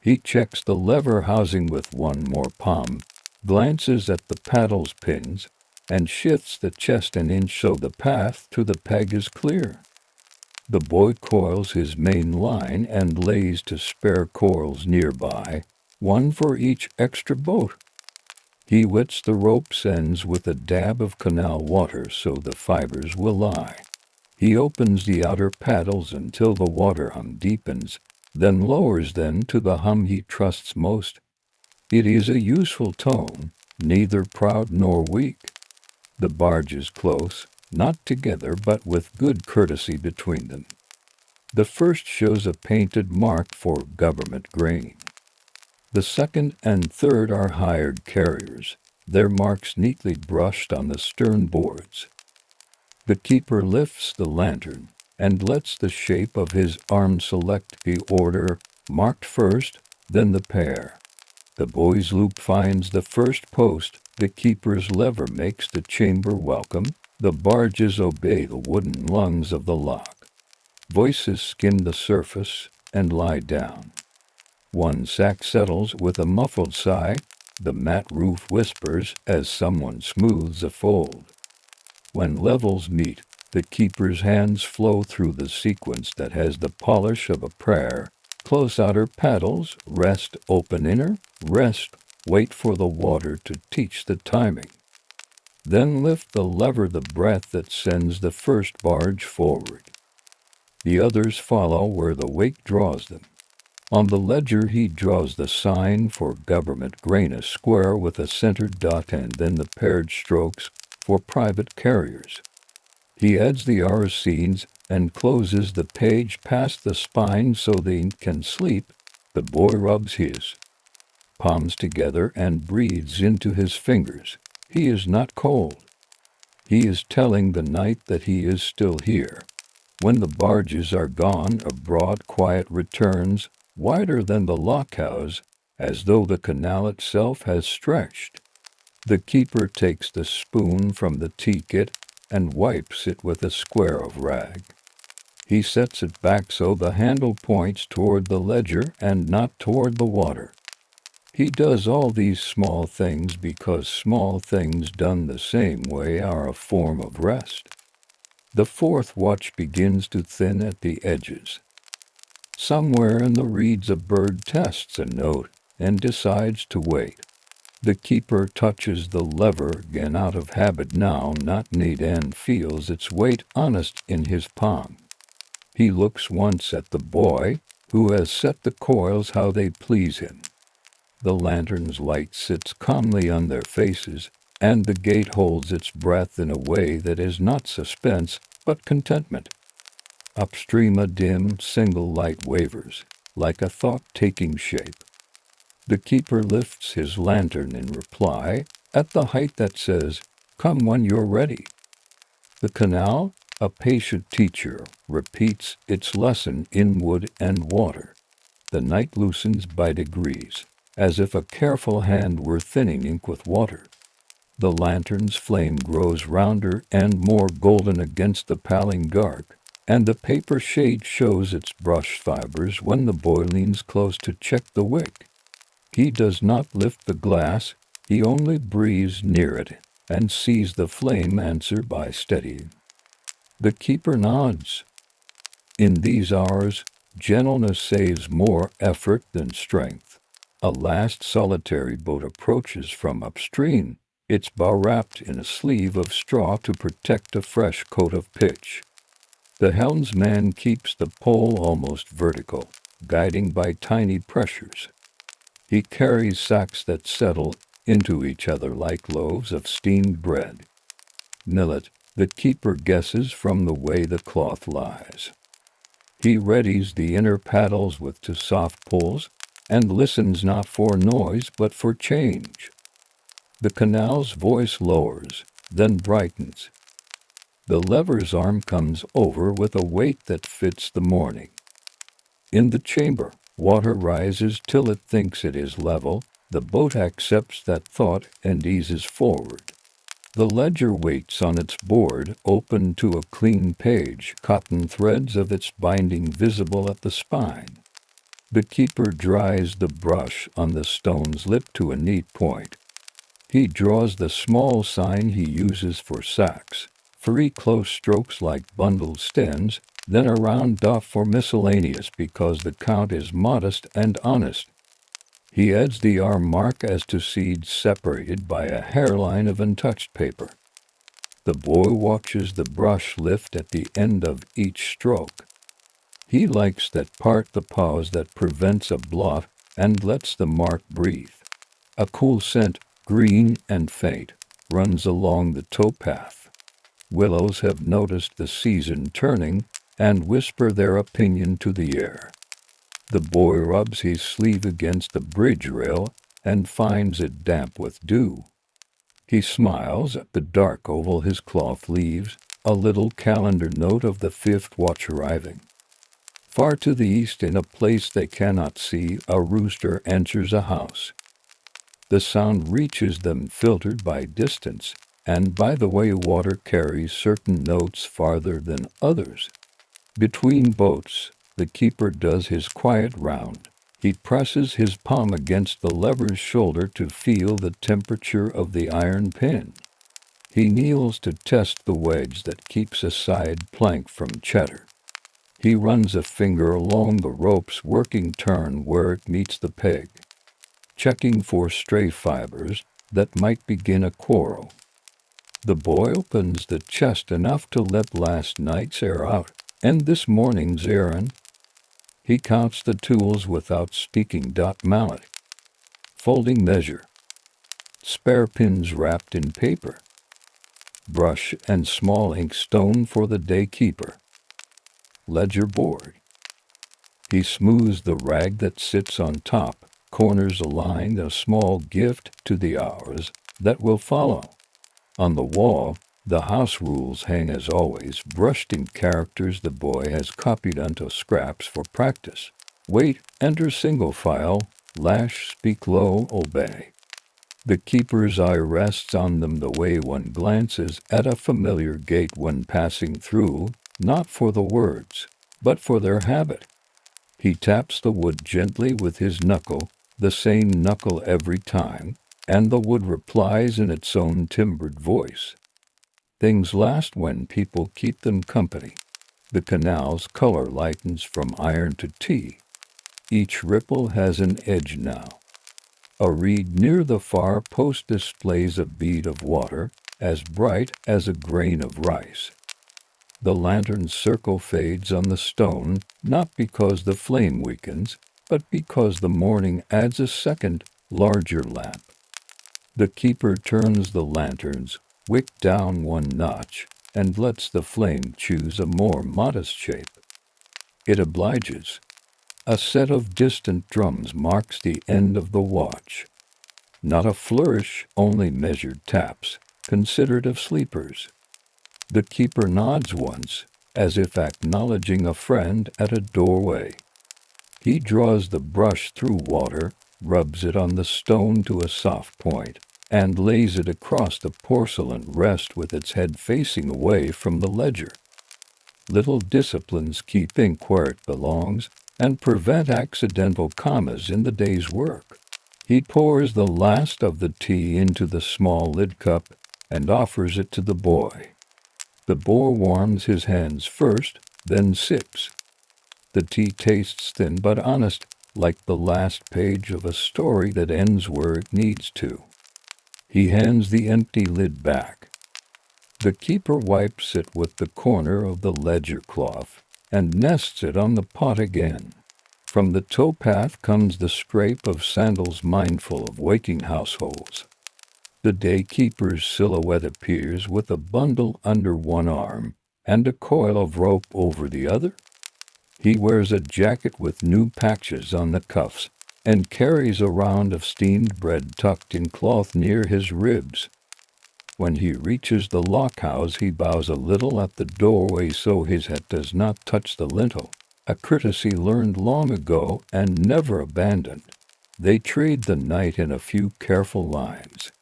Speaker 1: He checks the lever housing with one more palm, glances at the paddle's pins, and shifts the chest an inch so the path to the peg is clear. The boy coils his main line and lays 2 spare coils nearby, one for each extra boat. He wets the rope's ends with a dab of canal water so the fibers will lie. He opens the outer paddles until the water hum deepens, then lowers them to the hum he trusts most. It is a useful tone, neither proud nor weak. The barges close, not together but with good courtesy between them. The first shows a painted mark for government grain. The second and third are hired carriers, their marks neatly brushed on the stern boards. The keeper lifts the lantern and lets the shape of his arm select the order, marked first, then the pair. The boy's loop finds the first post, the keeper's lever makes the chamber welcome, the barges obey the wooden lungs of the lock. Voices skim the surface and lie down. One sack settles with a muffled sigh, the mat roof whispers as someone smooths a fold. When levels meet, the keeper's hands flow through the sequence that has the polish of a prayer. Close outer paddles, rest, open inner, rest, wait for the water to teach the timing. Then lift the lever, the breath that sends the first barge forward. The others follow where the wake draws them. On the ledger he draws the sign for government grain, a square with a centered dot, and then the paired strokes for private carriers. He adds the scenes and closes the page past the spine so the ink can sleep. The boy rubs his palms together and breathes into his fingers. He is not cold. He is telling the night that he is still here. When the barges are gone, a broad quiet returns, wider than the lockhouse, as though the canal itself has stretched. The keeper takes the spoon from the tea kit and wipes it with a square of rag. He sets it back so the handle points toward the ledger and not toward the water. He does all these small things because small things done the same way are a form of rest. The fourth watch begins to thin at the edges. Somewhere in the reeds a bird tests a note and decides to wait. The keeper touches the lever again out of habit now, not need, and feels its weight honest in his palm. He looks once at the boy, who has set the coils how they please him. The lantern's light sits calmly on their faces, and the gate holds its breath in a way that is not suspense, but contentment. Upstream a dim, single light wavers, like a thought taking shape. The keeper lifts his lantern in reply, at the height that says, "Come when you're ready." The canal, a patient teacher, repeats its lesson in wood and water. The night loosens by degrees, as if a careful hand were thinning ink with water. The lantern's flame grows rounder and more golden against the paling dark, and the paper shade shows its brush fibers when the boy leans close to check the wick. He does not lift the glass, he only breathes near it, and sees the flame answer by steadying. The keeper nods. In these hours, gentleness saves more effort than strength. A last solitary boat approaches from upstream, its bow wrapped in a sleeve of straw to protect a fresh coat of pitch. The helmsman keeps the pole almost vertical, guiding by tiny pressures. He carries sacks that settle into each other like loaves of steamed bread. Millet, the keeper guesses from the way the cloth lies. He readies the inner paddles with two soft pulls, and listens not for noise but for change. The canal's voice lowers, then brightens. The lever's arm comes over with a weight that fits the morning. In the chamber, water rises till it thinks it is level. The boat accepts that thought and eases forward. The ledger waits on its board, open to a clean page, cotton threads of its binding visible at the spine. The keeper dries the brush on the stone's lip to a neat point. He draws the small sign he uses for sacks, 3 close strokes like bundled stems, then a round dot for miscellaneous because the count is modest and honest. He adds the arm mark as to seeds separated by a hairline of untouched paper. The boy watches the brush lift at the end of each stroke. He likes that part, the pause that prevents a blot and lets the mark breathe. A cool scent, green and faint, runs along the towpath. Willows have noticed the season turning and whisper their opinion to the air. The boy rubs his sleeve against the bridge rail and finds it damp with dew. He smiles at the dark oval his cloth leaves, a little calendar note of the 5th watch arriving. Far to the east, in a place they cannot see, a rooster enters a house. The sound reaches them filtered by distance, and by the way water carries certain notes farther than others. Between boats, the keeper does his quiet round. He presses his palm against the lever's shoulder to feel the temperature of the iron pin. He kneels to test the wedge that keeps a side plank from cheddar. He runs a finger along the rope's working turn where it meets the peg, checking for stray fibers that might begin a quarrel. The boy opens the chest enough to let last night's air out, and this morning's errand. He counts the tools without speaking. Mallet, folding measure, spare pins wrapped in paper, brush and small inkstone for the day keeper, ledger board. He smooths the rag that sits on top, corners aligned, a small gift to the hours that will follow. On the wall, the house rules hang as always, brushed in characters the boy has copied onto scraps for practice. Wait, enter single file, lash, speak low, obey. The keeper's eye rests on them the way one glances at a familiar gate when passing through, not for the words, but for their habit. He taps the wood gently with his knuckle, the same knuckle every time, and the wood replies in its own timbered voice. Things last when people keep them company. The canal's color lightens from iron to tea. Each ripple has an edge now. A reed near the far post displays a bead of water, as bright as a grain of rice. The lantern's circle fades on the stone, not because the flame weakens, but because the morning adds a second, larger lamp. The keeper turns the lantern's wick down one notch and lets the flame choose a more modest shape. It obliges. A set of distant drums marks the end of the watch. Not a flourish, only measured taps, considered of sleepers. The keeper nods once, as if acknowledging a friend at a doorway. He draws the brush through water, rubs it on the stone to a soft point, and lays it across the porcelain rest with its head facing away from the ledger. Little disciplines keep ink where it belongs and prevent accidental commas in the day's work. He pours the last of the tea into the small lid cup and offers it to the boy. The boy warms his hands first, then sips. The tea tastes thin but honest, like the last page of a story that ends where it needs to. He hands the empty lid back. The keeper wipes it with the corner of the ledger cloth and nests it on the pot again. From the towpath comes the scrape of sandals mindful of waking households. The day-keeper's silhouette appears with a bundle under one arm and a coil of rope over the other. He wears a jacket with new patches on the cuffs and carries a round of steamed bread tucked in cloth near his ribs. When he reaches the lockhouse, he bows a little at the doorway so his head does not touch the lintel, a courtesy learned long ago and never abandoned. They trade the night in a few careful lines.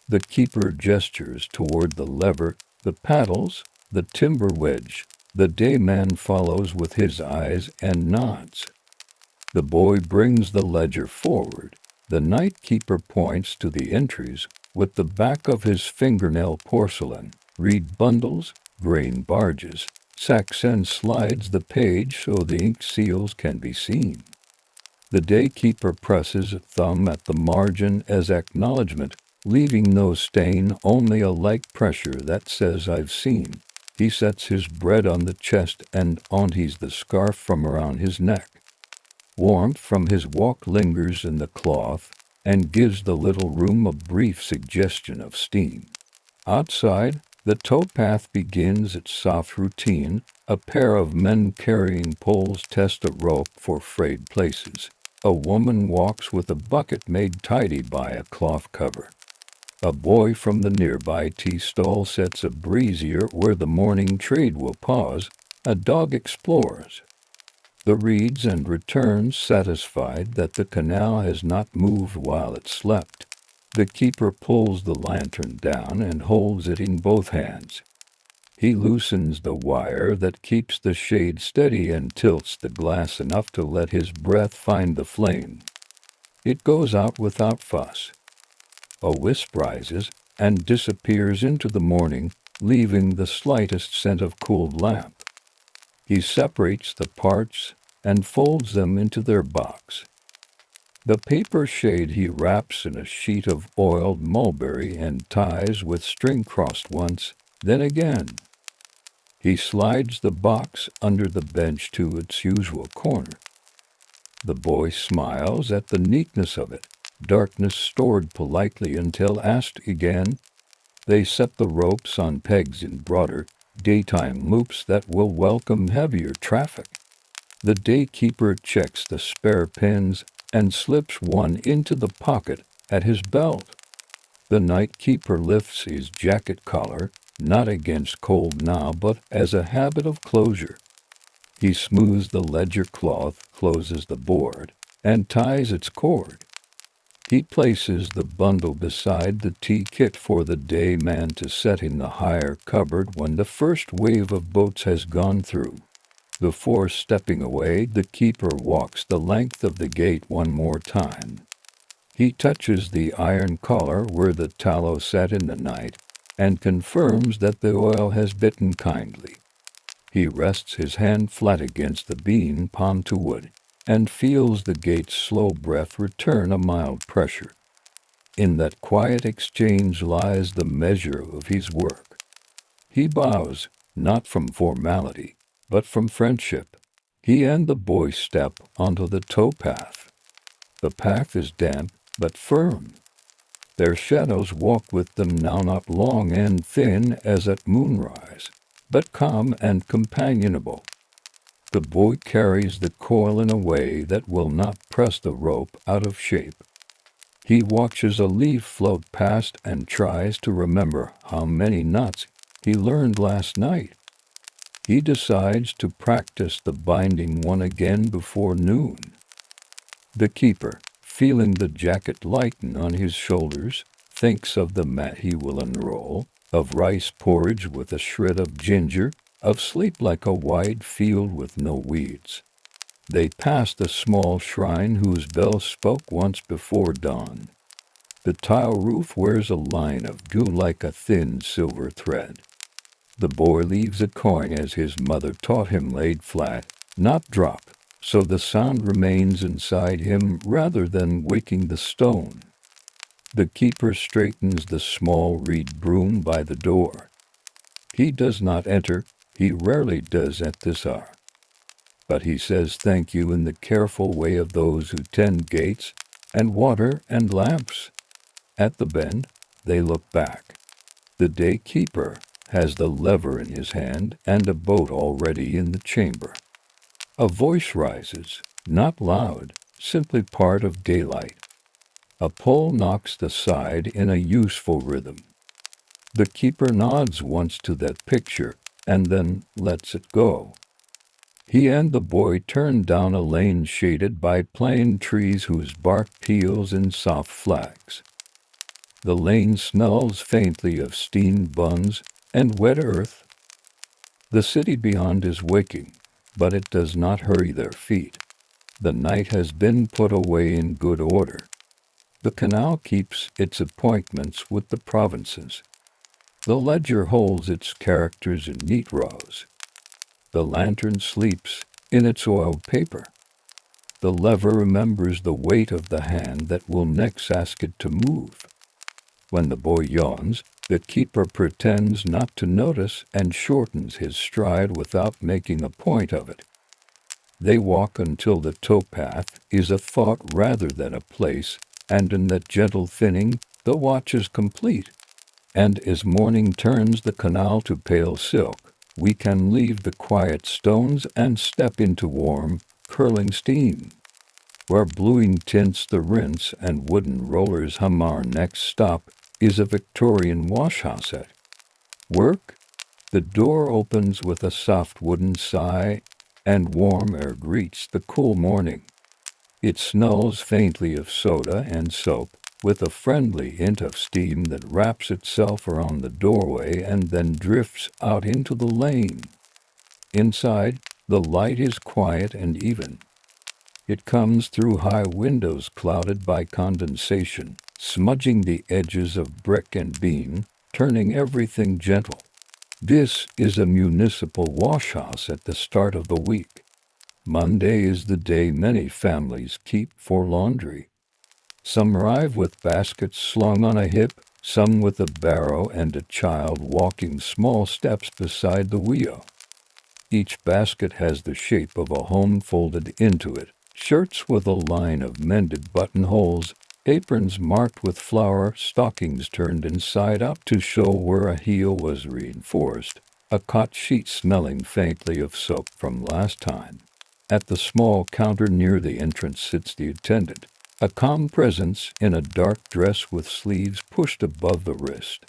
Speaker 1: The keeper gestures toward the lever, the paddles, the timber wedge. The dayman follows with his eyes and nods. The boy brings the ledger forward. The night keeper points to the entries with the back of his fingernail porcelain, reed bundles, grain barges, sacks, and slides the page so the ink seals can be seen. The day-keeper presses a thumb at the margin as acknowledgement, leaving no stain, only a light pressure that says "I've seen." He sets his bread on the chest and unties the scarf from around his neck. Warmth from his walk lingers in the cloth and gives the little room a brief suggestion of steam. Outside, the towpath begins its soft routine. A pair of men carrying poles test a rope for frayed places. A woman walks with a bucket made tidy by a cloth cover. A boy from the nearby tea stall sets a brazier where the morning trade will pause. A dog explores. The reads and returns, satisfied that the canal has not moved while it slept. The keeper pulls the lantern down and holds it in both hands. He loosens the wire that keeps the shade steady and tilts the glass enough to let his breath find the flame. It goes out without fuss. A wisp rises and disappears into the morning, leaving the slightest scent of cooled lamp. He separates the parts and folds them into their box. The paper shade he wraps in a sheet of oiled mulberry and ties with string crossed once, then again. He slides the box under the bench to its usual corner. The boy smiles at the neatness of it, darkness stored politely until asked again. They set the ropes on pegs in broader, daytime loops that will welcome heavier traffic. The day-keeper checks the spare pins and slips one into the pocket at his belt. The night-keeper lifts his jacket collar, not against cold now, but as a habit of closure. He smooths the ledger cloth, closes the board, and ties its cord. He places the bundle beside the tea kit for the day man to set in the higher cupboard when the first wave of boats has gone through. Before stepping away, the keeper walks the length of the gate one more time. He touches the iron collar where the tallow sat in the night and confirms that the oil has bitten kindly. He rests his hand flat against the beam palm to wood and feels the gate's slow breath return a mild pressure. In that quiet exchange lies the measure of his work. He bows, not from formality, but from friendship. He and the boy step onto the towpath. The path is damp, but firm. Their shadows walk with them now, not long and thin as at moonrise, but calm and companionable. The boy carries the coil in a way that will not press the rope out of shape. He watches a leaf float past and tries to remember how many knots he learned last night. He decides to practice the binding one again before noon. The keeper, feeling the jacket lighten on his shoulders, thinks of the mat he will unroll, of rice porridge with a shred of ginger, of sleep like a wide field with no weeds. They pass the small shrine whose bell spoke once before dawn. The tile roof wears a line of dew like a thin silver thread. The boy leaves a coin as his mother taught him, laid flat, not drop, so the sound remains inside him rather than waking the stone. The keeper straightens the small reed broom by the door. He does not enter, he rarely does at this hour. But he says thank you in the careful way of those who tend gates and water and lamps. At the bend, they look back. The day keeper has the lever in his hand and a boat already in the chamber. A voice rises, not loud, simply part of daylight. A pole knocks the side in a useful rhythm. The keeper nods once to that picture and then lets it go. He and the boy turn down a lane shaded by plane trees whose bark peels in soft flags. The lane smells faintly of steamed buns and wet earth. The city beyond is waking, but it does not hurry their feet. The night has been put away in good order. The canal keeps its appointments with the provinces. The ledger holds its characters in neat rows. The lantern sleeps in its oiled paper. The lever remembers the weight of the hand that will next ask it to move. When the boy yawns, the keeper pretends not to notice and shortens his stride without making a point of it. They walk until the towpath is a thought rather than a place, and in that gentle thinning the watch is complete. And as morning turns the canal to pale silk, we can leave the quiet stones and step into warm, curling steam. Where bluing tints the rinse and wooden rollers hum. Our next stop is a Victorian washhouse at work. The door opens with a soft wooden sigh, and warm air greets the cool morning. It smells faintly of soda and soap, with a friendly hint of steam that wraps itself around the doorway and then drifts out into the lane. Inside, the light is quiet and even. It comes through high windows clouded by condensation, smudging the edges of brick and beam, turning everything gentle. This is a municipal washhouse at the start of the week. Monday is the day many families keep for laundry. Some arrive with baskets slung on a hip, some with a barrow and a child walking small steps beside the wheel. Each basket has the shape of a home folded into it, shirts with a line of mended buttonholes, aprons marked with flour, stockings turned inside out to show where a heel was reinforced, a cot sheet smelling faintly of soap from last time. At the small counter near the entrance sits the attendant, a calm presence in a dark dress with sleeves pushed above the wrist.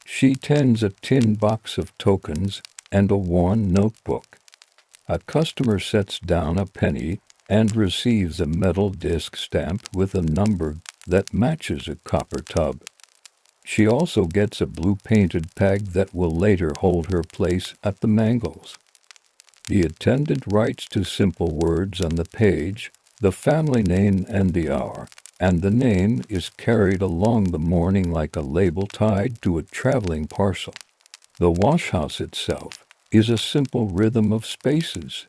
Speaker 1: She tends a tin box of tokens and a worn notebook. A customer sets down a penny and receives a metal disc stamped with a number that matches a copper tub. She also gets a blue painted peg that will later hold her place at the mangles. The attendant writes two simple words on the page, the family name and the hour, and the name is carried along the morning like a label tied to a traveling parcel. The washhouse itself is a simple rhythm of spaces.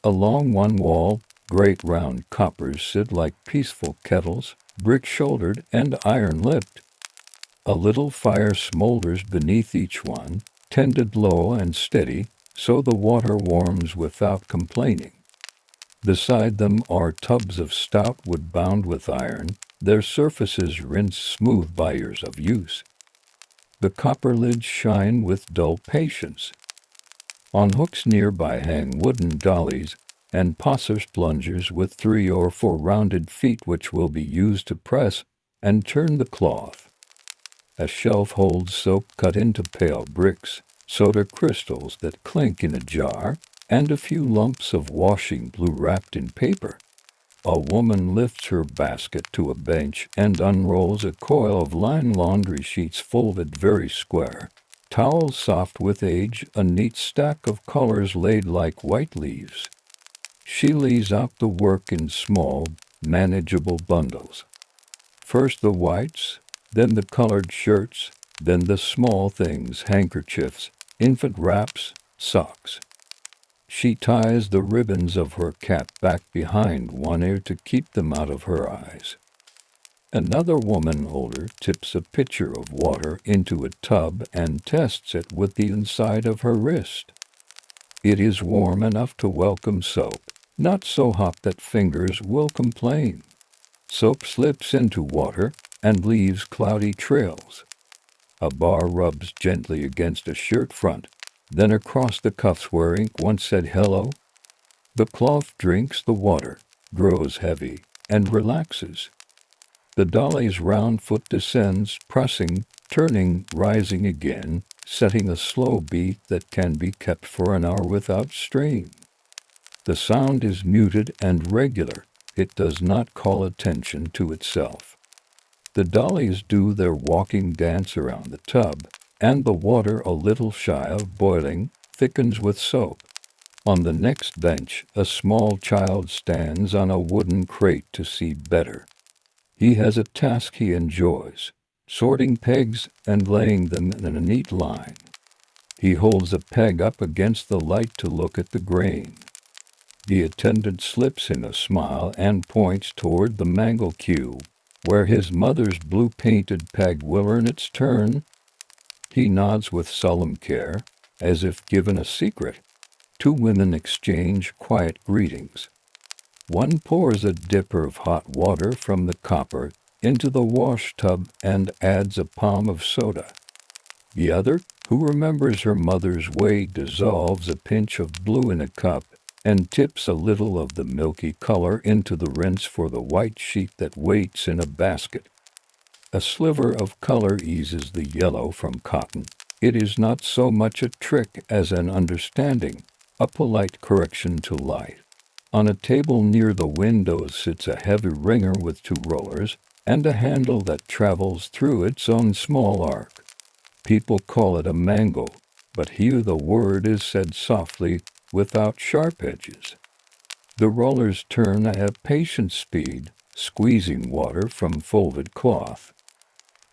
Speaker 1: Along one wall, great round coppers sit like peaceful kettles, brick-shouldered and iron-lipped. A little fire smolders beneath each one, tended low and steady, so the water warms without complaining. Beside them are tubs of stout wood bound with iron, their surfaces rinsed smooth by years of use. The copper lids shine with dull patience. On hooks nearby hang wooden dollies and passers plungers with 3 or 4 rounded feet which will be used to press and turn the cloth. A shelf holds soap cut into pale bricks, soda crystals that clink in a jar, and a few lumps of washing blue wrapped in paper. A woman lifts her basket to a bench and unrolls a coil of line laundry sheets folded very square. Towels soft with age, a neat stack of colors laid like white leaves. She lays out the work in small, manageable bundles. First the whites, then the colored shirts, then the small things, handkerchiefs, infant wraps, socks. She ties the ribbons of her cap back behind one ear to keep them out of her eyes. Another woman older tips a pitcher of water into a tub and tests it with the inside of her wrist. It is warm enough to welcome soap, not so hot that fingers will complain. Soap slips into water and leaves cloudy trails. A bar rubs gently against a shirt front, then across the cuffs where ink once said hello. The cloth drinks the water, grows heavy, and relaxes. The dolly's round foot descends, pressing, turning, rising again, setting a slow beat that can be kept for an hour without strain. The sound is muted and regular. It does not call attention to itself. The dollies do their walking dance around the tub, and the water, a little shy of boiling, thickens with soap. On the next bench, a small child stands on a wooden crate to see better. He has a task he enjoys, sorting pegs and laying them in a neat line. He holds a peg up against the light to look at the grain. The attendant slips in a smile and points toward the mangle queue, where his mother's blue-painted peg will earn its turn. He nods with solemn care, as if given a secret. 2 women exchange quiet greetings. One pours a dipper of hot water from the copper into the wash tub and adds a palm of soda. The other, who remembers her mother's way, dissolves a pinch of blue in a cup and tips a little of the milky color into the rinse for the white sheet that waits in a basket. A sliver of color eases the yellow from cotton. It is not so much a trick as an understanding, a polite correction to light. On a table near the window sits a heavy wringer with 2 rollers and a handle that travels through its own small arc. People call it a mango, but here the word is said softly, without sharp edges. The rollers turn at a patient speed, squeezing water from folded cloth.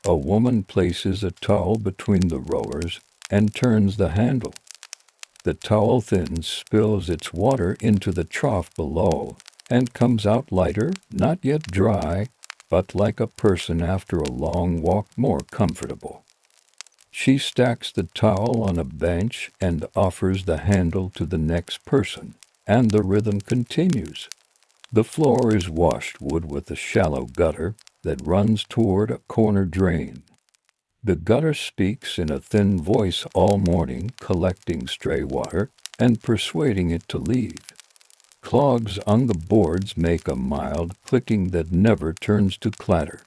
Speaker 1: A woman places a towel between the rollers and turns the handle. The towel thins, spills its water into the trough below, and comes out lighter, not yet dry, but like a person after a long walk more comfortable. She stacks the towel on a bench and offers the handle to the next person, and the rhythm continues. The floor is washed wood with a shallow gutter that runs toward a corner drain. The gutter speaks in a thin voice all morning, collecting stray water and persuading it to leave. Clogs on the boards make a mild clicking that never turns to clatter.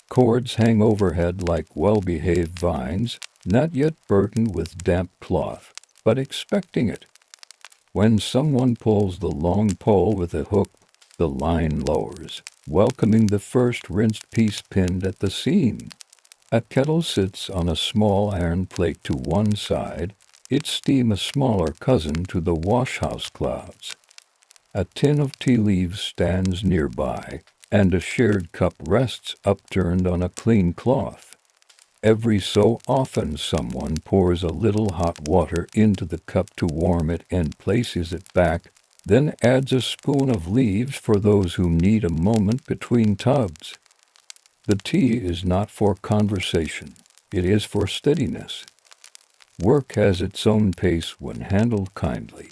Speaker 1: Cords hang overhead like well-behaved vines, not yet burdened with damp cloth, but expecting it. When someone pulls the long pole with a hook, the line lowers, welcoming the first rinsed piece pinned at the seam. A kettle sits on a small iron plate to one side, Its steam a smaller cousin to the washhouse clouds. A tin of tea leaves stands nearby, and a shared cup rests upturned on a clean cloth. Every so often someone pours a little hot water into the cup to warm it and places it back, then adds a spoon of leaves for those who need a moment between tubs. The tea is not for conversation, it is for steadiness. Work has its own pace when handled kindly.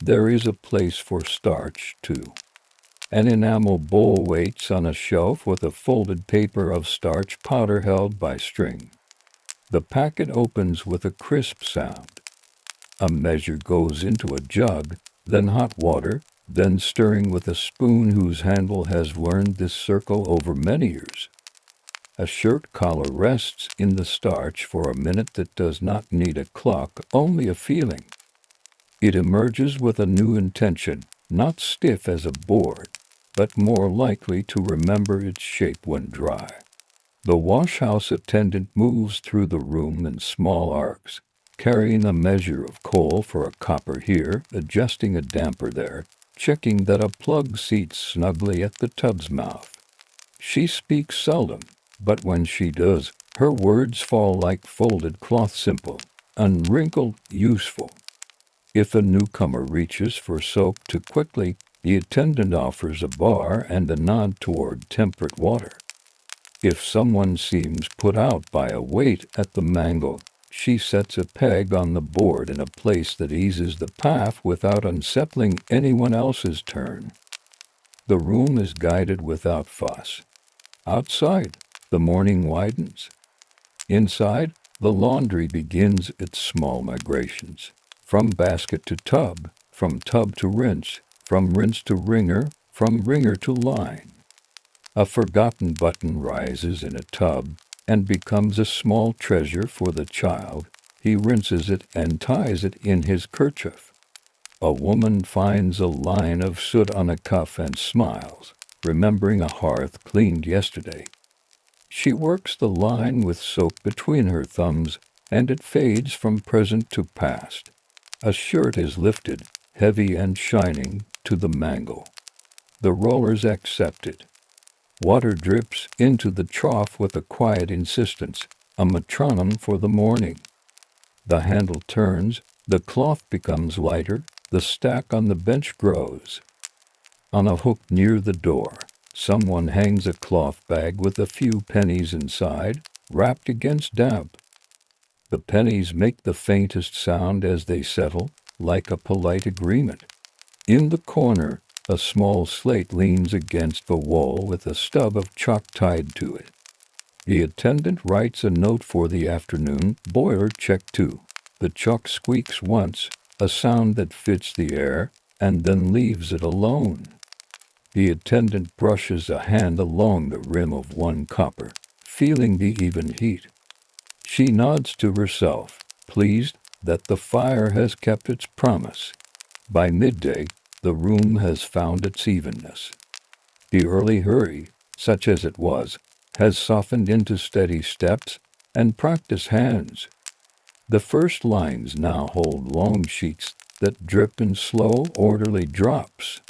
Speaker 1: There is a place for starch, too. An enamel bowl waits on a shelf with a folded paper of starch powder held by string. The packet opens with a crisp sound. A measure goes into a jug, then hot water, then stirring with a spoon whose handle has learned this circle over many years. A shirt collar rests in the starch for a minute that does not need a clock, only a feeling. It emerges with a new intention, not stiff as a board, but more likely to remember its shape when dry. The washhouse attendant moves through the room in small arcs, carrying a measure of coal for a copper here, adjusting a damper there, checking that a plug seats snugly at the tub's mouth. She speaks seldom, but when she does, her words fall like folded cloth, simple, unwrinkled, useful. If a newcomer reaches for soap too quickly, the attendant offers a bar and a nod toward temperate water. If someone seems put out by a wait at the mango, she sets a peg on the board in a place that eases the path without unsettling anyone else's turn. The room is guided without fuss. Outside, the morning widens. Inside, the laundry begins its small migrations. From basket to tub, from tub to rinse, from rinse to wringer, from wringer to line. A forgotten button rises in a tub and becomes a small treasure for the child. He rinses it and ties it in his kerchief. A woman finds a line of soot on a cuff and smiles, remembering a hearth cleaned yesterday. She works the line with soap between her thumbs, and it fades from present to past. A shirt is lifted, heavy and shining, to the mangle. The rollers accept it. Water drips into the trough with a quiet insistence, a metronome for the morning. The handle turns, the cloth becomes lighter, the stack on the bench grows. On a hook near the door, someone hangs a cloth bag with a few pennies inside, wrapped against damp. The pennies make the faintest sound as they settle, like a polite agreement. In the corner, a small slate leans against the wall with a stub of chalk tied to it. The attendant writes a note for the afternoon, boiler check 2. The chalk squeaks once, a sound that fits the air, and then leaves it alone. The attendant brushes a hand along the rim of one copper, feeling the even heat. She nods to herself, pleased that the fire has kept its promise. By midday, the room has found its evenness. The early hurry, such as it was, has softened into steady steps and practiced hands. The first lines now hold long sheets that drip in slow, orderly drops.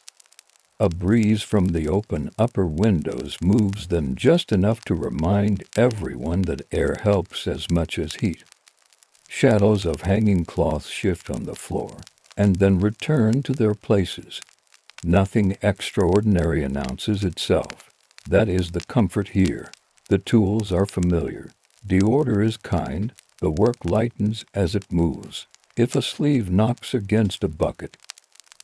Speaker 1: A breeze from the open upper windows moves them just enough to remind everyone that air helps as much as heat. Shadows of hanging cloths shift on the floor, and then return to their places. Nothing extraordinary announces itself. That is the comfort here. The tools are familiar. The order is kind. The work lightens as it moves. If a sleeve knocks against a bucket,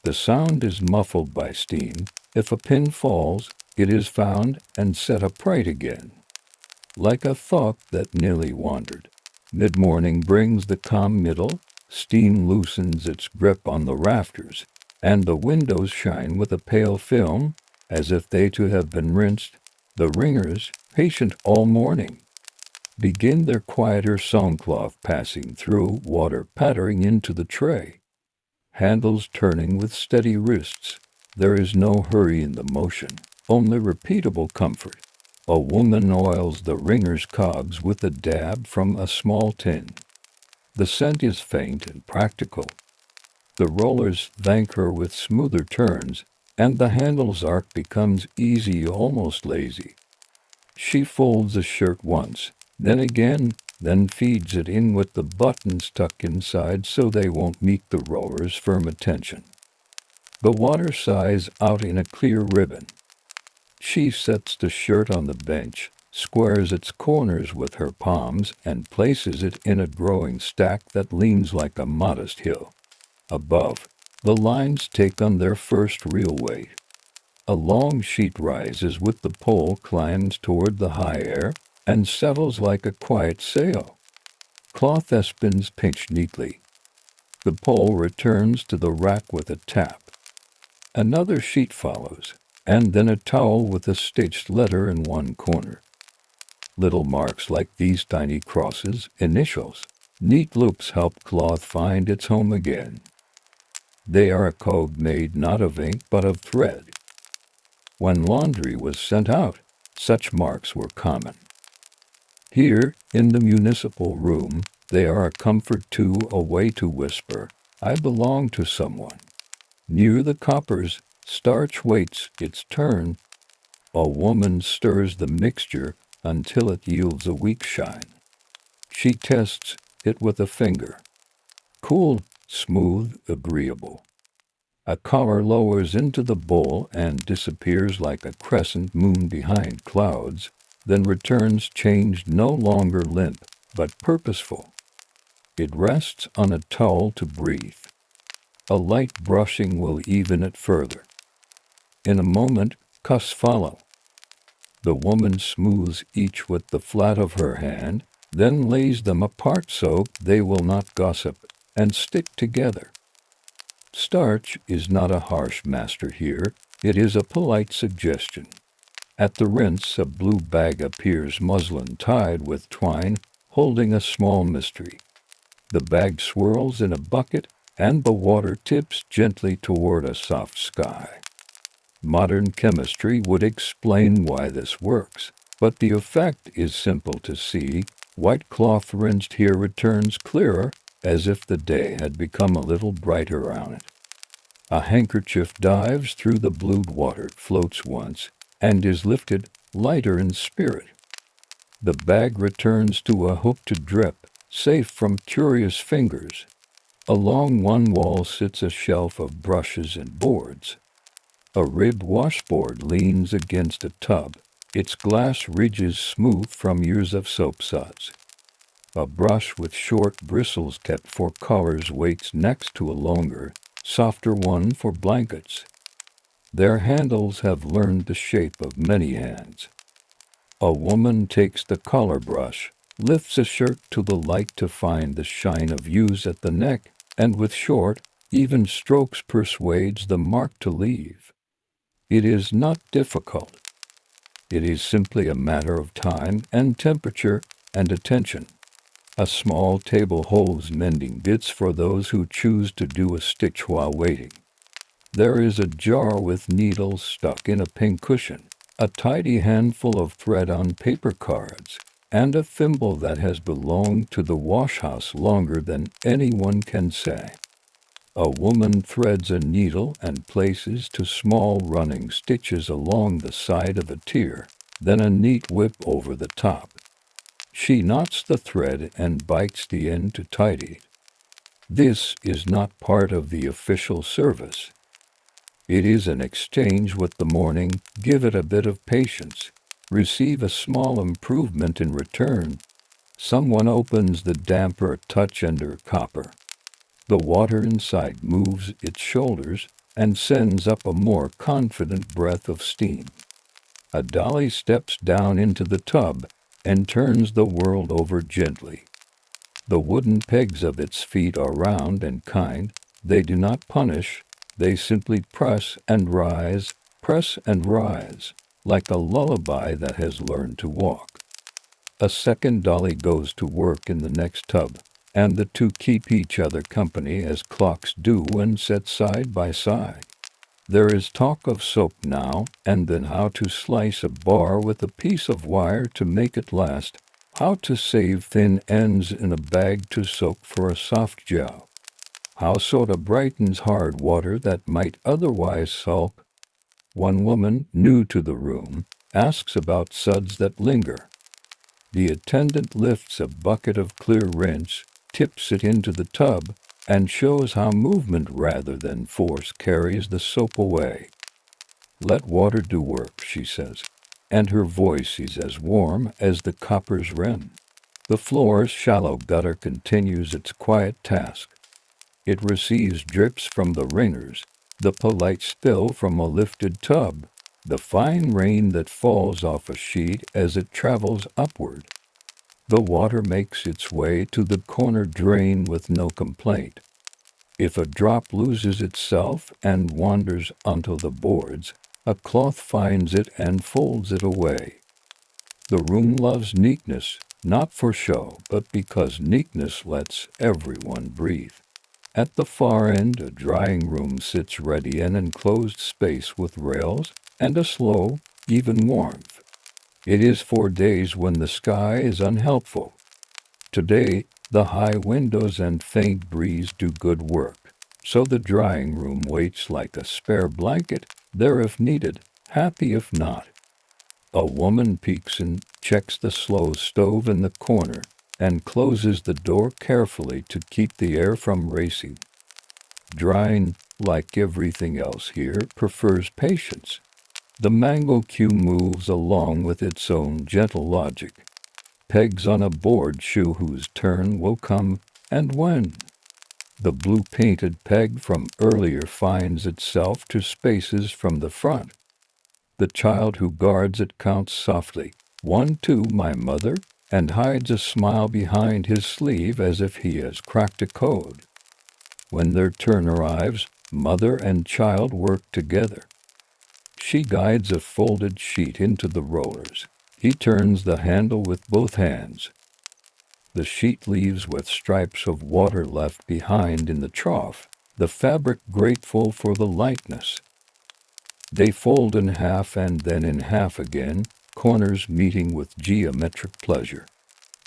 Speaker 1: the sound is muffled by steam. If a pin falls, it is found and set upright again. Like a thought that nearly wandered, mid-morning brings the calm middle. Steam loosens its grip on the rafters, and the windows shine with a pale film, as if they too have been rinsed. The ringers, patient all morning, begin their quieter songcloth, passing through, water pattering into the tray. Handles turning with steady wrists. There is no hurry in the motion, only repeatable comfort. A woman oils the ringer's cogs with a dab from a small tin. The scent is faint and practical. The rollers thank her with smoother turns, and the handle's arc becomes easy, almost lazy. She folds a shirt once, then again, then feeds it in with the buttons tucked inside so they won't meet the roller's firm attention. The water sighs out in a clear ribbon. She sets the shirt on the bench, squares its corners with her palms, and places it in a growing stack that leans like a modest hill. Above, the lines take on their first real weight. A long sheet rises with the pole, climbs toward the high air, and settles like a quiet sail. Cloth espins pinch neatly. The pole returns to the rack with a tap. Another sheet follows, and then a towel with a stitched letter in one corner. Little marks like these tiny crosses, initials, neat loops help cloth find its home again. They are a code made not of ink but of thread. When laundry was sent out, such marks were common. Here, in the municipal room, they are a comfort too, a way to whisper, "I belong to someone." Near the coppers, starch waits its turn. A woman stirs the mixture until it yields a weak shine. She tests it with a finger. Cool, smooth, agreeable. A color lowers into the bowl and disappears like a crescent moon behind clouds, then returns changed, no longer limp, but purposeful. It rests on a towel to breathe. A light brushing will even it further. In a moment, cuffs follow. The woman smooths each with the flat of her hand, then lays them apart so they will not gossip and stick together. Starch is not a harsh master here, it is a polite suggestion. At the rinse, a blue bag appears, muslin tied with twine, holding a small mystery. The bag swirls in a bucket, and the water tips gently toward a soft sky. Modern chemistry would explain why this works, but the effect is simple to see. White cloth rinsed here returns clearer, as if the day had become a little brighter on it. A handkerchief dives through the blued water, floats once, and is lifted, lighter in spirit. The bag returns to a hook to drip, safe from curious fingers. Along one wall sits a shelf of brushes and boards. A ribbed washboard leans against a tub, its glass ridges smooth from years of soap suds. A brush with short bristles kept for colors waits next to a longer, softer one for blankets. Their handles have learned the shape of many hands. A woman takes the collar brush, lifts a shirt to the light to find the shine of use at the neck, and with short, even strokes persuades the mark to leave. It is not difficult. It is simply a matter of time and temperature and attention. A small table holds mending bits for those who choose to do a stitch while waiting. There is a jar with needles stuck in a pink cushion, a tidy handful of thread on paper cards, and a thimble that has belonged to the Washhouse longer than anyone can say. A woman threads a needle and places two small running stitches along the side of a tier, then a neat whip over the top. She knots the thread and bites the end to tidy it. This is not part of the official service. It is an exchange with the morning. Give it a bit of patience. Receive a small improvement in return. Someone opens the damper, touch under copper. The water inside moves its shoulders and sends up a more confident breath of steam. A dolly steps down into the tub and turns the world over gently. The wooden pegs of its feet are round and kind. They do not punish. They simply press and rise, like a lullaby that has learned to walk. A second dolly goes to work in the next tub, and the two keep each other company as clocks do when set side by side. There is talk of soap now and then, how to slice a bar with a piece of wire to make it last, How to save thin ends in a bag to soak for a soft gel. How soda brightens hard water that might otherwise sulk. One woman, new to the room, asks about suds that linger. The attendant lifts a bucket of clear rinse, tips it into the tub, and shows how movement rather than force carries the soap away. Let water do work, she says, and her voice is as warm as the copper's wren. The floor's shallow gutter continues its quiet task. It receives drips from the ringers, the polite spill from a lifted tub, the fine rain that falls off a sheet as it travels upward. The water makes its way to the corner drain with no complaint. If a drop loses itself and wanders onto the boards, a cloth finds it and folds it away. The room loves neatness, not for show, but because neatness lets everyone breathe. At the far end, a drying room sits ready, an enclosed space with rails and a slow, even warmth. It is for days when the sky is unhelpful. Today, the high windows and faint breeze do good work, so the drying room waits like a spare blanket, there if needed, happy if not. A woman peeks and checks the slow stove in the corner and closes the door carefully to keep the air from racing. Drying, like everything else here, prefers patience. The mango queue moves along with its own gentle logic. Pegs on a board show whose turn will come and when. The blue-painted peg from earlier finds itself to spaces from the front. The child who guards it counts softly, 1, 2, my mother, and hides a smile behind his sleeve as if he has cracked a code. When their turn arrives, mother and child work together. She guides a folded sheet into the rollers. He turns the handle with both hands. The sheet leaves with stripes of water left behind in the trough, the fabric grateful for the lightness. They fold in half and then in half again, corners meeting with geometric pleasure.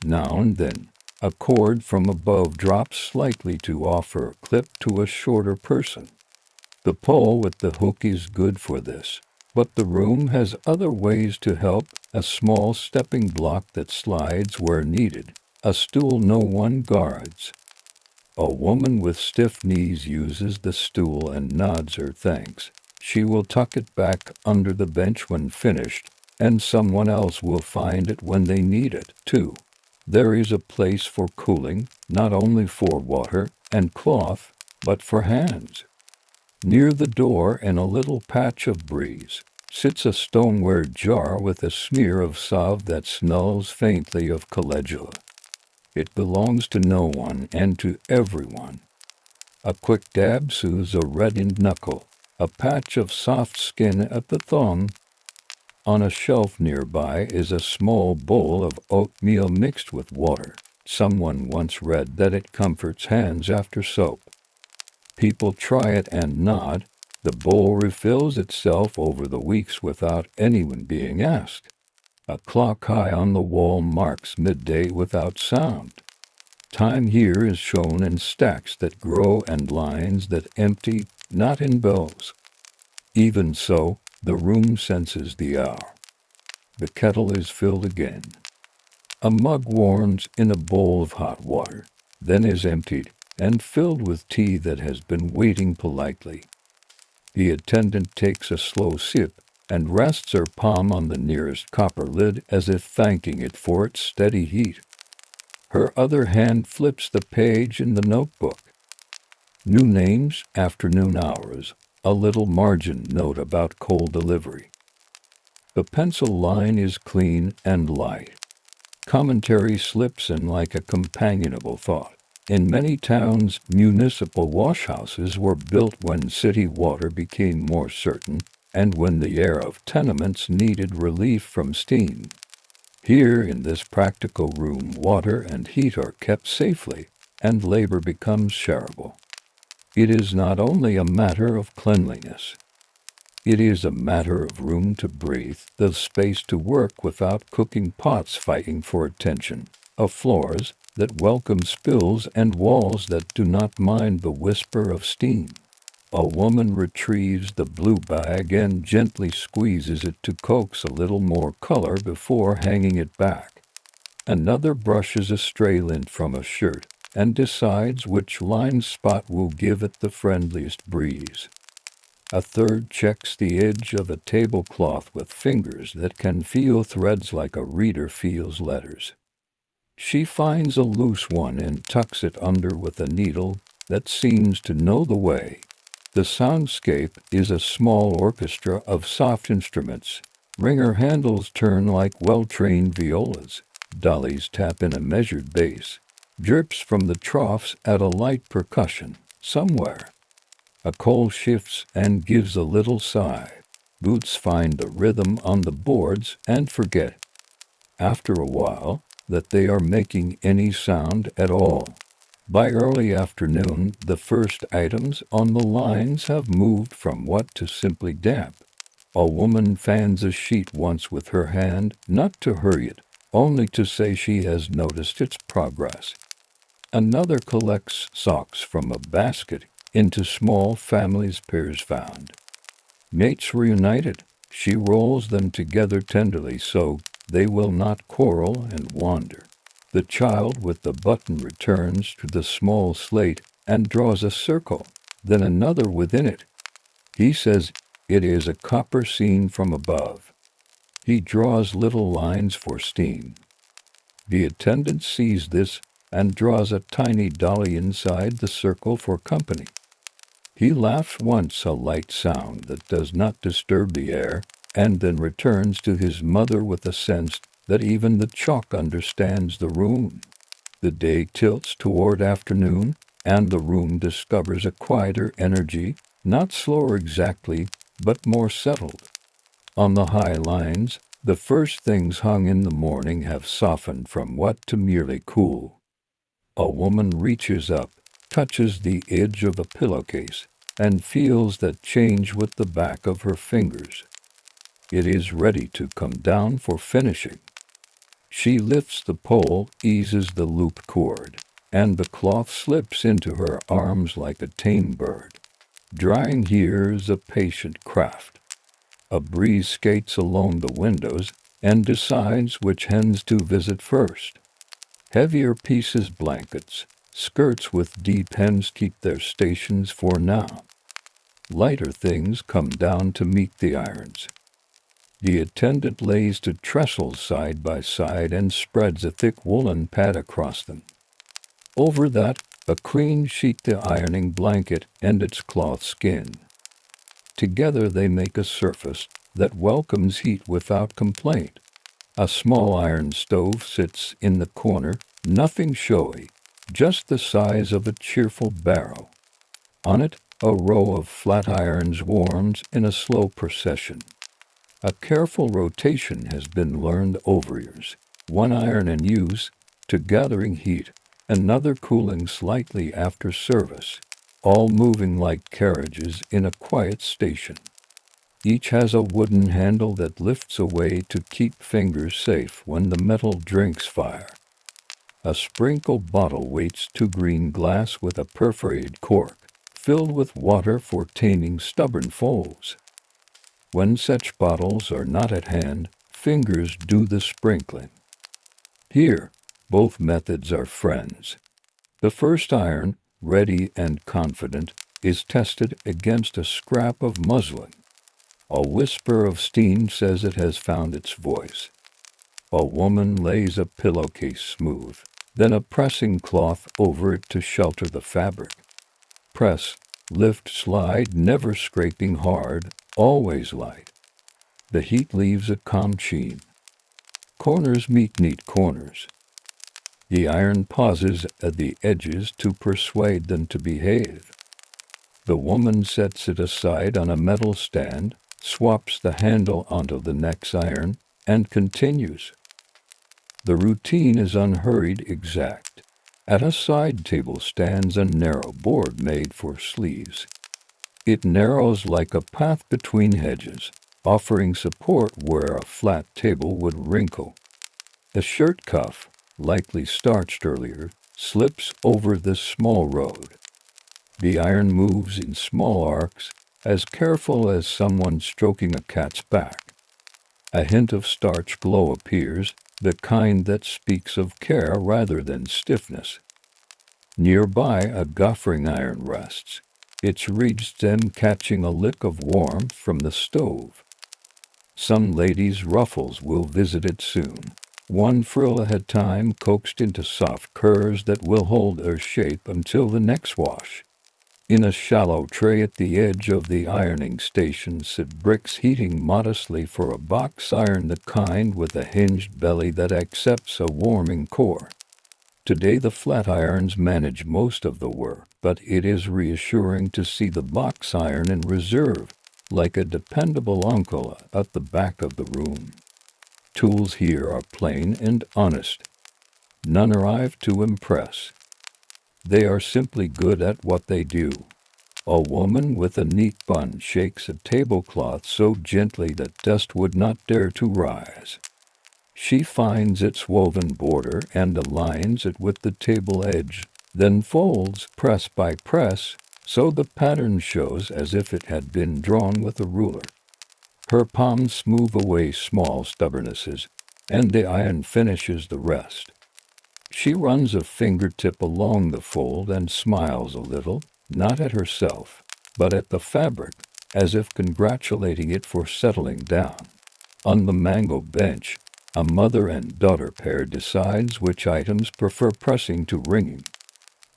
Speaker 1: Now and then, a cord from above drops slightly to offer a clip to a shorter person. The pole with the hook is good for this, but the room has other ways to help, a small stepping block that slides where needed, a stool no one guards. A woman with stiff knees uses the stool and nods her thanks. She will tuck it back under the bench when finished, and someone else will find it when they need it, too. There is a place for cooling, not only for water and cloth, but for hands. Near the door, in a little patch of breeze, sits a stoneware jar with a smear of salve that smells faintly of calendula. It belongs to no one and to everyone. A quick dab soothes a reddened knuckle, a patch of soft skin at the thumb. On a shelf nearby is a small bowl of oatmeal mixed with water. Someone once read that it comforts hands after soap. People try it and nod. The bowl refills itself over the weeks without anyone being asked. A clock high on the wall marks midday without sound. Time here is shown in stacks that grow and lines that empty, not in bells. Even so, the room senses the hour. The kettle is filled again. A mug warms in a bowl of hot water, then is emptied and filled with tea that has been waiting politely. The attendant takes a slow sip and rests her palm on the nearest copper lid as if thanking it for its steady heat. Her other hand flips the page in the notebook. New names, afternoon hours, a little margin note about coal delivery. The pencil line is clean and light. Commentary slips in like a companionable thought. In many towns, municipal washhouses were built when city water became more certain and when the air of tenements needed relief from steam. Here, in this practical room, water and heat are kept safely, and labor becomes shareable. It is not only a matter of cleanliness. It is a matter of room to breathe, the space to work without cooking pots fighting for attention, of floors that welcome spills and walls that do not mind the whisper of steam. A woman retrieves the blue bag and gently squeezes it to coax a little more color before hanging it back. Another brushes a stray lint from a shirt and decides which line spot will give it the friendliest breeze. A third checks the edge of a tablecloth with fingers that can feel threads like a reader feels letters. She finds a loose one and tucks it under with a needle that seems to know the way. The soundscape is a small orchestra of soft instruments. Ringer handles turn like well-trained violas. Dollies tap in a measured bass. Drips from the troughs add a light percussion. Somewhere, a coal shifts and gives a little sigh. Boots find the rhythm on the boards and forget, after a while, that they are making any sound at all. By early afternoon, the first items on the lines have moved from wet to simply damp. A woman fans a sheet once with her hand, not to hurry it, only to say she has noticed its progress. Another collects socks from a basket into small families' pairs found. Mates reunited, she rolls them together tenderly so they will not quarrel and wander. The child with the button returns to the small slate and draws a circle, then another within it. He says it is a copper scene from above. He draws little lines for steam. The attendant sees this and draws a tiny dolly inside the circle for company. He laughs once, a light sound that does not disturb the air, and then returns to his mother with a sense that even the chalk understands the room. The day tilts toward afternoon, and the room discovers a quieter energy, not slower exactly, but more settled. On the high lines, the first things hung in the morning have softened from wet to merely cool. A woman reaches up, touches the edge of a pillowcase, and feels that change with the back of her fingers. It is ready to come down for finishing. She lifts the pole, eases the loop cord, and the cloth slips into her arms like a tame bird. Drying here is a patient craft. A breeze skates along the windows and decides which hens to visit first. Heavier pieces blankets, skirts with deep hens keep their stations for now. Lighter things come down to meet the irons. The attendant lays two trestles side by side and spreads a thick woolen pad across them. Over that, a clean sheet the ironing blanket and its cloth skin. Together they make a surface that welcomes heat without complaint. A small iron stove sits in the corner, nothing showy, just the size of a cheerful barrow. On it, a row of flat irons warms in a slow procession. A careful rotation has been learned over years. One iron in use, to gathering heat, another cooling slightly after service, all moving like carriages in a quiet station. Each has a wooden handle that lifts away to keep fingers safe when the metal drinks fire. A sprinkle bottle waits to green glass with a perforated cork, filled with water for taming stubborn foes. When such bottles are not at hand, fingers do the sprinkling. Here, both methods are friends. The first iron, ready and confident, is tested against a scrap of muslin. A whisper of steam says it has found its voice. A woman lays a pillowcase smooth, then a pressing cloth over it to shelter the fabric. Press, lift, slide, never scraping hard, always light. The heat leaves a calm sheen. Corners meet neat corners. The iron pauses at the edges to persuade them to behave. The woman sets it aside on a metal stand, swaps the handle onto the next iron, and continues. The routine is unhurried, exact. At a side table stands a narrow board made for sleeves. It narrows like a path between hedges, offering support where a flat table would wrinkle. A shirt cuff, likely starched earlier, slips over this small road. The iron moves in small arcs, as careful as someone stroking a cat's back. A hint of starch glow appears, the kind that speaks of care rather than stiffness. Nearby, a goffering iron rests, its ridged stem catching a lick of warmth from the stove. Some lady's ruffles will visit it soon, one frill at a time coaxed into soft curves that will hold their shape until the next wash. In a shallow tray at the edge of the ironing station sit bricks heating modestly for a box iron, the kind with a hinged belly that accepts a warming core. Today the flat irons manage most of the work, but it is reassuring to see the box iron in reserve, like a dependable uncle at the back of the room. Tools here are plain and honest. None arrive to impress. They are simply good at what they do. A woman with a neat bun shakes a tablecloth so gently that dust would not dare to rise. She finds its woven border and aligns it with the table edge, then folds press by press, so the pattern shows as if it had been drawn with a ruler. Her palms smooth away small stubbornnesses, and the iron finishes the rest. She runs a fingertip along the fold and smiles a little, not at herself, but at the fabric, as if congratulating it for settling down. On the mango bench, a mother and daughter pair decides which items prefer pressing to wringing.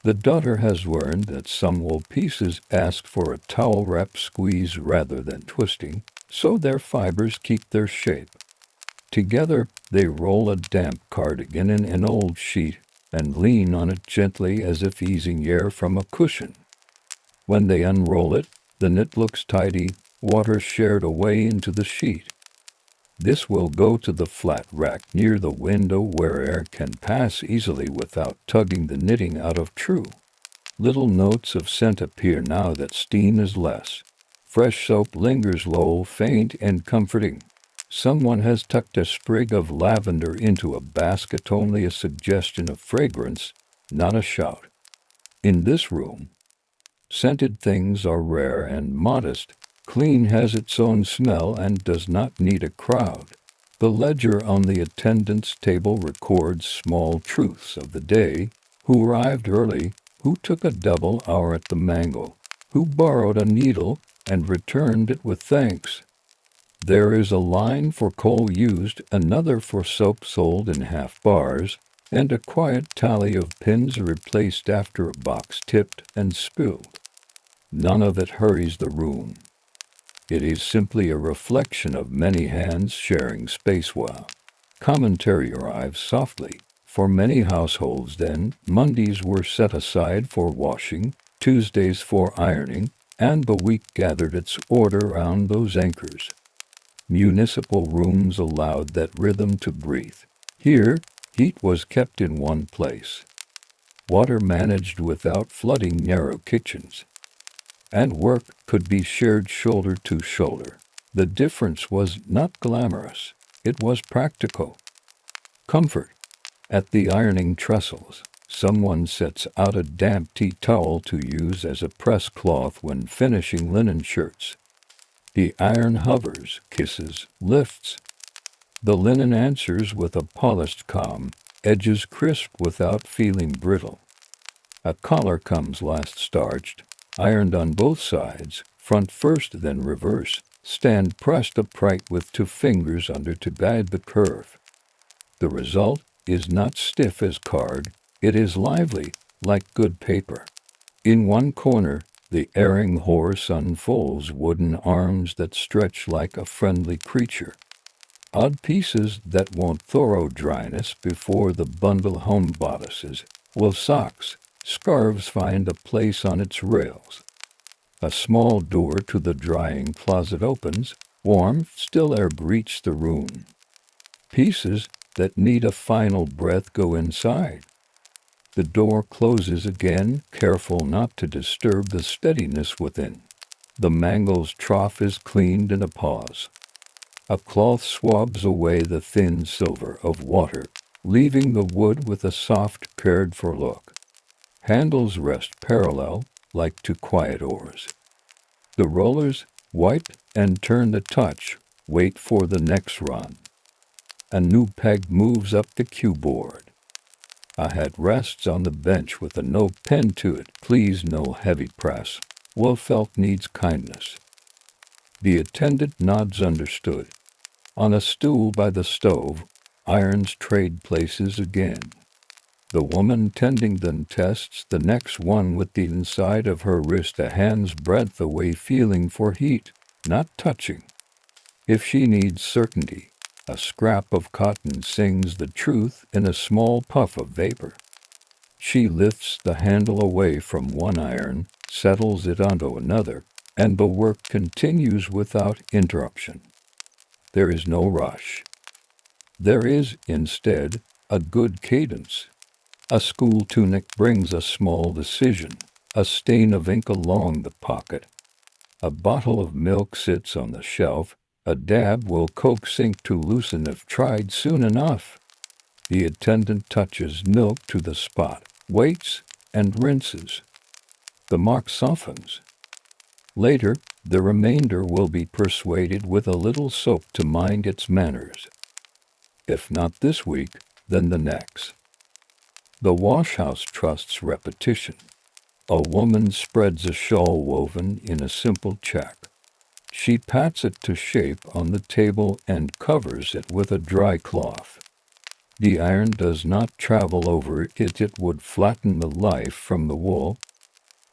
Speaker 1: The daughter has learned that some wool pieces ask for a towel wrap squeeze rather than twisting, so their fibers keep their shape. Together, they roll a damp cardigan in an old sheet and lean on it gently as if easing air from a cushion. When they unroll it, the knit looks tidy, water shared away into the sheet. This will go to the flat rack near the window where air can pass easily without tugging the knitting out of true. Little notes of scent appear now that steam is less. Fresh soap lingers low, faint and comforting. Someone has tucked a sprig of lavender into a basket, only a suggestion of fragrance, not a shout. In this room, scented things are rare and modest. Clean has its own smell and does not need a crowd. The ledger on the attendant's table records small truths of the day: who arrived early, who took a double hour at the mango, who borrowed a needle and returned it with thanks. There is a line for coal used, another for soap sold in half bars, and a quiet tally of pins replaced after a box tipped and spilled. None of it hurries the room. It is simply a reflection of many hands sharing space well. Commentary arrives softly. For many households then, Mondays were set aside for washing, Tuesdays for ironing, and the week gathered its order round those anchors. Municipal rooms allowed that rhythm to breathe. Here, heat was kept in one place. Water managed without flooding narrow kitchens. And work could be shared shoulder to shoulder. The difference was not glamorous. It was practical. Comfort. At the ironing trestles, someone sets out a damp tea towel to use as a press cloth when finishing linen shirts. The iron hovers, kisses, lifts. The linen answers with a polished calm, edges crisp without feeling brittle. A collar comes last starched, ironed on both sides, front first then reverse, stand pressed upright with 2 fingers under to guide the curve. The result is not stiff as card, it is lively, like good paper. In one corner, the erring horse unfolds wooden arms that stretch like a friendly creature. Odd pieces that won't thorough dryness before the bundle home bodices, will socks, scarves find a place on its rails. A small door to the drying closet opens, warm, still air greets the room. Pieces that need a final breath go inside. The door closes again, careful not to disturb the steadiness within. The mangle's trough is cleaned in a pause. A cloth swabs away the thin silver of water, leaving the wood with a soft, cared-for look. Handles rest parallel, like two quiet oars. The rollers, wipe and turn the touch, wait for the next run. A new peg moves up the cue board. A head rests on the bench with a note pinned to it. Please, no heavy press. Well felt, needs kindness. The attendant nods, understood. On a stool by the stove, irons trade places again. The woman tending them tests the next one with the inside of her wrist a hand's breadth away, feeling for heat, not touching. If she needs certainty, a scrap of cotton sings the truth in a small puff of vapor. She lifts the handle away from one iron, settles it onto another, and the work continues without interruption. There is no rush. There is, instead, a good cadence. A school tunic brings a small decision, a stain of ink along the pocket. A bottle of milk sits on the shelf. A dab will coax ink to loosen if tried soon enough. The attendant touches milk to the spot, waits, and rinses. The mark softens. Later, the remainder will be persuaded with a little soap to mind its manners. If not this week, then the next. The Washhouse trusts repetition. A woman spreads a shawl woven in a simple check. She pats it to shape on the table and covers it with a dry cloth. The iron does not travel over it. It would flatten the life from the wool.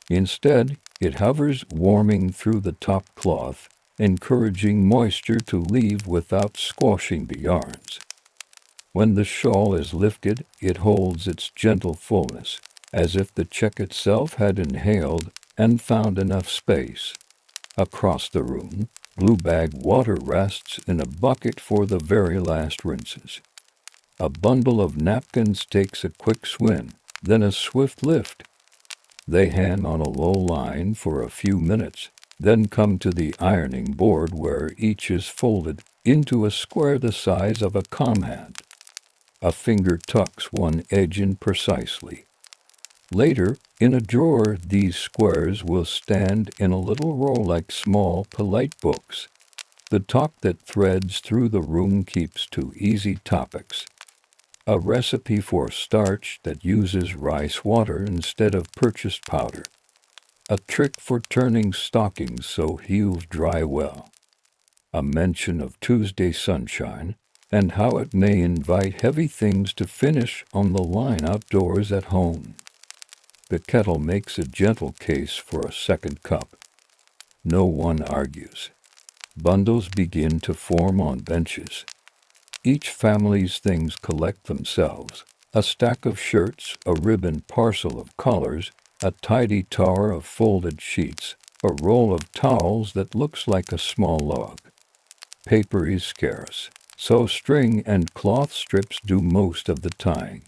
Speaker 1: Instead, it hovers, warming through the top cloth, encouraging moisture to leave without squashing the yarns. When the shawl is lifted, it holds its gentle fullness, as if the check itself had inhaled and found enough space. Across the room, blue bag water rests in a bucket for the very last rinses. A bundle of napkins takes a quick swim, then a swift lift. They hang on a low line for a few minutes, then come to the ironing board where each is folded into a square the size of a comb hand. A finger tucks one edge in precisely. Later, in a drawer, these squares will stand in a little row like small, polite books. The talk that threads through the room keeps to easy topics. A recipe for starch that uses rice water instead of purchased powder. A trick for turning stockings so he'll dry well. A mention of Tuesday sunshine, and how it may invite heavy things to finish on the line outdoors at home. The kettle makes a gentle case for a second cup. No one argues. Bundles begin to form on benches. Each family's things collect themselves. A stack of shirts, a ribbon parcel of collars, a tidy tower of folded sheets, a roll of towels that looks like a small log. Paper is scarce, so string and cloth strips do most of the tying.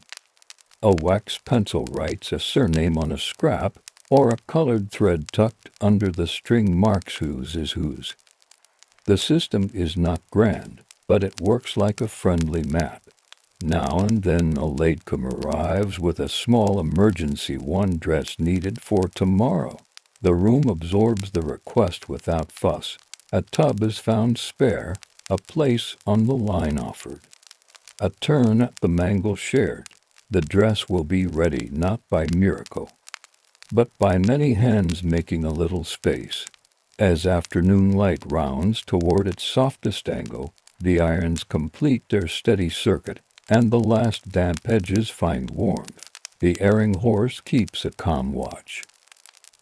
Speaker 1: A wax pencil writes a surname on a scrap, or a colored thread tucked under the string marks whose is whose. The system is not grand, but it works like a friendly map. Now and then a latecomer arrives with a small emergency one dress needed for tomorrow. The room absorbs the request without fuss. A tub is found spare, a place on the line offered. A turn at the mangle shared. The dress will be ready not by miracle, but by many hands making a little space. As afternoon light rounds toward its softest angle, the irons complete their steady circuit, and the last damp edges find warmth. The erring horse keeps a calm watch.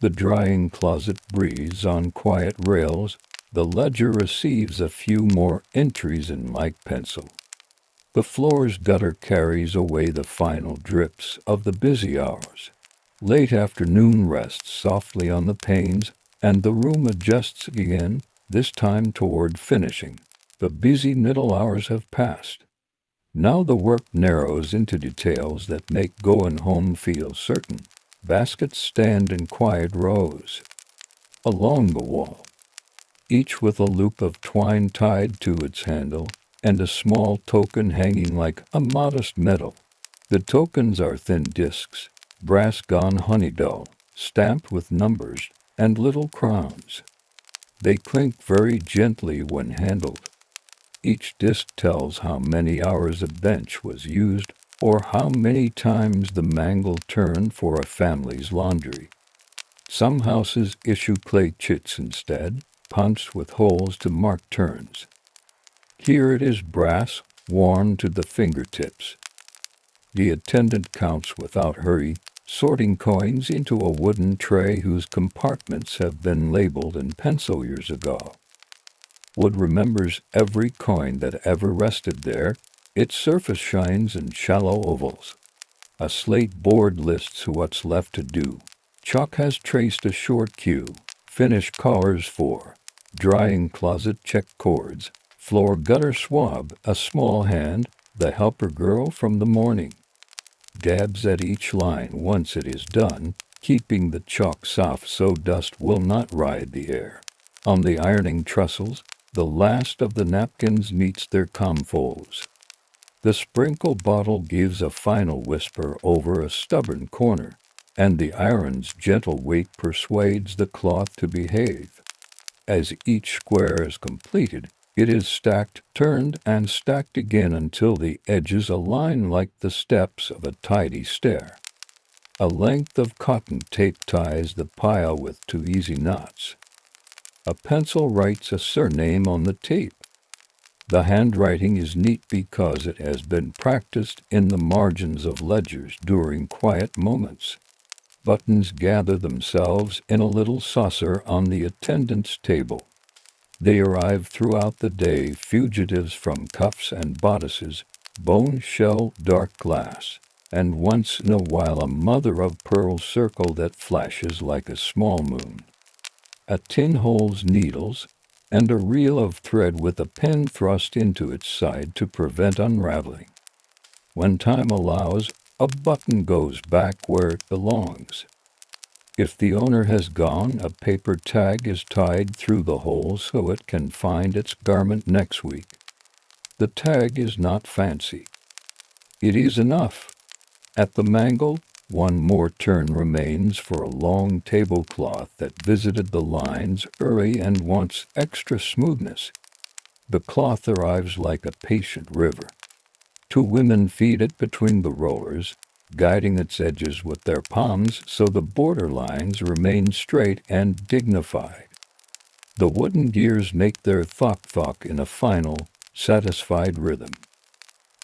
Speaker 1: The drying closet breathes on quiet rails. The ledger receives a few more entries in light pencil. The floor's gutter carries away the final drips of the busy hours. Late afternoon rests softly on the panes, and the room adjusts again, this time toward finishing. The busy middle hours have passed. Now the work narrows into details that make going home feel certain. Baskets stand in quiet rows. Along the wall, each with a loop of twine tied to its handle, and a small token hanging like a modest medal. The tokens are thin discs, brass gone honey dull, stamped with numbers and little crowns. They clink very gently when handled. Each disc tells how many hours a bench was used or how many times the mangle turned for a family's laundry. Some houses issue clay chits instead, punched with holes to mark turns. Here it is brass, worn to the fingertips. The attendant counts without hurry, sorting coins into a wooden tray whose compartments have been labeled in pencil years ago. Wood remembers every coin that ever rested there. Its surface shines in shallow ovals. A slate board lists what's left to do. Chalk has traced a short queue. Finish collars for drying closet check cords. Floor gutter swab, a small hand, the helper girl from the morning. Dabs at each line once it is done, keeping the chalk soft so dust will not ride the air. On the ironing trestles, the last of the napkins meets their comfoes. The sprinkle bottle gives a final whisper over a stubborn corner, and the iron's gentle weight persuades the cloth to behave. As each square is completed, it is stacked, turned, and stacked again until the edges align like the steps of a tidy stair. A length of cotton tape ties the pile with 2 easy knots. A pencil writes a surname on the tape. The handwriting is neat because it has been practiced in the margins of ledgers during quiet moments. Buttons gather themselves in a little saucer on the attendant's table. They arrive throughout the day, fugitives from cuffs and bodices, bone shell, dark glass, and once in a while a mother-of-pearl circle that flashes like a small moon. A tin holds needles, and a reel of thread with a pin thrust into its side to prevent unraveling. When time allows, a button goes back where it belongs. If the owner has gone, a paper tag is tied through the hole so it can find its garment next week. The tag is not fancy. It is enough. At the mangle, one more turn remains for a long tablecloth that visited the lines early and wants extra smoothness. The cloth arrives like a patient river. 2 women feed it between the rollers, guiding its edges with their palms so the border lines remain straight and dignified. The wooden gears make their thok-thok in a final, satisfied rhythm.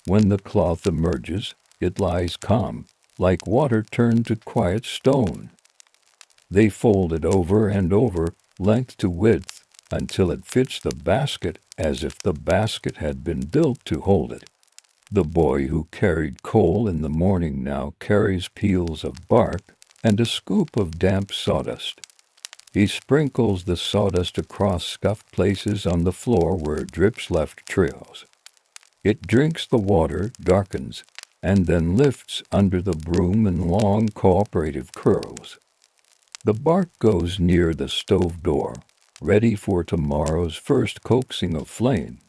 Speaker 1: When the cloth emerges, it lies calm, like water turned to quiet stone. They fold it over and over, length to width, until it fits the basket as if the basket had been built to hold it. The boy who carried coal in the morning now carries peels of bark and a scoop of damp sawdust. He sprinkles the sawdust across scuffed places on the floor where drips left trails. It drinks the water, darkens, and then lifts under the broom in long cooperative curls. The bark goes near the stove door, ready for tomorrow's first coaxing of flame.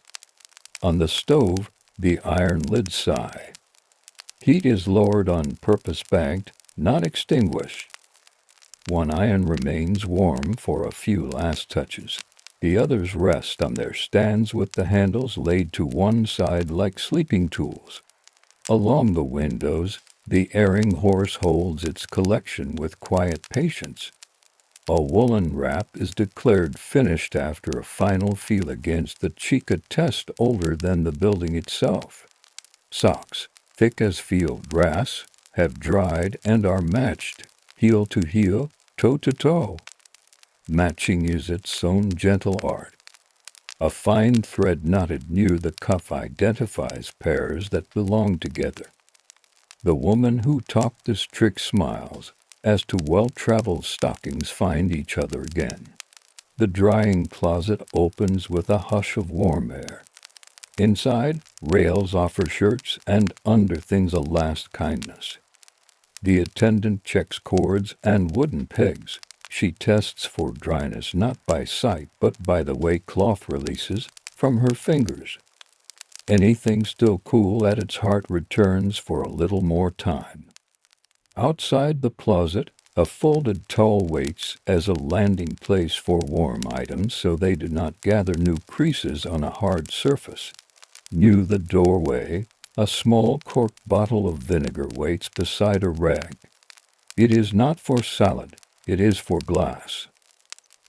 Speaker 1: On the stove, the iron lids sigh. Heat is lowered on purpose, banked, not extinguished. One iron remains warm for a few last touches. The others rest on their stands with the handles laid to one side like sleeping tools. Along the windows, the erring horse holds its collection with quiet patience. A woolen wrap is declared finished after a final feel against the cheek, a test older than the building itself. Socks, thick as field grass, have dried and are matched, heel to heel, toe to toe. Matching is its own gentle art. A fine thread knotted near the cuff identifies pairs that belong together. The woman who taught this trick smiles, as to well-traveled stockings find each other again. The drying closet opens with a hush of warm air. Inside, rails offer shirts, and underthings a last kindness. The attendant checks cords and wooden pegs. She tests for dryness not by sight but by the way cloth releases from her fingers. Anything still cool at its heart returns for a little more time. Outside the closet, a folded towel waits as a landing place for warm items so they do not gather new creases on a hard surface. Near the doorway, a small corked bottle of vinegar waits beside a rag. It is not for salad, it is for glass.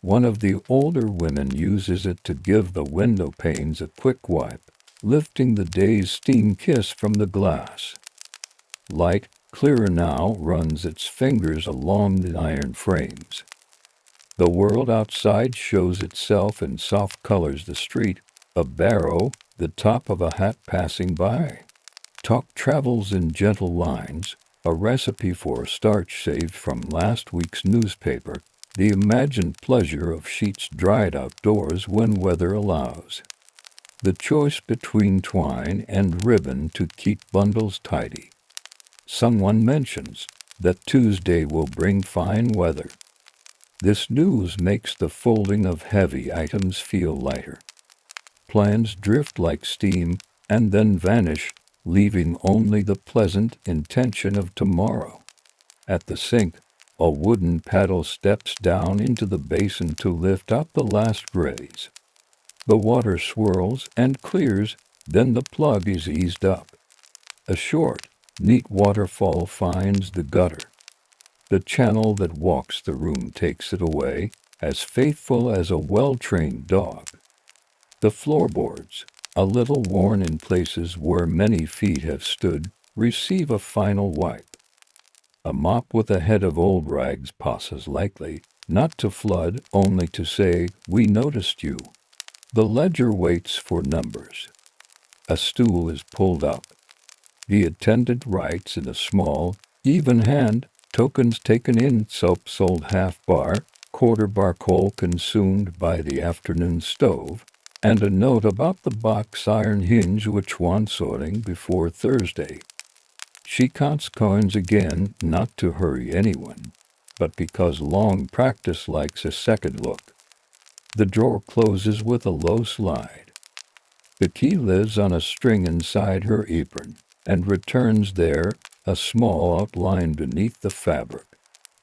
Speaker 1: One of the older women uses it to give the window panes a quick wipe, lifting the day's steam kiss from the glass. Light, clearer now, runs its fingers along the iron frames. The world outside shows itself in soft colors: the street, a barrow, the top of a hat passing by. Talk travels in gentle lines, a recipe for starch saved from last week's newspaper, the imagined pleasure of sheets dried outdoors when weather allows. The choice between twine and ribbon to keep bundles tidy. Someone mentions that Tuesday will bring fine weather. This news makes the folding of heavy items feel lighter. Plans drift like steam and then vanish, leaving only the pleasant intention of tomorrow. At the sink, a wooden paddle steps down into the basin to lift up the last grays. The water swirls and clears, then the plug is eased up. A short, neat waterfall finds the gutter. The channel that walks the room takes it away, as faithful as a well-trained dog. The floorboards, a little worn in places where many feet have stood, receive a final wipe. A mop with a head of old rags passes lightly, not to flood, only to say, "We noticed you." The ledger waits for numbers. A stool is pulled up. The attendant writes in a small, even hand, tokens taken in: soap sold half-bar, quarter-bar coal consumed by the afternoon stove, and a note about the box iron hinge which wants oiling before Thursday. She counts coins again, not to hurry anyone, but because long practice likes a second look. The drawer closes with a low slide. The key lives on a string inside her apron, and returns there, a small outline beneath the fabric.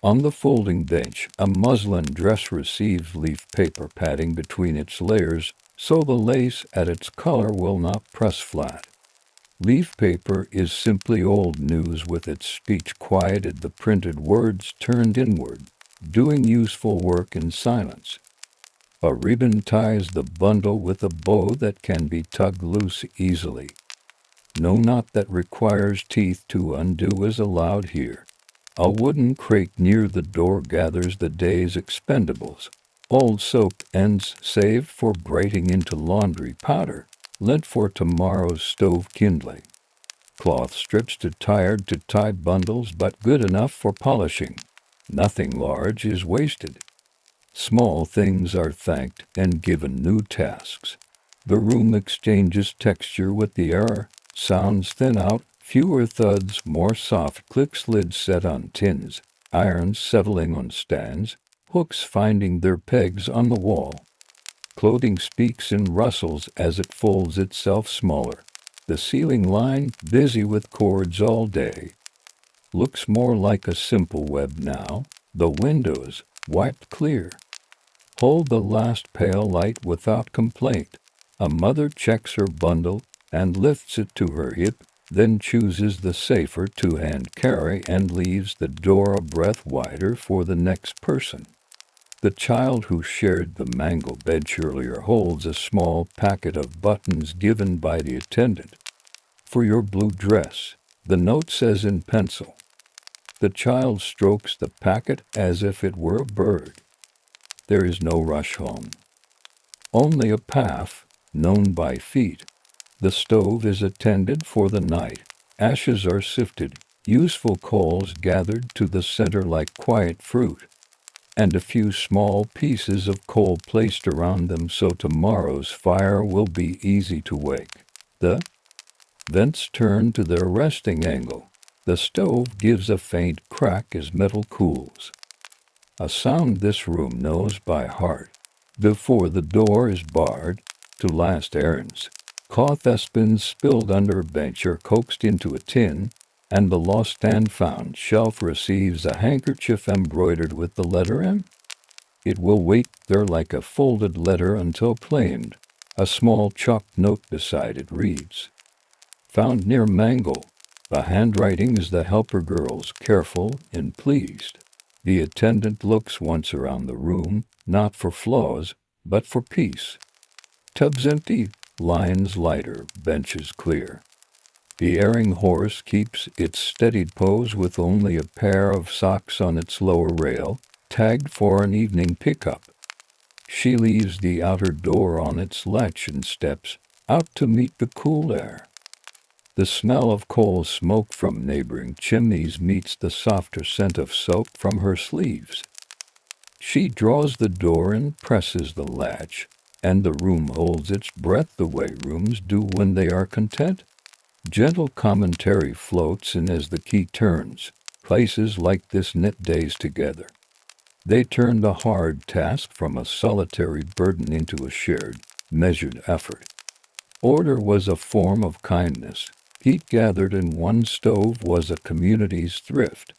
Speaker 1: On the folding bench, a muslin dress receives leaf paper padding between its layers, so the lace at its collar will not press flat. Leaf paper is simply old news with its speech quieted, the printed words turned inward, doing useful work in silence. A ribbon ties the bundle with a bow that can be tugged loose easily. No knot that requires teeth to undo is allowed here. A wooden crate near the door gathers the day's expendables. Old soap ends saved for grating into laundry powder, lent for tomorrow's stove kindling. Cloth strips tired to tie bundles but good enough for polishing. Nothing large is wasted. Small things are thanked and given new tasks. The room exchanges texture with the air, sounds thin out, fewer thuds, more soft clicks, lids set on tins, irons settling on stands, hooks finding their pegs on the wall. Clothing speaks in rustles as it folds itself smaller. The ceiling line, busy with cords all day, looks more like a simple web now. The windows, wiped clear, hold the last pale light without complaint. A mother checks her bundle and lifts it to her hip, then chooses the safer two-hand carry and leaves the door a breath wider for the next person. The child who shared the mango bench earlier holds a small packet of buttons given by the attendant. "For your blue dress," the note says in pencil. The child strokes the packet as if it were a bird. There is no rush home. Only a path, known by feet. The stove is attended for the night. Ashes are sifted, useful coals gathered to the center like quiet fruit, and a few small pieces of coal placed around them so tomorrow's fire will be easy to wake. The vents turn to their resting angle. The stove gives a faint crack as metal cools. a sound this room knows by heart. Before the door is barred, to last errands, cloth has been spilled under a bench or coaxed into a tin, and the lost and found shelf receives a handkerchief embroidered with the letter M. It will wait there like a folded letter until claimed. A small chalked note beside it reads, "Found near Mangle." The handwriting is the helper girl's, careful and pleased. The attendant looks once around the room, not for flaws, but for peace. Tubs empty, lines lighter, benches clear. The erring horse keeps its steadied pose with only a pair of socks on its lower rail, tagged for an evening pickup. She leaves the outer door on its latch and steps out to meet the cool air. The smell of coal smoke from neighboring chimneys meets the softer scent of soap from her sleeves. She draws the door and presses the latch, and the room holds its breath the way rooms do when they are content. Gentle commentary floats in as the key turns. Places like this knit days together. They turn the hard task from a solitary burden into a shared, measured effort. Order was a form of kindness. Heat gathered in one stove was a community's thrift.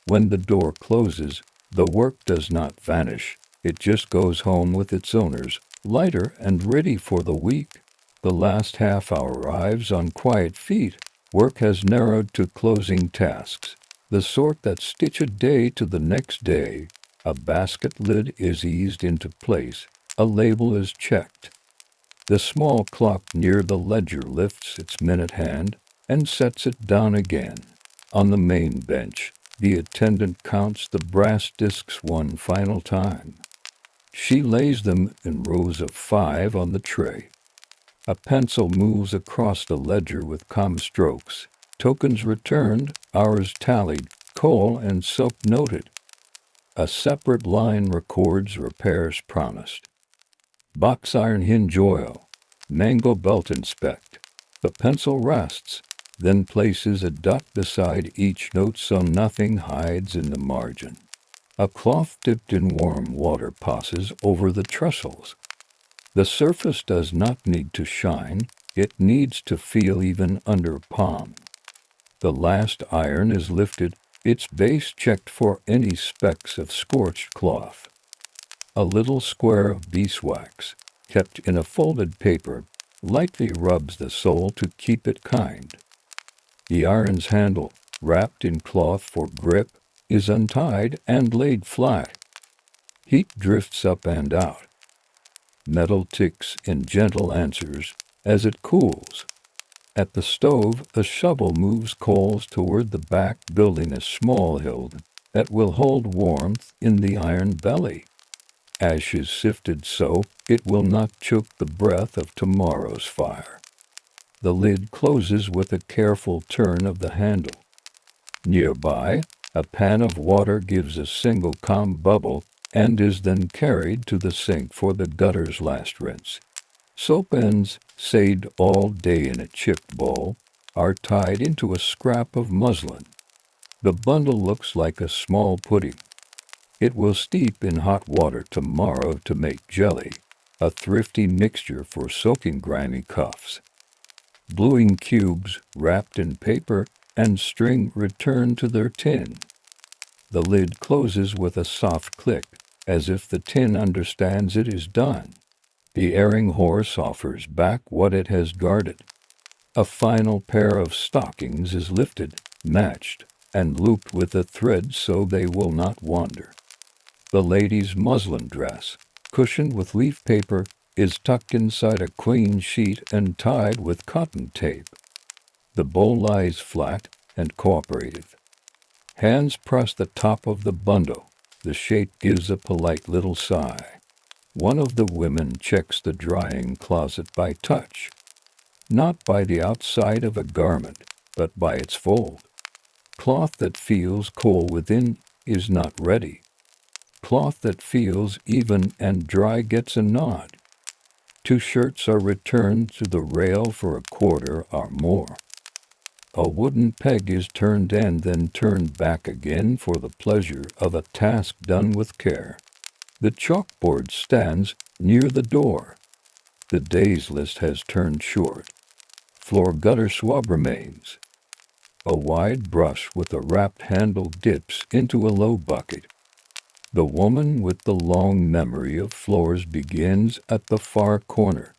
Speaker 1: When the door closes, the work does not vanish. It just goes home with its owners, lighter and ready for the week. The last half hour arrives on quiet feet. Work has narrowed to closing tasks, the sort that stitch a day to the next day. A basket lid is eased into place. A label is checked. The small clock near the ledger lifts its minute hand and sets it down again. On the main bench, the attendant counts the brass discs one final time. She lays them in rows of 5 on the tray. A pencil moves across the ledger with calm strokes. Tokens returned, hours tallied, coal and soap noted. A separate line records repairs promised. Box iron hinge oil. Mango belt inspect. The pencil rests, then places a dot beside each note so nothing hides in the margin. A cloth dipped in warm water passes over the trestles. The surface does not need to shine, it needs to feel even under palm. The last iron is lifted, its base checked for any specks of scorched cloth. A little square of beeswax, kept in a folded paper, lightly rubs the sole to keep it kind. The iron's handle, wrapped in cloth for grip, is untied and laid flat. Heat drifts up and out. Metal ticks in gentle answers as it cools. At the stove, a shovel moves coals toward the back, building a small hill that will hold warmth in the iron belly. Ashes sifted so it will not choke the breath of tomorrow's fire. The lid closes with a careful turn of the handle. Nearby, a pan of water gives a single calm bubble and is then carried to the sink for the gutter's last rinse. Soap ends, saved all day in a chipped bowl, are tied into a scrap of muslin. The bundle looks like a small pudding. It will steep in hot water tomorrow to make jelly, a thrifty mixture for soaking granny cuffs. Bluing cubes, wrapped in paper and string, return to their tin. The lid closes with a soft click, as if the tin understands it is done. The erring horse offers back what it has guarded. A final pair of stockings is lifted, matched, and looped with a thread so they will not wander. The lady's muslin dress, cushioned with leaf paper, is tucked inside a clean sheet and tied with cotton tape. The bowl lies flat and cooperative. Hands press the top of the bundle. The shape gives a polite little sigh. One of the women checks the drying closet by touch, not by the outside of a garment, but by its fold. Cloth that feels cool within is not ready. Cloth that feels even and dry gets a nod. 2 shirts are returned to the rail for a quarter or more. A wooden peg is turned and then turned back again for the pleasure of a task done with care. The chalkboard stands near the door. The day's list has turned short. Floor gutter swab remains. A wide brush with a wrapped handle dips into a low bucket. The woman with the long memory of floors begins at the far corner.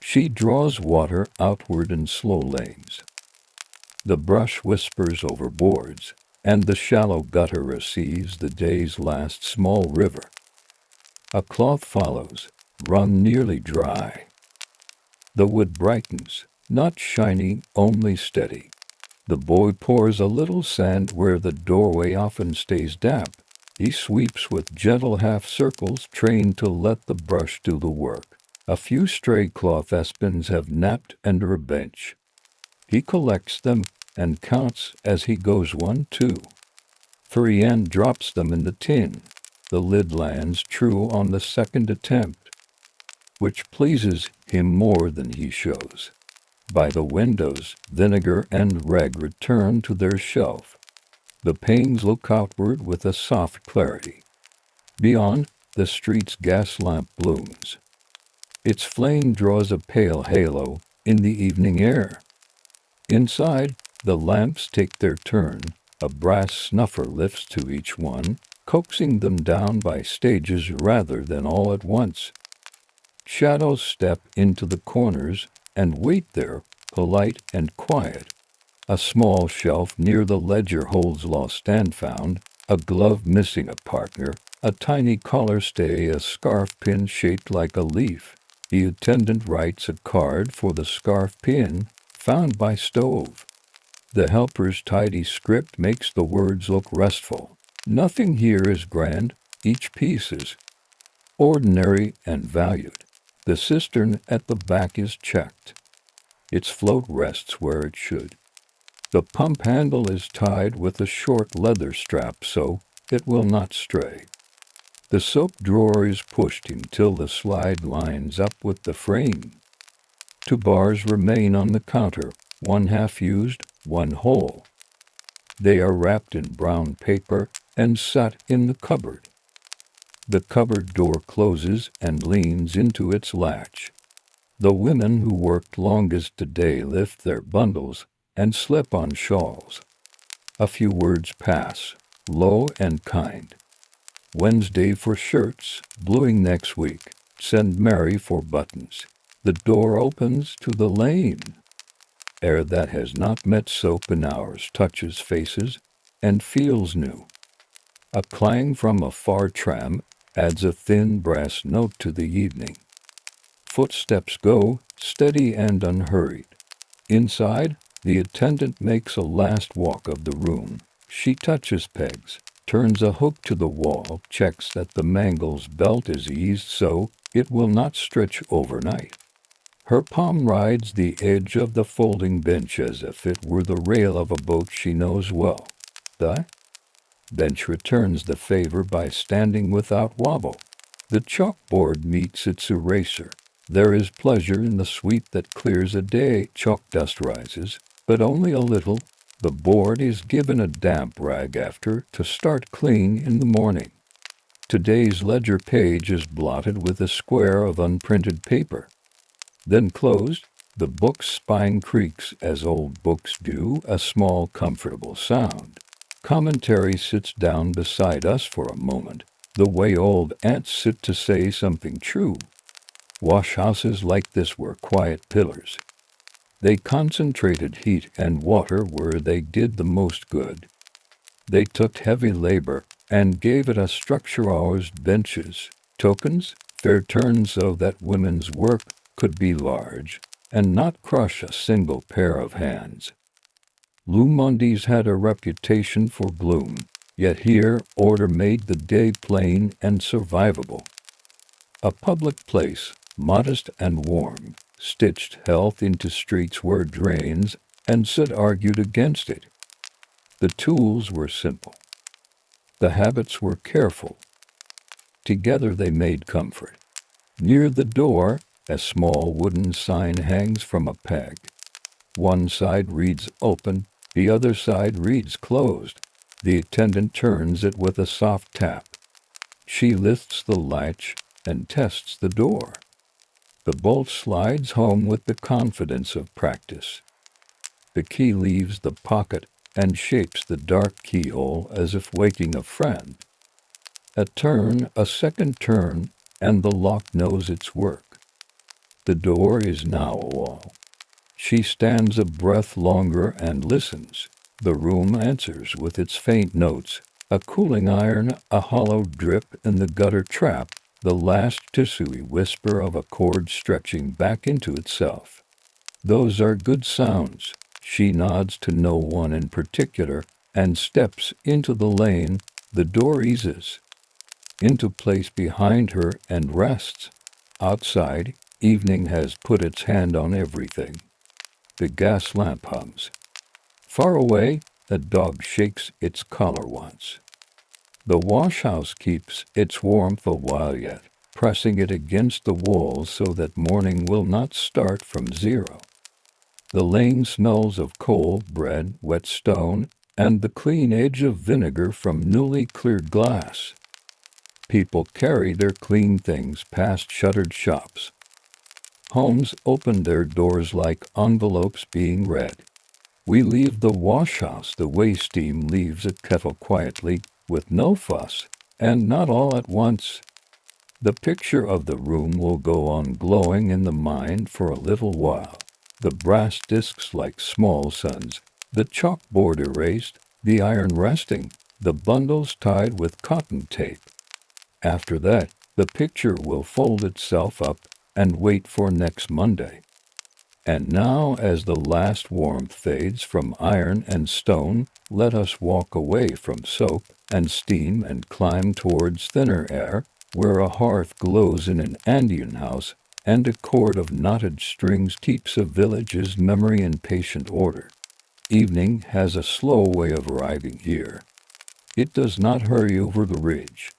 Speaker 1: She draws water outward in slow lanes. The brush whispers over boards, and the shallow gutter receives the day's last small river. A cloth follows, wrung nearly dry. The wood brightens, not shiny, only steady. The boy pours a little sand where the doorway often stays damp. He sweeps with gentle half-circles trained to let the brush do the work. A few stray cloth aspens have napped under a bench. He collects them and counts as he goes 1, 2, 3 and drops them in the tin. The lid lands true on the second attempt, which pleases him more than he shows. By the windows, vinegar and rag return to their shelf. The panes look outward with a soft clarity. Beyond, the street's gas lamp blooms. Its flame draws a pale halo in the evening air. Inside, the lamps take their turn. A brass snuffer lifts to each one, coaxing them down by stages rather than all at once. Shadows step into the corners and wait there, polite and quiet. A small shelf near the ledger holds lost and found, a glove missing a partner, a tiny collar stay, a scarf pin shaped like a leaf. The attendant writes a card for the scarf pin, found by stove. The helper's tidy script makes the words look restful. Nothing here is grand, each piece is ordinary and valued. The cistern at the back is checked. Its float rests where it should. The pump handle is tied with a short leather strap so it will not stray. The soap drawer is pushed until the slide lines up with the frame. 2 bars remain on the counter, 1 half used, 1 whole. They are wrapped in brown paper and set in the cupboard. The cupboard door closes and leans into its latch. The women who worked longest today lift their bundles and slip on shawls. A few words pass, low and kind. Wednesday for shirts, bluing next week. Send Mary for buttons. The door opens to the lane. Air that has not met soap in hours touches faces and feels new. A clang from a far tram adds a thin brass note to the evening. Footsteps go, steady and unhurried. Inside, the attendant makes a last walk of the room. She touches pegs, turns a hook to the wall, checks that the mangle's belt is eased so it will not stretch overnight. Her palm rides the edge of the folding bench as if it were the rail of a boat she knows well. The bench returns the favor by standing without wobble. The chalkboard meets its eraser. There is pleasure in the sweep that clears a day. Chalk dust rises, but only a little. The board is given a damp rag after to start clean in the morning. Today's ledger page is blotted with a square of unprinted paper. Then closed, the book's spine creaks as old books do, a small comfortable sound. Commentary sits down beside us for a moment, the way old aunts sit to say something true. Washhouses like this were quiet pillars. They concentrated heat and water where they did the most good. They took heavy labor and gave it a structure. Ours benches, tokens, fair turns so that women's work could be large and not crush a single pair of hands. Lumondi's had a reputation for gloom, yet here order made the day plain and survivable. A public place, modest and warm, stitched health into streets where drains, and Sid argued against it. The tools were simple. The habits were careful. Together they made comfort. Near the door, a small wooden sign hangs from a peg. One side reads open, the other side reads closed. The attendant turns it with a soft tap. She lifts the latch and tests the door. The bolt slides home with the confidence of practice. The key leaves the pocket and shapes the dark keyhole as if waking a friend. A turn, a second turn, and the lock knows its work. The door is now a wall. She stands a breath longer and listens. The room answers with its faint notes, a cooling iron, a hollow drip in the gutter trap, the last tissuey whisper of a cord stretching back into itself. Those are good sounds. She nods to no one in particular and steps into the lane. The door eases into place behind her and rests. Outside, evening has put its hand on everything. The gas lamp hums. Far away, a dog shakes its collar once. The washhouse keeps its warmth a while yet, pressing it against the wall so that morning will not start from zero. The lane smells of coal, bread, wet stone, and the clean edge of vinegar from newly cleared glass. People carry their clean things past shuttered shops. Homes open their doors like envelopes being read. We leave the washhouse the way steam leaves a kettle quietly, with no fuss, and not all at once. The picture of the room will go on glowing in the mind for a little while. The brass discs like small suns, the chalkboard erased, the iron resting, the bundles tied with cotton tape. After that, the picture will fold itself up and wait for next Monday. And now, as the last warmth fades from iron and stone, let us walk away from soap and steam and climb towards thinner air, where a hearth glows in an Andean house, and a cord of knotted strings keeps a village's memory in patient order. Evening has a slow way of arriving here. It does not hurry over the ridge.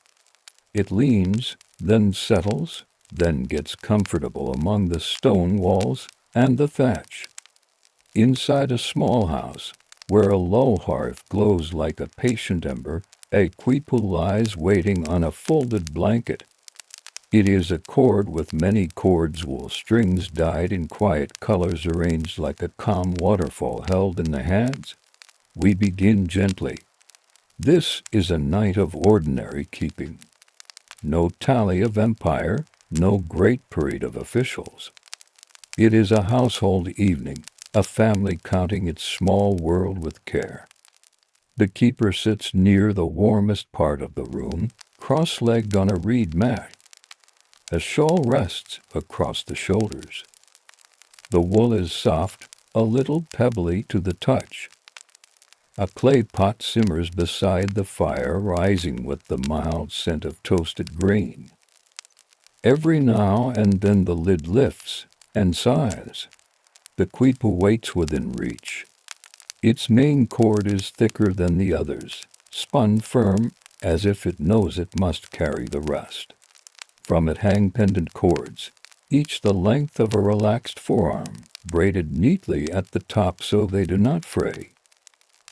Speaker 1: It leans, then settles, then gets comfortable among the stone walls and the thatch. Inside a small house, where a low hearth glows like a patient ember, a Quipu lies waiting on a folded blanket. It is a cord with many cords, wool strings dyed in quiet colors arranged like a calm waterfall held in the hands. We begin gently. This is a night of ordinary keeping. No tally of empire, no great parade of officials. It is a household evening, a family counting its small world with care. The keeper sits near the warmest part of the room, cross-legged on a reed mat. A shawl rests across the shoulders. The wool is soft, a little pebbly to the touch. A clay pot simmers beside the fire, rising with the mild scent of toasted grain. Every now and then the lid lifts and sighs. The Quipu waits within reach. Its main cord is thicker than the others, spun firm as if it knows it must carry the rest. From it hang pendant cords, each the length of a relaxed forearm, braided neatly at the top so they do not fray.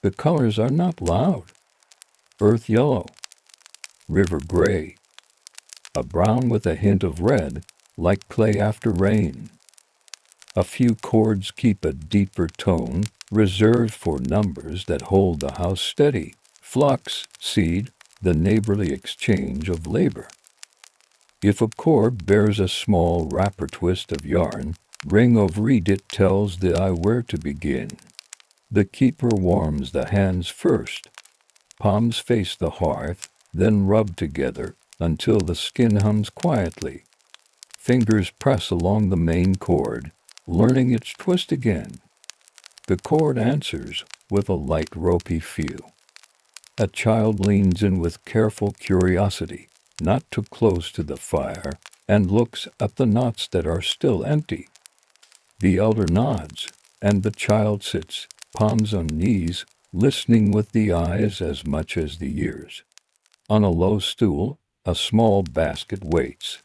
Speaker 1: The colors are not loud. Earth yellow, river gray, a brown with a hint of red, like clay after rain. A few chords keep a deeper tone, reserved for numbers that hold the house steady. Flux, seed, the neighborly exchange of labor. If a cord bears a small wrapper twist of yarn, ring over it tells the eye where to begin. The keeper warms the hands first. Palms face the hearth, then rub together until the skin hums quietly. Fingers press along the main cord, learning its twist again. The cord answers with a light ropey feel. A child leans in with careful curiosity, not too close to the fire, and looks at the knots that are still empty. The elder nods, and the child sits, palms on knees, listening with the eyes as much as the ears. On a low stool, a small basket waits.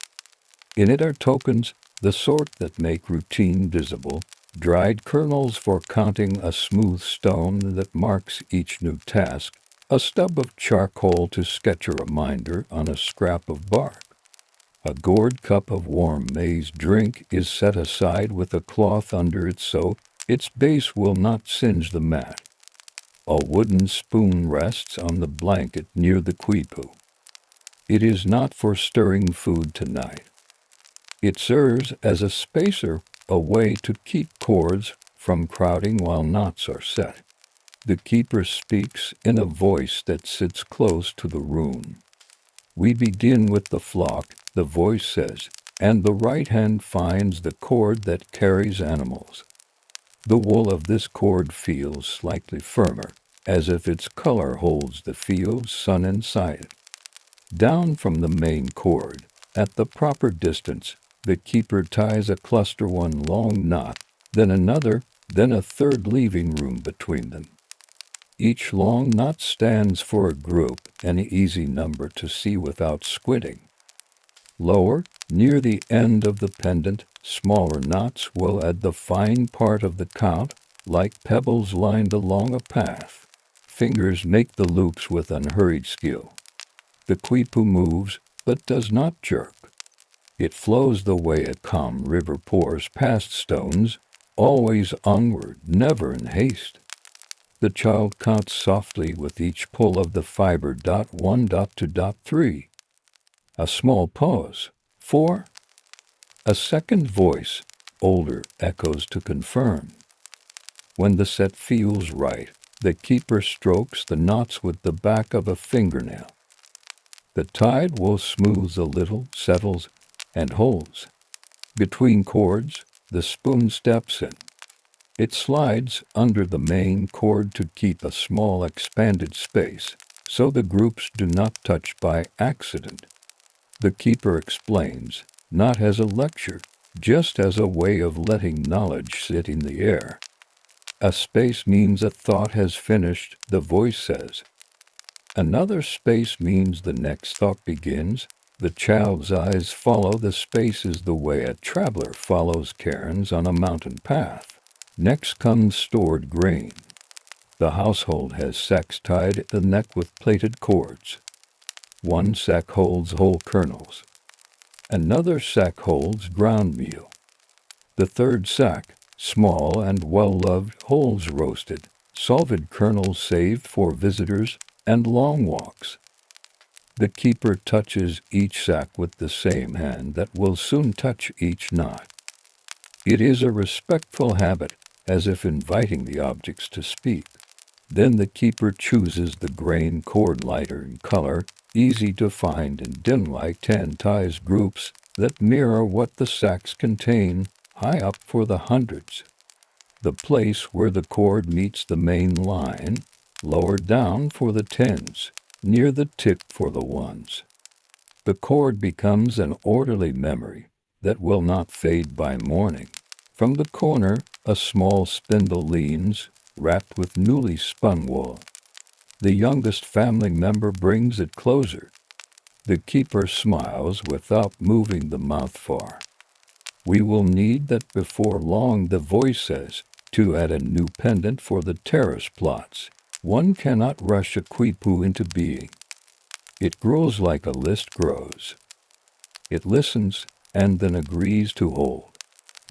Speaker 1: In it are tokens, the sort that make routine visible, dried kernels for counting, a smooth stone that marks each new task, a stub of charcoal to sketch a reminder on a scrap of bark. A gourd cup of warm maize drink is set aside with a cloth under it so its base will not singe the mat. A wooden spoon rests on the blanket near the quipu. It is not for stirring food tonight. It serves as a spacer, a way to keep cords from crowding while knots are set. The keeper speaks in a voice that sits close to the room. We begin with the flock, the voice says, and the right hand finds the cord that carries animals. The wool of this cord feels slightly firmer, as if its color holds the field's sun inside it. Down from the main cord, at the proper distance, the keeper ties a cluster, one long knot, then another, then a third, leaving room between them. Each long knot stands for a group, an easy number to see without squinting. Lower, near the end of the pendant, smaller knots will add the fine part of the count, like pebbles lined along a path. Fingers make the loops with unhurried skill. The quipu moves, but does not jerk. It flows the way a calm river pours past stones, always onward, never in haste. The child counts softly with each pull of the fiber. 1, 2, 3. A small pause. 4. A second voice, older, echoes to confirm. When the set feels right, the keeper strokes the knots with the back of a fingernail. The tide will smooth a little, settles, and holds. Between chords, the spoon steps in. It slides under the main cord to keep a small expanded space, so the groups do not touch by accident. The keeper explains, not as a lecture, just as a way of letting knowledge sit in the air. A space means a thought has finished, the voice says. Another space means the next thought begins. The child's eyes follow the spaces the way a traveler follows cairns on a mountain path. Next comes stored grain. The household has sacks tied at the neck with plaited cords. One sack holds whole kernels. Another sack holds ground meal. The third sack, small and well-loved, holds roasted, salted kernels saved for visitors and long walks. The keeper touches each sack with the same hand that will soon touch each knot. It is a respectful habit, as if inviting the objects to speak. Then the keeper chooses the grain cord, lighter in color, easy to find and dim light, 10, ties groups that mirror what the sacks contain, high up for the hundreds. The place where the cord meets the main line, lower down for the tens, near the tip for the ones. The cord becomes an orderly memory that will not fade by morning. From the corner, a small spindle leans, wrapped with newly spun wool. The youngest family member brings it closer. The keeper smiles without moving the mouth far. We will need that before long, the voice says, to add a new pendant for the terrace plots. One cannot rush a quipu into being. It grows like a list grows. It listens and then agrees to hold.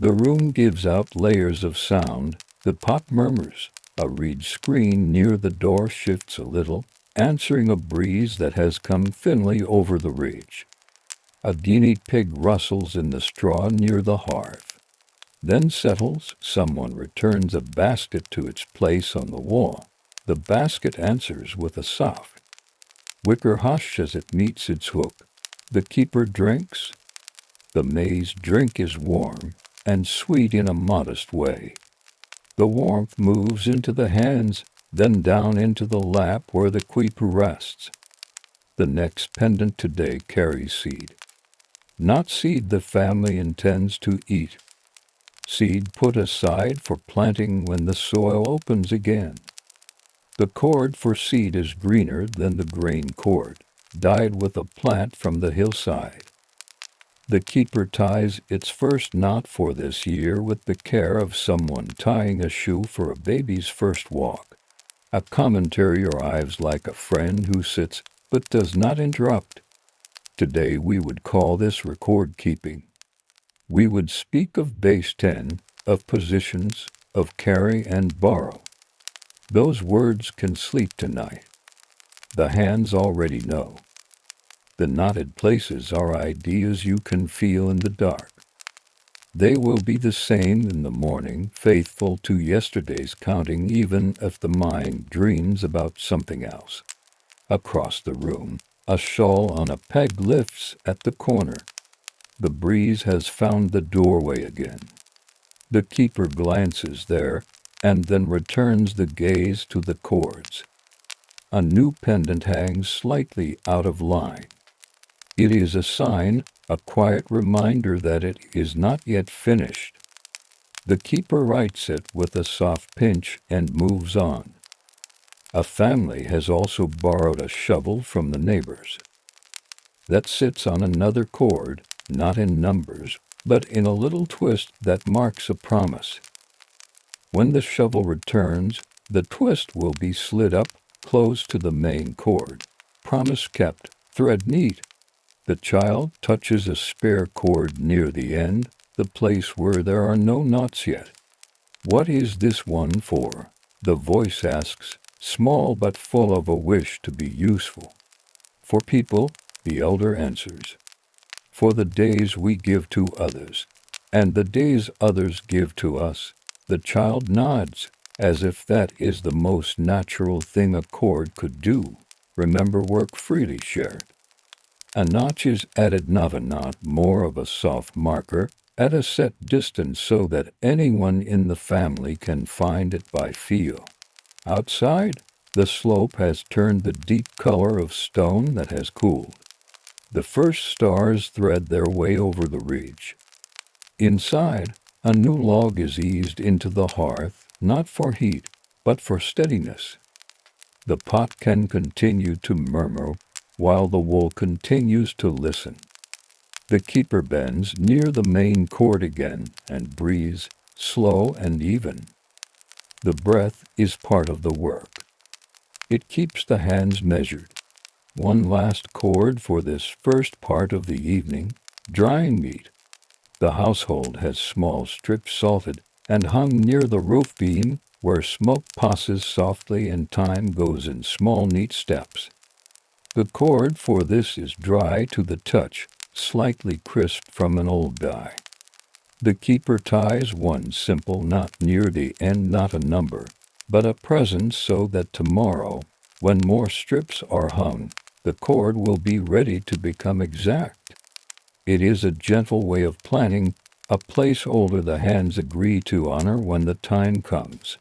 Speaker 1: The room gives out layers of sound. The pot murmurs. A reed screen near the door shifts a little, answering a breeze that has come thinly over the ridge. A guinea pig rustles in the straw near the hearth. Then settles. Someone returns a basket to its place on the wall. The basket answers with a soft wicker hush as it meets its hook. The keeper drinks. The maize drink is warm and sweet in a modest way. The warmth moves into the hands, then down into the lap where the quipu rests. The next pendant today carries seed. Not seed the family intends to eat. Seed put aside for planting when the soil opens again. The cord for seed is greener than the grain cord, dyed with a plant from the hillside. The keeper ties its first knot for this year with the care of someone tying a shoe for a baby's first walk. A commentary arrives like a friend who sits but does not interrupt. Today we would call this record keeping. We would speak of base 10, of positions, of carry and borrow. Those words can sleep tonight. The hands already know. The knotted places are ideas you can feel in the dark. They will be the same in the morning, faithful to yesterday's counting, even if the mind dreams about something else. Across the room, a shawl on a peg lifts at the corner. The breeze has found the doorway again. The keeper glances there, and then returns the gaze to the cords. A new pendant hangs slightly out of line. It is a sign, a quiet reminder that it is not yet finished. The keeper writes it with a soft pinch and moves on. A family has also borrowed a shovel from the neighbors. That sits on another cord, not in numbers, but in a little twist that marks a promise. When the shovel returns, the twist will be slid up close to the main cord. Promise kept, thread neat. The child touches a spare cord near the end, the place where there are no knots yet. What is this one for? The voice asks, small but full of a wish to be useful. For people, the elder answers. For the days we give to others, and the days others give to us. The child nods, as if that is the most natural thing a cord could do. Remember, work freely shared. A notch is added, not a knot, more of a soft marker, at a set distance so that anyone in the family can find it by feel. Outside, the slope has turned the deep color of stone that has cooled. The first stars thread their way over the ridge. Inside, a new log is eased into the hearth, not for heat, but for steadiness. The pot can continue to murmur, while the wool continues to listen. The keeper bends near the main cord again and breathes, slow and even. The breath is part of the work. It keeps the hands measured. One last cord for this first part of the evening, drying meat. The household has small strips salted and hung near the roof beam, where smoke passes softly and time goes in small neat steps. The cord for this is dry to the touch, slightly crisped from an old dye. The keeper ties one simple knot near the end, not a number, but a presence, so that tomorrow, when more strips are hung, the cord will be ready to become exact. It is a gentle way of planning, a placeholder the hands agree to honor when the time comes.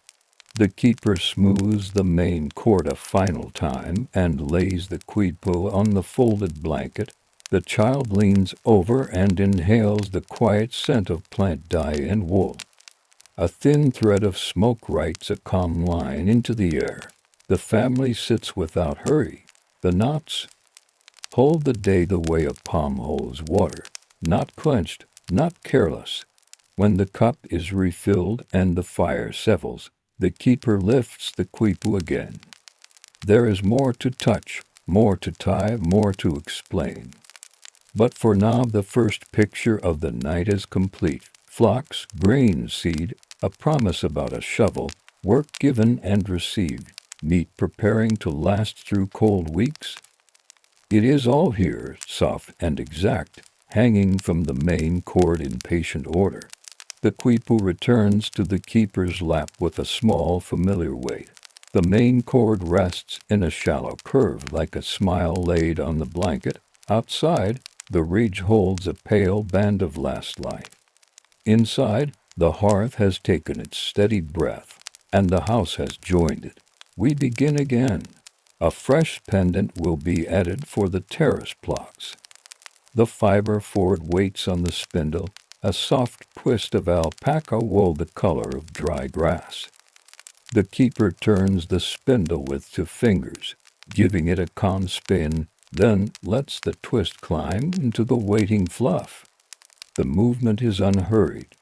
Speaker 1: The keeper smooths the main cord a final time and lays the Quipu on the folded blanket. The child leans over and inhales the quiet scent of plant dye and wool. A thin thread of smoke writes a calm line into the air. The family sits without hurry. The knots hold the day the way a palm holds water, not clenched, not careless. When the cup is refilled and the fire settles, the keeper lifts the Quipu again. There is more to touch, more to tie, more to explain. But for now the first picture of the night is complete. Flocks, grain, seed, a promise about a shovel, work given and received, meat preparing to last through cold weeks. It is all here, soft and exact, hanging from the main cord in patient order. The Quipu returns to the keeper's lap with a small, familiar weight. The main cord rests in a shallow curve like a smile laid on the blanket. Outside, the ridge holds a pale band of last light. Inside, the hearth has taken its steady breath, and the house has joined it. We begin again. A fresh pendant will be added for the terrace plots. The fiber forward waits on the spindle, a soft twist of alpaca wool the color of dry grass. The keeper turns the spindle with 2 fingers, giving it a calm spin, then lets the twist climb into the waiting fluff. The movement is unhurried.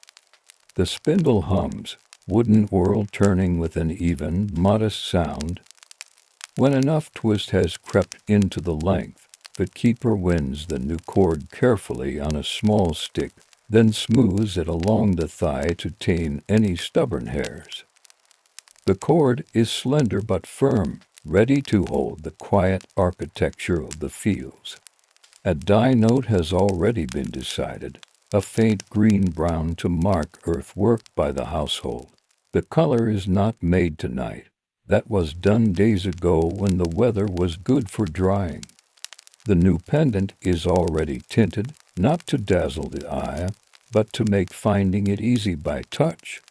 Speaker 1: The spindle hums, wooden whorl turning with an even, modest sound. When enough twist has crept into the length, the keeper winds the new cord carefully on a small stick, then smooths it along the thigh to tame any stubborn hairs. The cord is slender but firm, ready to hold the quiet architecture of the fields. A dye note has already been decided, a faint green-brown to mark earthwork by the household. The color is not made tonight. That was done days ago when the weather was good for drying. The new pendant is already tinted, not to dazzle the eye, but to make finding it easy by touch.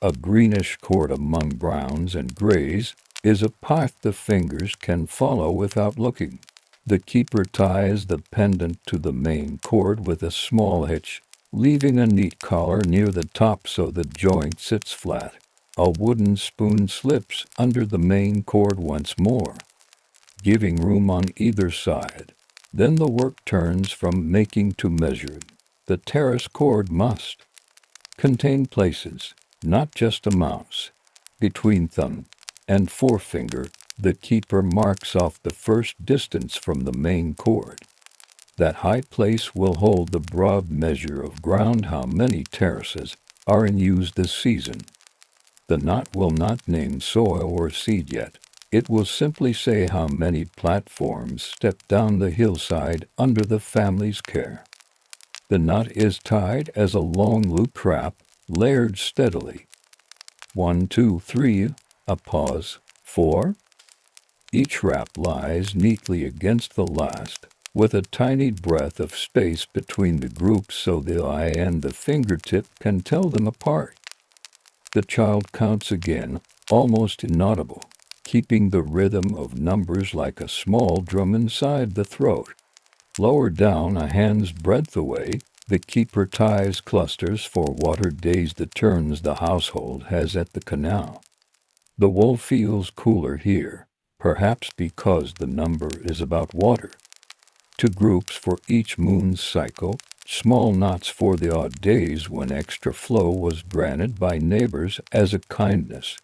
Speaker 1: A greenish cord among browns and grays is a path the fingers can follow without looking. The keeper ties the pendant to the main cord with a small hitch, leaving a neat collar near the top so the joint sits flat. A wooden spoon slips under the main cord once more, giving room on either side. Then the work turns from making to measuring. The terrace cord must contain places, not just amounts. Between thumb and forefinger, the keeper marks off the first distance from the main cord. That high place will hold the broad measure of ground how many terraces are in use this season. The knot will not name soil or seed yet. It will simply say how many platforms step down the hillside under the family's care. The knot is tied as a long loop wrap, layered steadily. 1, 2, 3, a pause, 4. Each wrap lies neatly against the last, with a tiny breath of space between the groups so the eye and the fingertip can tell them apart. The child counts again, almost inaudible, keeping the rhythm of numbers like a small drum inside the throat. Lower down, a hand's breadth away, the keeper ties clusters for water days the turns the household has at the canal. The wool feels cooler here, perhaps because the number is about water. 2 groups for each moon's cycle, small knots for the odd days when extra flow was granted by neighbors as a kindness.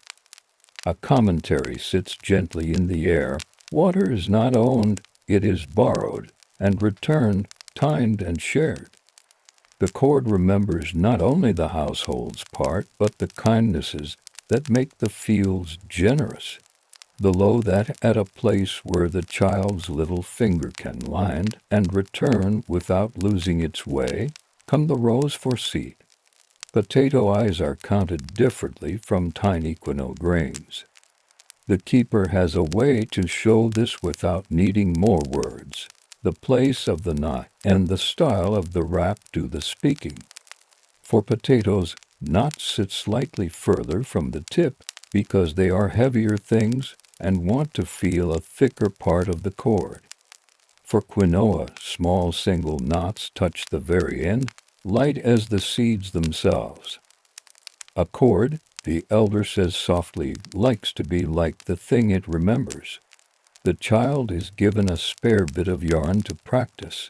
Speaker 1: A commentary sits gently in the air. Water is not owned, it is borrowed, and returned, timed and shared. The cord remembers not only the household's part, but the kindnesses that make the fields generous. The low that at a place where the child's little finger can land and return without losing its way, come the rows for seed. Potato eyes are counted differently from tiny quinoa grains. The keeper has a way to show this without needing more words. The place of the knot and the style of the wrap do the speaking. For potatoes, knots sit slightly further from the tip because they are heavier things and want to feel a thicker part of the cord. For quinoa, small single knots touch the very end, light as the seeds themselves. A cord, the elder says softly, likes to be like the thing it remembers. The child is given a spare bit of yarn to practice.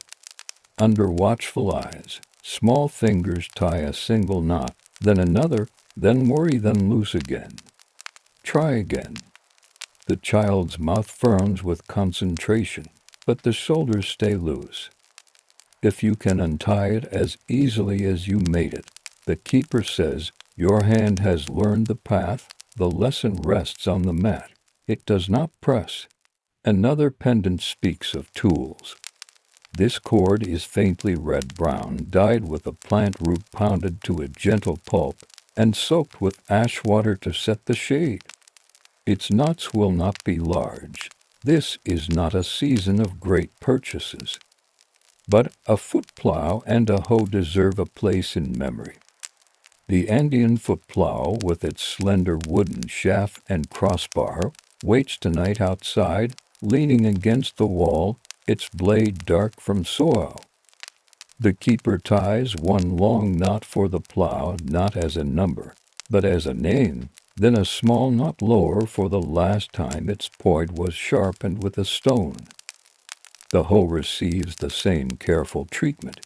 Speaker 1: Under watchful eyes, small fingers tie a single knot, then another, then worry them loose again. Try again. The child's mouth firms with concentration, but the shoulders stay loose. If you can untie it as easily as you made it, the keeper says, your hand has learned the path, the lesson rests on the mat. It does not press. Another pendant speaks of tools. This cord is faintly red-brown, dyed with a plant root pounded to a gentle pulp, and soaked with ash water to set the shade. Its knots will not be large. This is not a season of great purchases. But a foot plow and a hoe deserve a place in memory. The Andean foot plow, with its slender wooden shaft and crossbar, waits tonight outside, leaning against the wall, its blade dark from soil. The keeper ties one long knot for the plow, not as a number, but as a name, then a small knot lower for the last time its point was sharpened with a stone. The hoe receives the same careful treatment.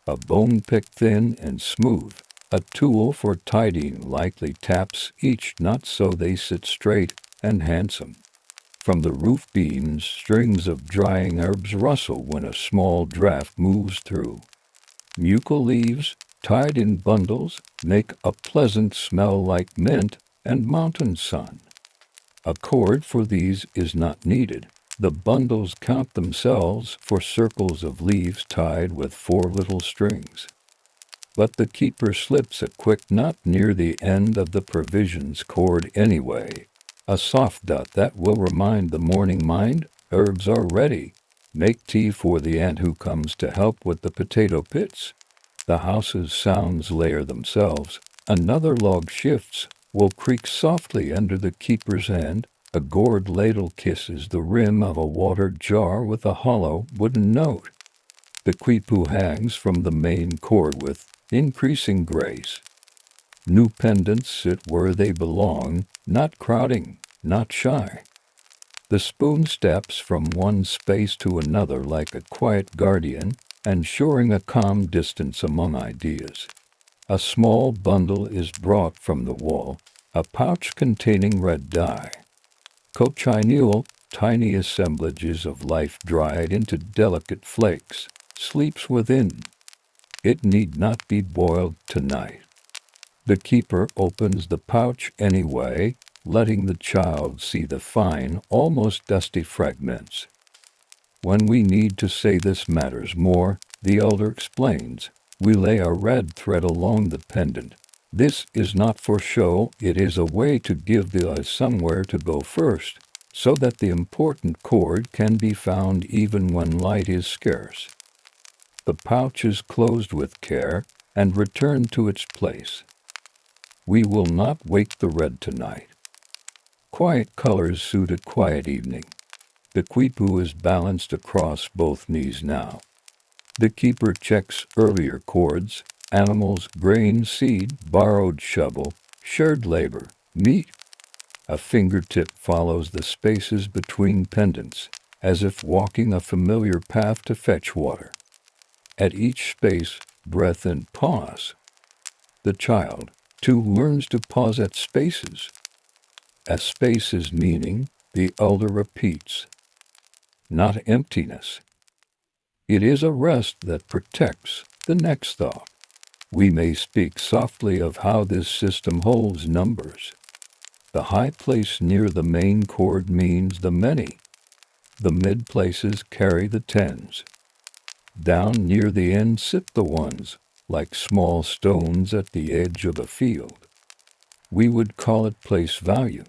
Speaker 1: a bone picked thin and smooth, a tool for tidying lightly taps each knot so they sit straight and handsome. From the roof beams, strings of drying herbs rustle when a small draft moves through. Mucal leaves, tied in bundles, make a pleasant smell like mint and mountain sun. A cord for these is not needed. The bundles count themselves for circles of leaves tied with 4 little strings. But the keeper slips a quick knot near the end of the provisions cord anyway. A soft dot that will remind the morning mind, herbs are ready. Make tea for the ant who comes to help with the potato pits. The house's sounds layer themselves. Another log shifts, will creak softly under the keeper's hand. A gourd ladle kisses the rim of a water jar with a hollow wooden note. The quipu hangs from the main cord with increasing grace. New pendants sit where they belong, not crowding, not shy. The spoon steps from one space to another like a quiet guardian, ensuring a calm distance among ideas. A small bundle is brought from the wall, a pouch containing red dye. Cochineal, tiny assemblages of life dried into delicate flakes, sleeps within. It need not be boiled tonight. The keeper opens the pouch anyway, letting the child see the fine, almost dusty fragments. When we need to say this matters more, the elder explains, we lay a red thread along the pendant. This is not for show, it is a way to give the eye somewhere to go first, so that the important cord can be found even when light is scarce. The pouch is closed with care and returned to its place. We will not wake the red tonight. Quiet colors suit a quiet evening. The quipu is balanced across both knees now. The keeper checks earlier cords, animals, grain, seed, borrowed shovel, shared labor, meat. A fingertip follows the spaces between pendants, as if walking a familiar path to fetch water. At each space, breath and pause. The child, too, learns to pause at spaces. As spaces meaning, the elder repeats, not emptiness. It is a rest that protects the next thought. We may speak softly of how this system holds numbers. The high place near the main cord means the many. The mid places carry the tens. Down near the end sit the ones, like small stones at the edge of a field. We would call it place value.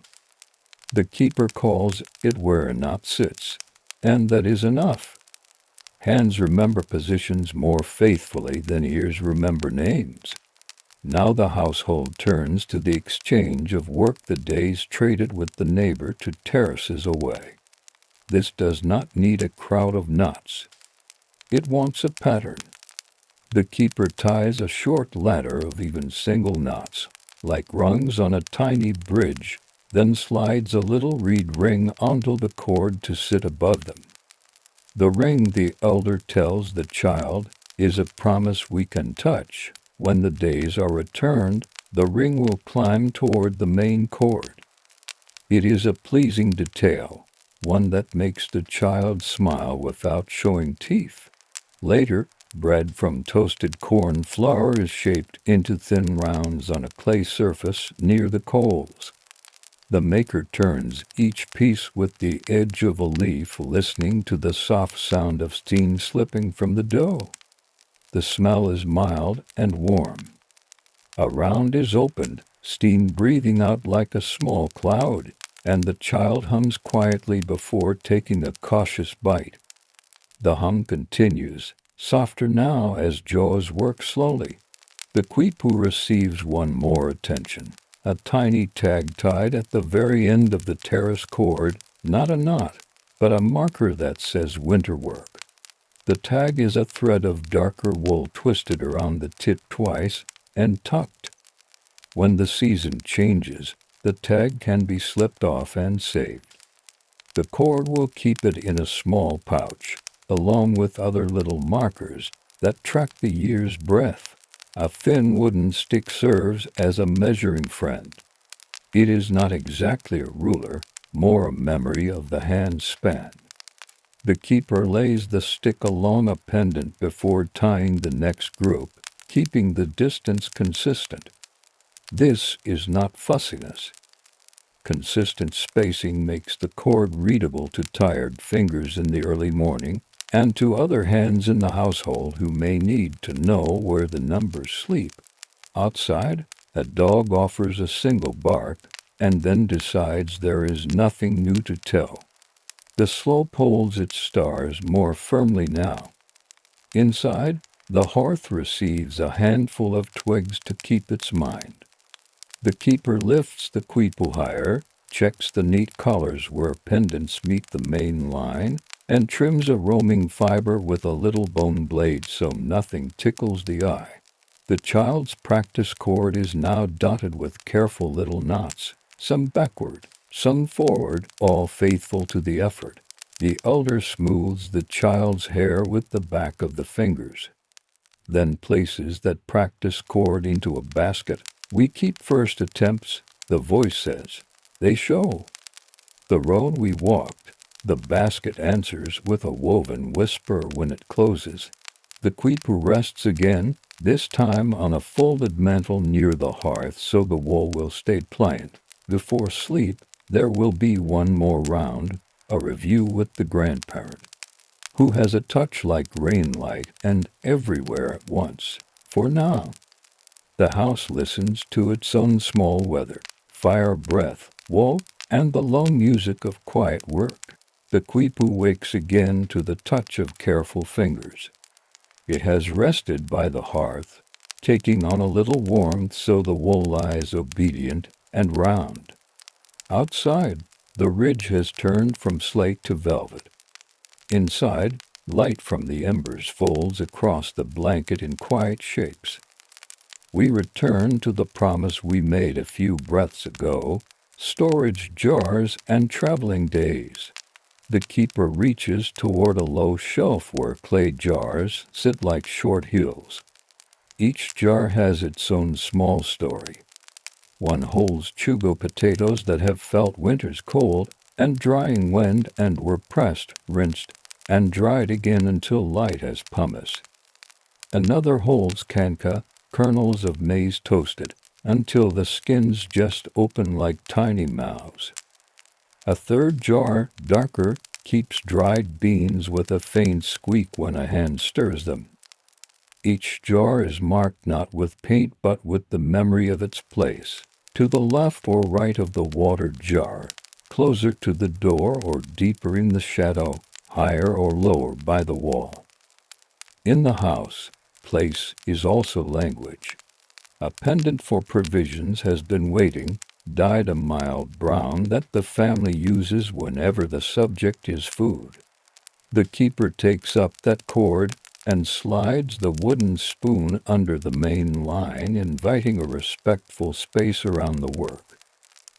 Speaker 1: The keeper calls it where a knot sits, and that is enough. Hands remember positions more faithfully than ears remember names. Now the household turns to the exchange of work the days traded with the neighbor to terraces away. This does not need a crowd of knots. It wants a pattern. The keeper ties a short ladder of even single knots, like rungs on a tiny bridge, then slides a little reed ring onto the cord to sit above them. The ring, the elder tells the child, is a promise we can touch. When the days are returned, the ring will climb toward the main cord. It is a pleasing detail, one that makes the child smile without showing teeth. Later, bread from toasted corn flour is shaped into thin rounds on a clay surface near the coals. The maker turns each piece with the edge of a leaf, listening to the soft sound of steam slipping from the dough. The smell is mild and warm. A round is opened, steam breathing out like a small cloud, and the child hums quietly before taking a cautious bite. The hum continues, softer now as jaws work slowly. The quipu receives one more attention. A tiny tag tied at the very end of the terrace cord, not a knot, but a marker that says winter work. The tag is a thread of darker wool twisted around the tip twice and tucked. When the season changes, the tag can be slipped off and saved. The cord will keep it in a small pouch, along with other little markers, that track the year's breath. A thin wooden stick serves as a measuring friend. It is not exactly a ruler, more a memory of the hand span. The keeper lays the stick along a pendant before tying the next group, keeping the distance consistent. This is not fussiness. Consistent spacing makes the cord readable to tired fingers in the early morning and to other hands in the household who may need to know where the numbers sleep. Outside, a dog offers a single bark and then decides there is nothing new to tell. The slope holds its stars more firmly now. Inside, the hearth receives a handful of twigs to keep its mind. The keeper lifts the quipu higher, checks the neat collars where pendants meet the main line, and trims a roaming fiber with a little bone blade so nothing tickles the eye. The child's practice cord is now dotted with careful little knots, some backward, some forward, all faithful to the effort. The elder smooths the child's hair with the back of the fingers, then places that practice cord into a basket. We keep first attempts, the voice says. They show. The road we walked, the basket answers with a woven whisper when it closes. The quipu rests again, this time on a folded mantle near the hearth so the wool will stay pliant. Before sleep, there will be one more round, a review with the grandparent, who has a touch like rain light and everywhere at once. For now, the house listens to its own small weather, fire breath, wool, and the low music of quiet work. The quipu wakes again to the touch of careful fingers. It has rested by the hearth, taking on a little warmth so the wool lies obedient and round. Outside, the ridge has turned from slate to velvet. Inside, light from the embers folds across the blanket in quiet shapes. We return to the promise we made a few breaths ago, storage jars and traveling days. The keeper reaches toward a low shelf where clay jars sit like short hills. Each jar has its own small story. One holds chugo potatoes that have felt winter's cold and drying wind and were pressed, rinsed, and dried again until light as pumice. Another holds canca, kernels of maize toasted, until the skins just open like tiny mouths. A third jar, darker, keeps dried beans with a faint squeak when a hand stirs them. Each jar is marked not with paint but with the memory of its place, to the left or right of the water jar, closer to the door or deeper in the shadow, higher or lower by the wall. In the house, place is also language. A pendant for provisions has been waiting, dyed a mild brown that the family uses whenever the subject is food. The keeper takes up that cord and slides the wooden spoon under the main line, inviting a respectful space around the work.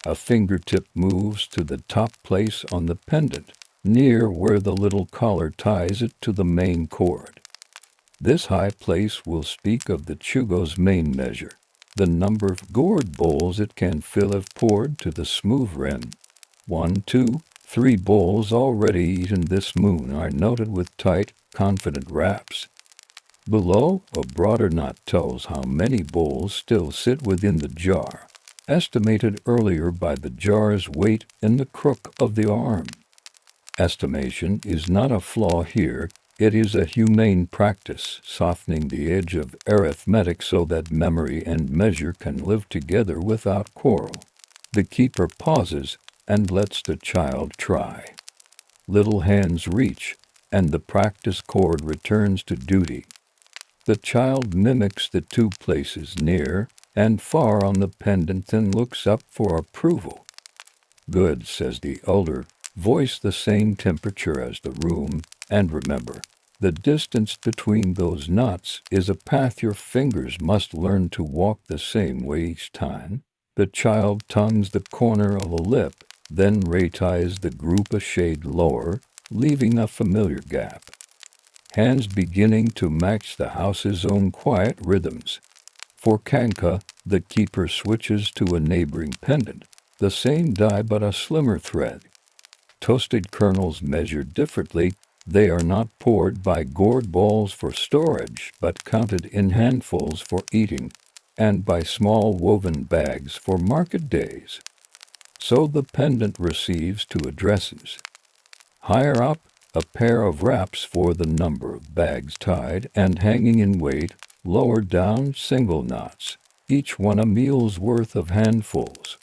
Speaker 1: A fingertip moves to the top place on the pendant, near where the little collar ties it to the main cord. This high place will speak of the chugo's main measure, the number of gourd bowls it can fill if poured to the smooth rim. 1, 2, 3 bowls already eaten this moon are noted with tight, confident raps. Below, a broader knot tells how many bowls still sit within the jar, estimated earlier by the jar's weight in the crook of the arm. Estimation is not a flaw here. It is a humane practice, softening the edge of arithmetic so that memory and measure can live together without quarrel. The keeper pauses and lets the child try. Little hands reach, and the practice cord returns to duty. The child mimics the 2 places near and far on the pendant and looks up for approval. Good, says the elder, voice the same temperature as the room, and remember, the distance between those knots is a path your fingers must learn to walk the same way each time. The child tongues the corner of a lip, then reties the group a shade lower, leaving a familiar gap. hands beginning to match the house's own quiet rhythms. For Kanka, the keeper switches to a neighboring pendant, the same dye but a slimmer thread. Toasted kernels measured differently, they are not poured by gourd balls for storage but counted in handfuls for eating, and by small woven bags for market days. So the pendant receives two addresses. Higher up, a pair of wraps for the number of bags tied and hanging in weight, lower down single knots, each one a meal's worth of handfuls.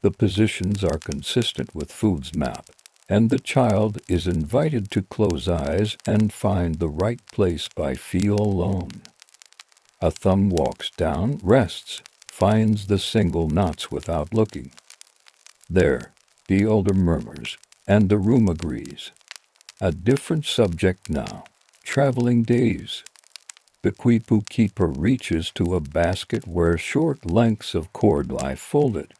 Speaker 1: The positions are consistent with Food's map, and the child is invited to close eyes and find the right place by feel alone. A thumb walks down, rests, finds the single knots without looking. There, the older murmurs, and the room agrees. A different subject now, traveling days. The Quipu keeper reaches to a basket where short lengths of cord lie folded.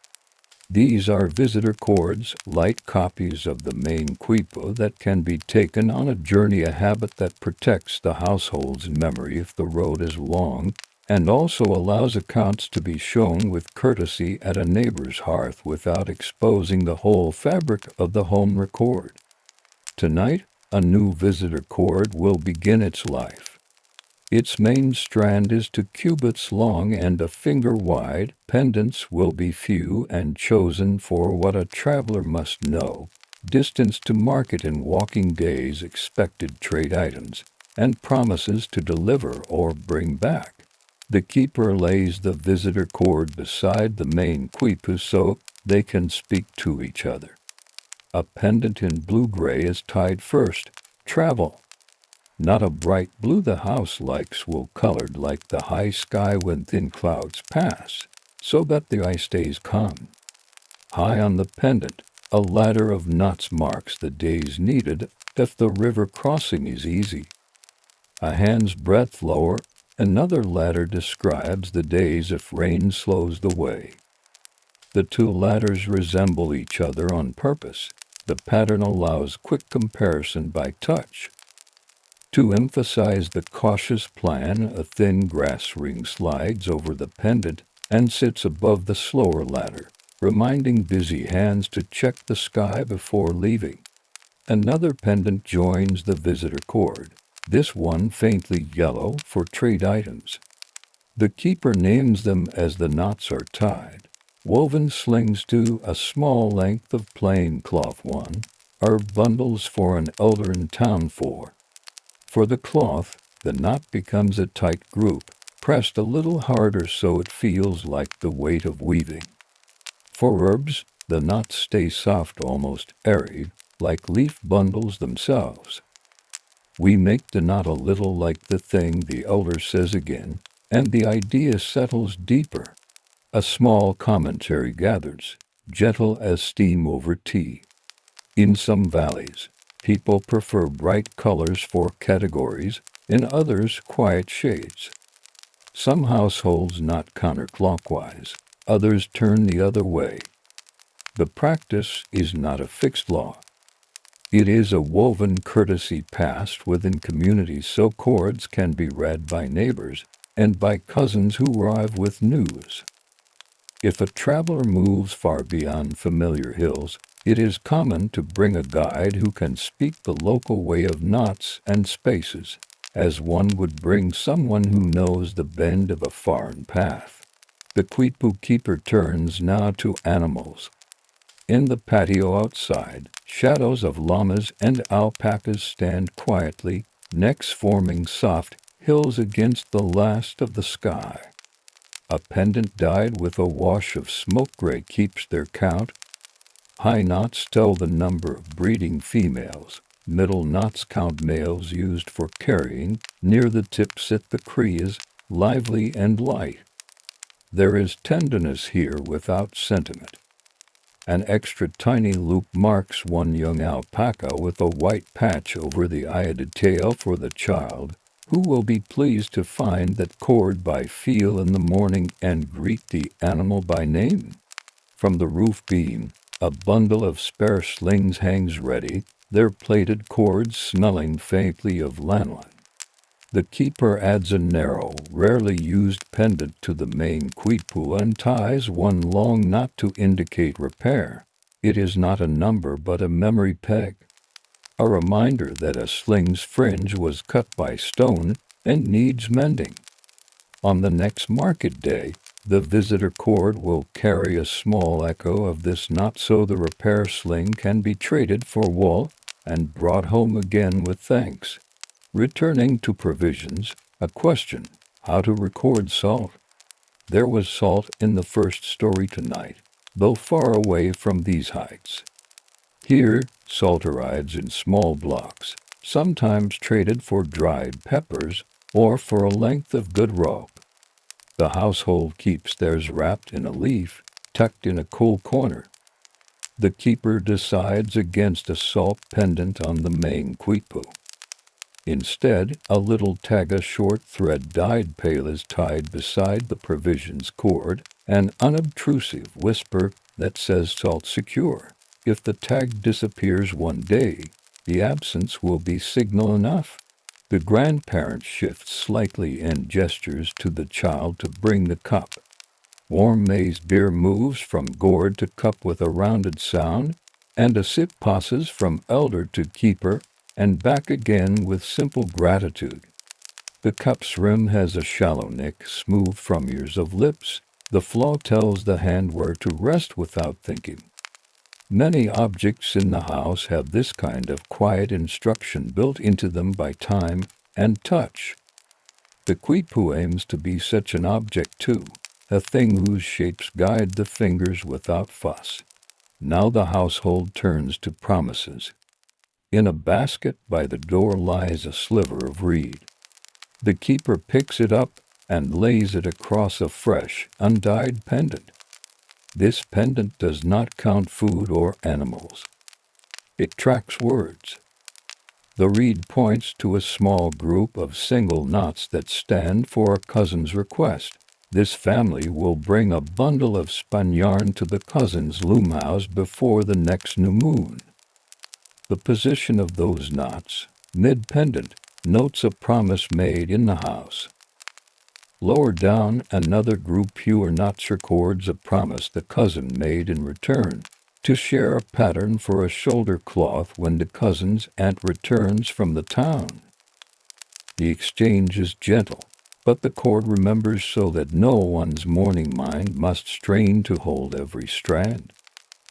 Speaker 1: These are visitor cords, light copies of the main Quipu that can be taken on a journey, a habit that protects the household's memory if the road is long, and also allows accounts to be shown with courtesy at a neighbor's hearth without exposing the whole fabric of the home record. Tonight, a new visitor cord will begin its life. Its main strand is 2 cubits long and a finger wide. Pendants will be few and chosen for what a traveler must know: distance to market in walking days, expected trade items, and promises to deliver or bring back. The keeper lays the visitor cord beside the main Quipu so they can speak to each other. A pendant in blue-gray is tied first. Travel. Not a bright blue the house likes, wool colored like the high sky when thin clouds pass, so that the eye stays calm. High on the pendant, a ladder of knots marks the days needed if the river crossing is easy. A hand's breadth lower, another ladder describes the days if rain slows the way. The two ladders resemble each other on purpose. The pattern allows quick comparison by touch. To emphasize the cautious plan, a thin grass ring slides over the pendant and sits above the slower ladder, reminding busy hands to check the sky before leaving. Another pendant joins the visitor cord, this one faintly yellow for trade items. The keeper names them as the knots are tied. Woven slings to a small length of plain cloth one are bundles for an elder in town for. For the cloth, the knot becomes a tight group, pressed a little harder so it feels like the weight of weaving. For herbs, the knots stay soft, almost airy, like leaf bundles themselves. We make the knot a little like the thing, the elder says again, and the idea settles deeper. A small commentary gathers, gentle as steam over tea. In some valleys, people prefer bright colors for categories, in others quiet shades. Some households knot counterclockwise, others turn the other way. The practice is not a fixed law. It is a woven courtesy passed within communities so cords can be read by neighbors and by cousins who arrive with news. If a traveler moves far beyond familiar hills, it is common to bring a guide who can speak the local way of knots and spaces, as one would bring someone who knows the bend of a foreign path. The Quipu keeper turns now to animals. In the patio outside, shadows of llamas and alpacas stand quietly, necks forming soft hills against the last of the sky. A pendant dyed with a wash of smoke gray keeps their count. High knots tell the number of breeding females. Middle knots count males used for carrying. Near the tip sit the crias, lively and light. There is tenderness here without sentiment. An extra tiny loop marks one young alpaca with a white patch over the eyed tail for the child, who will be pleased to find that cord by feel in the morning and greet the animal by name. From the roof beam, a bundle of spare slings hangs ready, their plaited cords smelling faintly of lanolin. The keeper adds a narrow, rarely used pendant to the main quipu and ties one long knot to indicate repair. It is not a number but a memory peg, a reminder that a sling's fringe was cut by stone and needs mending. On the next market day, the visitor cord will carry a small echo of this knot so the repair sling can be traded for wool and brought home again with thanks. Returning to provisions, a question: how to record salt? There was salt in the first story tonight, though far away from these heights. Here, salt arrives in small blocks, sometimes traded for dried peppers or for a length of good rope. The household keeps theirs wrapped in a leaf, tucked in a cool corner. The keeper decides against a salt pendant on the main quipu. Instead, a little tag, short thread-dyed pail is tied beside the provisions cord, an unobtrusive whisper that says salt secure. If the tag disappears one day, the absence will be signal enough. The grandparent shifts slightly and gestures to the child to bring the cup. Warm maize beer moves from gourd to cup with a rounded sound, and a sip passes from elder to keeper and back again with simple gratitude. The cup's rim has a shallow nick, smooth from years of lips. The flaw tells the hand where to rest without thinking. Many objects in the house have this kind of quiet instruction built into them by time and touch. The quipu aims to be such an object too, a thing whose shapes guide the fingers without fuss. Now the household turns to promises. In a basket by the door lies a sliver of reed. The keeper picks it up and lays it across a fresh, undyed pendant. This pendant does not count food or animals. It tracks words. The reed points to a small group of single knots that stand for a cousin's request. This family will bring a bundle of spun yarn to the cousin's loom house before the next new moon. The position of those knots, mid-pendant, notes a promise made in the house. Lower down, another group fewer knots records a promise the cousin made in return, to share a pattern for a shoulder cloth when the cousin's aunt returns from the town. The exchange is gentle, but the cord remembers so that no one's mourning mind must strain to hold every strand.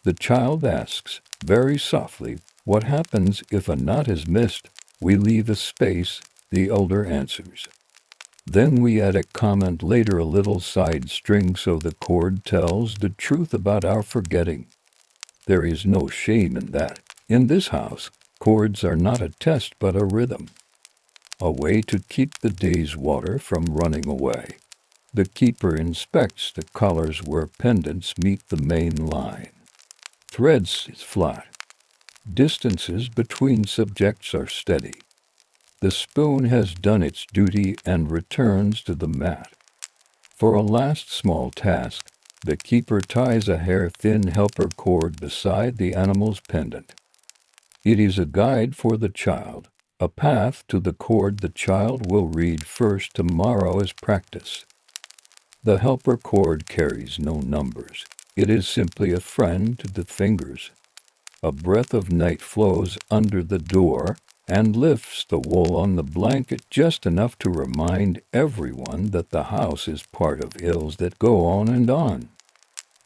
Speaker 1: The child asks, very softly, what happens if a knot is missed? We leave a space, the elder answers. Then we add a comment later, a little side string, so the cord tells the truth about our forgetting. There is no shame in that. In this house, cords are not a test but a rhythm, a way to keep the day's water from running away. The keeper inspects the collars where pendants meet the main line. Threads is flat. Distances between subjects are steady. The spoon has done its duty and returns to the mat. For a last small task, the keeper ties a hair-thin helper cord beside the animal's pendant. It is a guide for the child, a path to the cord the child will read first tomorrow as practice. The helper cord carries no numbers. It is simply a friend to the fingers. A breath of night flows under the door and lifts the wool on the blanket just enough to remind everyone that the house is part of hills that go on and on.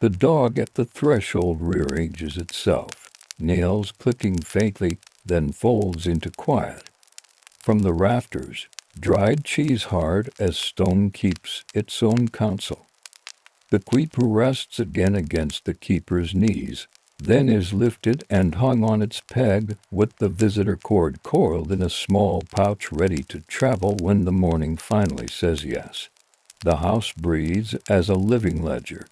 Speaker 1: The dog at the threshold rearranges itself, nails clicking faintly, then folds into quiet. From the rafters, dried cheese hard as stone keeps its own counsel. The quipu rests again against the keeper's knees, then is lifted and hung on its peg with the visitor cord coiled in a small pouch ready to travel when the morning finally says yes. The house breathes as a living ledger.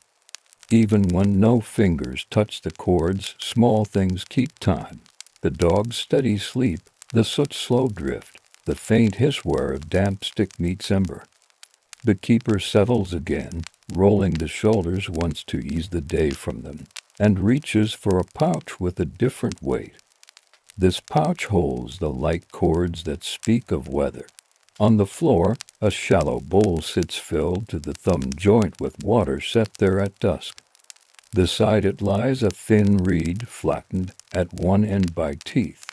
Speaker 1: Even when no fingers touch the cords, small things keep time. The dog's steady sleep, the soot's slow drift, the faint hiss where a damp stick meets ember. The keeper settles again, rolling the shoulders once to ease the day from them, and reaches for a pouch with a different weight. This pouch holds the light cords that speak of weather. On the floor, a shallow bowl sits filled to the thumb joint with water set there at dusk. Beside it lies a thin reed flattened at one end by teeth.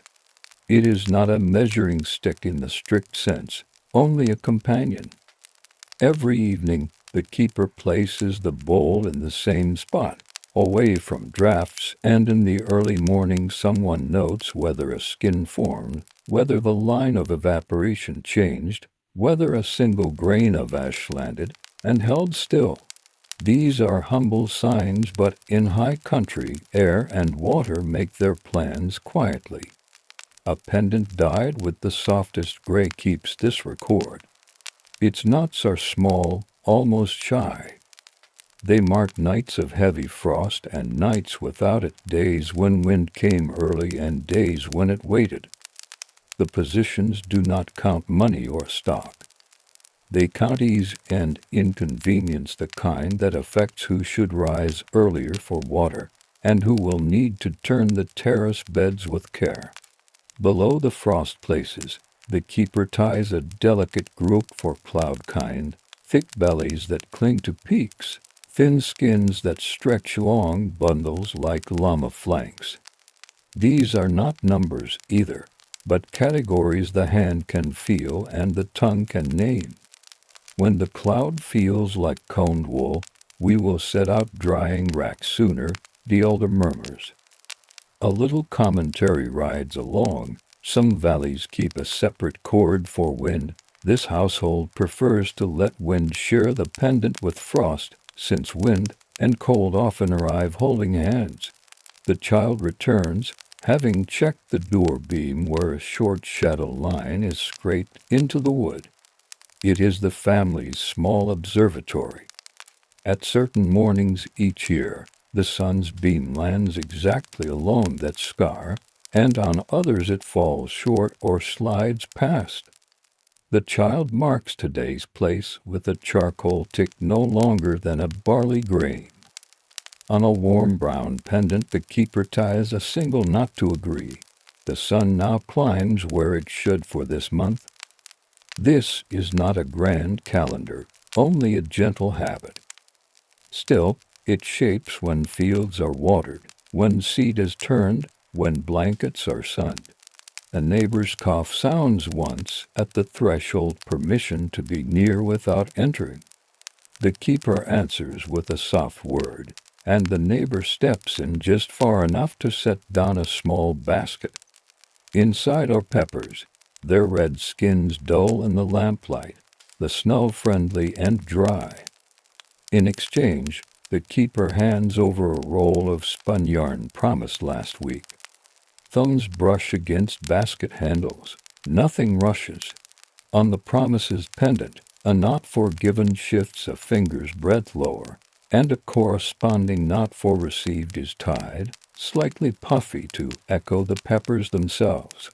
Speaker 1: It is not a measuring stick in the strict sense, only a companion. Every evening, the keeper places the bowl in the same spot, away from drafts, and in the early morning someone notes whether a skin formed, whether the line of evaporation changed, whether a single grain of ash landed and held still. These are humble signs, but in high country, air and water make their plans quietly. A pendant dyed with the softest gray keeps this record. Its knots are small, almost shy. They mark nights of heavy frost and nights without it, days when wind came early and days when it waited. The positions do not count money or stock. They count ease and inconvenience, the kind that affects who should rise earlier for water and who will need to turn the terrace beds with care. Below the frost places, the keeper ties a delicate group for cloud kind, thick bellies that cling to peaks, thin skins that stretch long bundles like llama flanks. These are not numbers either, but categories the hand can feel and the tongue can name. When the cloud feels like coned wool, we will set out drying racks sooner, the elder murmurs. A little commentary rides along. Some valleys keep a separate cord for wind. This household prefers to let wind share the pendant with frost, since wind and cold often arrive holding hands. The child returns, having checked the door beam where a short shadow line is scraped into the wood. It is the family's small observatory. At certain mornings each year, the sun's beam lands exactly along that scar, and on others it falls short or slides past. The child marks today's place with a charcoal tick no longer than a barley grain. On a warm brown pendant the keeper ties a single knot to agree. The sun now climbs where it should for this month. This is not a grand calendar, only a gentle habit. Still, it shapes when fields are watered, when seed is turned, when blankets are sunned. A neighbor's cough sounds once at the threshold, permission to be near without entering. The keeper answers with a soft word, and the neighbor steps in just far enough to set down a small basket. Inside are peppers, their red skins dull in the lamplight, the snow friendly and dry. In exchange, the keeper hands over a roll of spun yarn promised last week. Thumbs brush against basket handles. Nothing rushes. On the promise's pendant, a knot for given shifts a finger's breadth lower, and a corresponding knot for received is tied, slightly puffy to echo the peppers themselves.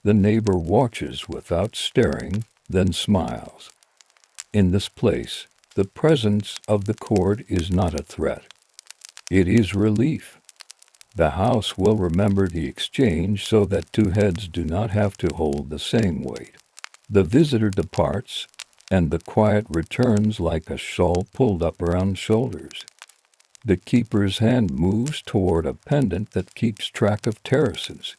Speaker 1: The neighbor watches without staring, then smiles. In this place, the presence of the cord is not a threat. It is relief. The house will remember the exchange so that two heads do not have to hold the same weight. The visitor departs, and the quiet returns like a shawl pulled up around shoulders. The keeper's hand moves toward a pendant that keeps track of terraces.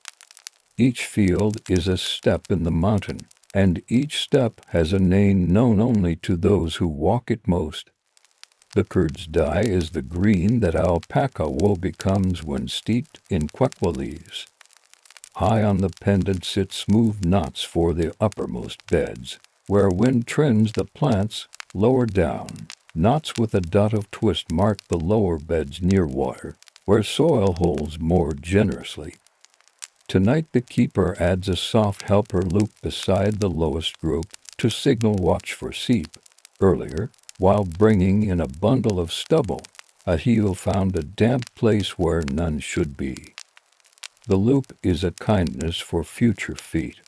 Speaker 1: Each field is a step in the mountain, and each step has a name known only to those who walk it most. The curd's dye is the green that alpaca wool becomes when steeped in quequa leaves. High on the pendant sit smooth knots for the uppermost beds, where wind trims the plants. Lower down, knots with a dot of twist mark the lower beds near water, where soil holds more generously. Tonight the keeper adds a soft helper loop beside the lowest group to signal watch for seep. Earlier, while bringing in a bundle of stubble, a heel found a damp place where none should be. The loop is a kindness for future feet.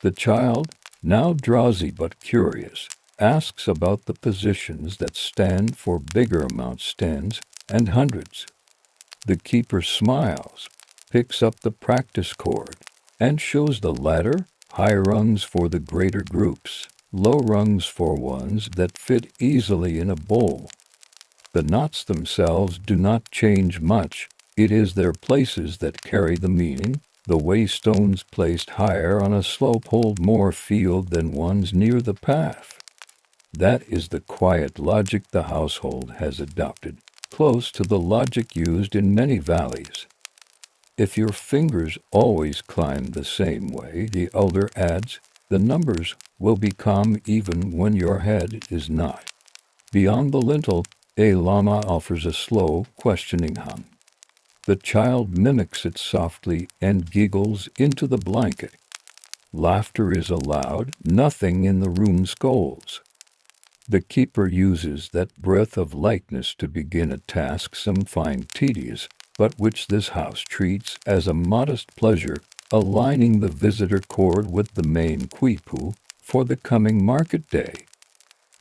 Speaker 1: The child, now drowsy but curious, asks about the positions that stand for bigger amounts, tens and hundreds. The keeper smiles, picks up the practice cord, and shows the ladder, high rungs for the greater groups, low rungs for ones that fit easily in a bowl. The knots themselves do not change much. It is their places that carry the meaning. The way stones placed higher on a slope hold more field than ones near the path. That is the quiet logic the household has adopted, close to the logic used in many valleys. If your fingers always climb the same way, the elder adds, the numbers will become even when your head is not. Beyond the lintel, a llama offers a slow, questioning hum. The child mimics it softly and giggles into the blanket. Laughter is allowed, nothing in the room scolds. The keeper uses that breath of lightness to begin a task some find tedious, but which this house treats as a modest pleasure, aligning the visitor cord with the main quipu for the coming market day.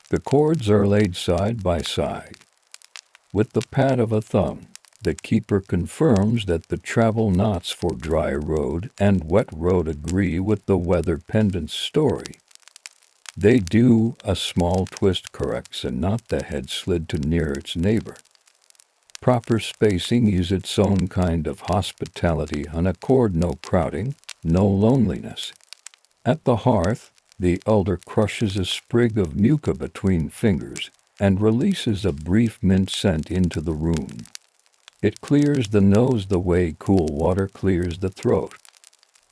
Speaker 1: The cords are laid side by side. With the pat of a thumb, the keeper confirms that the travel knots for dry road and wet road agree with the weather pendant's story. They do. A small twist corrects a knot that had slid too near its neighbor. Proper spacing is its own kind of hospitality on a cord, no crowding, no loneliness. At the hearth, the elder crushes a sprig of mucus between fingers and releases a brief mint scent into the room. It clears the nose the way cool water clears the throat.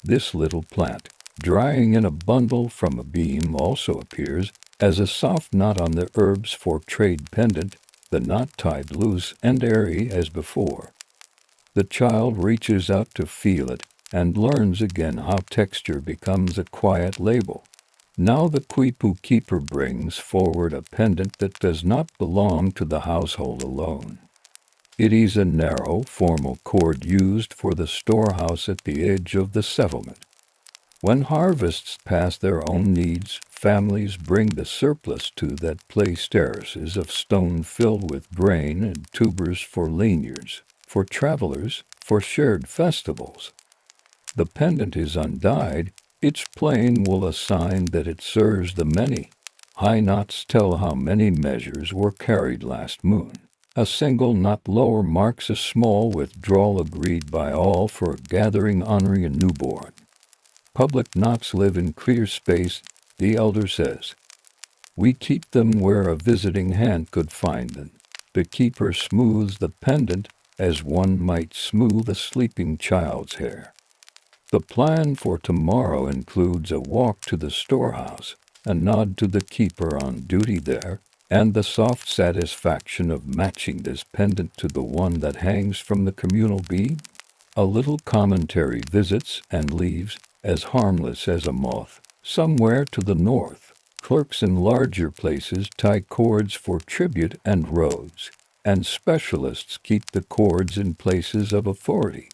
Speaker 1: This little plant, drying in a bundle from a beam, also appears as a soft knot on the herbs for trade pendant, the knot tied loose and airy as before. The child reaches out to feel it and learns again how texture becomes a quiet label. Now the Quipu keeper brings forward a pendant that does not belong to the household alone. It is a narrow, formal cord used for the storehouse at the edge of the settlement. When harvests pass their own needs, families bring the surplus to that place terraces of stone filled with grain and tubers for lanyards, for travelers, for shared festivals. The pendant is undyed. Its plain will assign that it serves the many. High knots tell how many measures were carried last moon. A single knot lower marks a small withdrawal agreed by all for a gathering honoring a newborn. Public knots live in clear space, the elder says. We keep them where a visiting hand could find them. The keeper smooths the pendant as one might smooth a sleeping child's hair. The plan for tomorrow includes a walk to the storehouse, a nod to the keeper on duty there, and the soft satisfaction of matching this pendant to the one that hangs from the communal beam. A little commentary visits and leaves, as harmless as a moth, somewhere to the north. Clerks in larger places tie cords for tribute and roads, and specialists keep the cords in places of authority.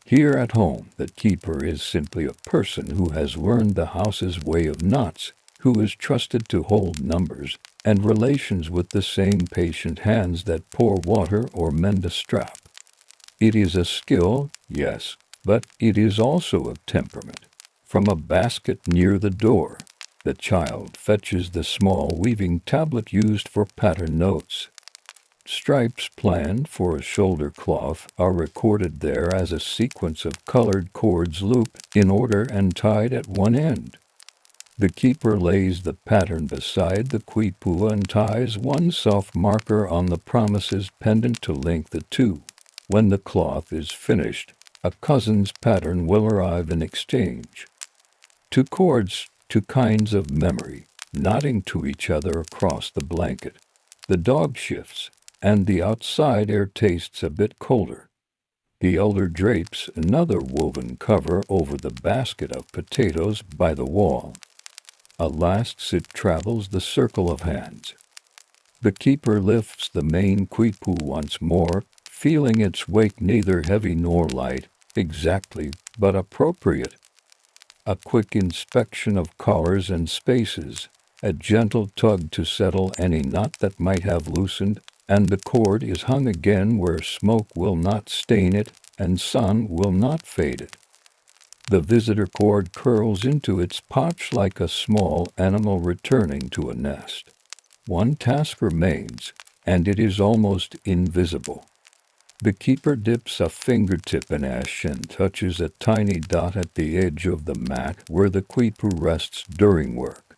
Speaker 1: Here at home, the keeper is simply a person who has learned the house's way of knots, who is trusted to hold numbers and relations with the same patient hands that pour water or mend a strap. It is a skill, yes, but it is also a temperament. From a basket near the door, the child fetches the small weaving tablet used for pattern notes. Stripes planned for a shoulder cloth are recorded there as a sequence of colored cords looped in order and tied at one end. The keeper lays the pattern beside the quipu and ties one soft marker on the promises pendant to link the two. When the cloth is finished, a cousin's pattern will arrive in exchange. Two cords, two kinds of memory, nodding to each other across the blanket. The dog shifts, and the outside air tastes a bit colder. The elder drapes another woven cover over the basket of potatoes by the wall. Alas, it travels the circle of hands. The keeper lifts the main quipu once more, feeling its weight neither heavy nor light, exactly, but appropriate. A quick inspection of collars and spaces, a gentle tug to settle any knot that might have loosened, and the cord is hung again where smoke will not stain it and sun will not fade it. The visitor cord curls into its pouch like a small animal returning to a nest. One task remains, and it is almost invisible. The keeper dips a fingertip in ash and touches a tiny dot at the edge of the mat where the Quipu rests during work.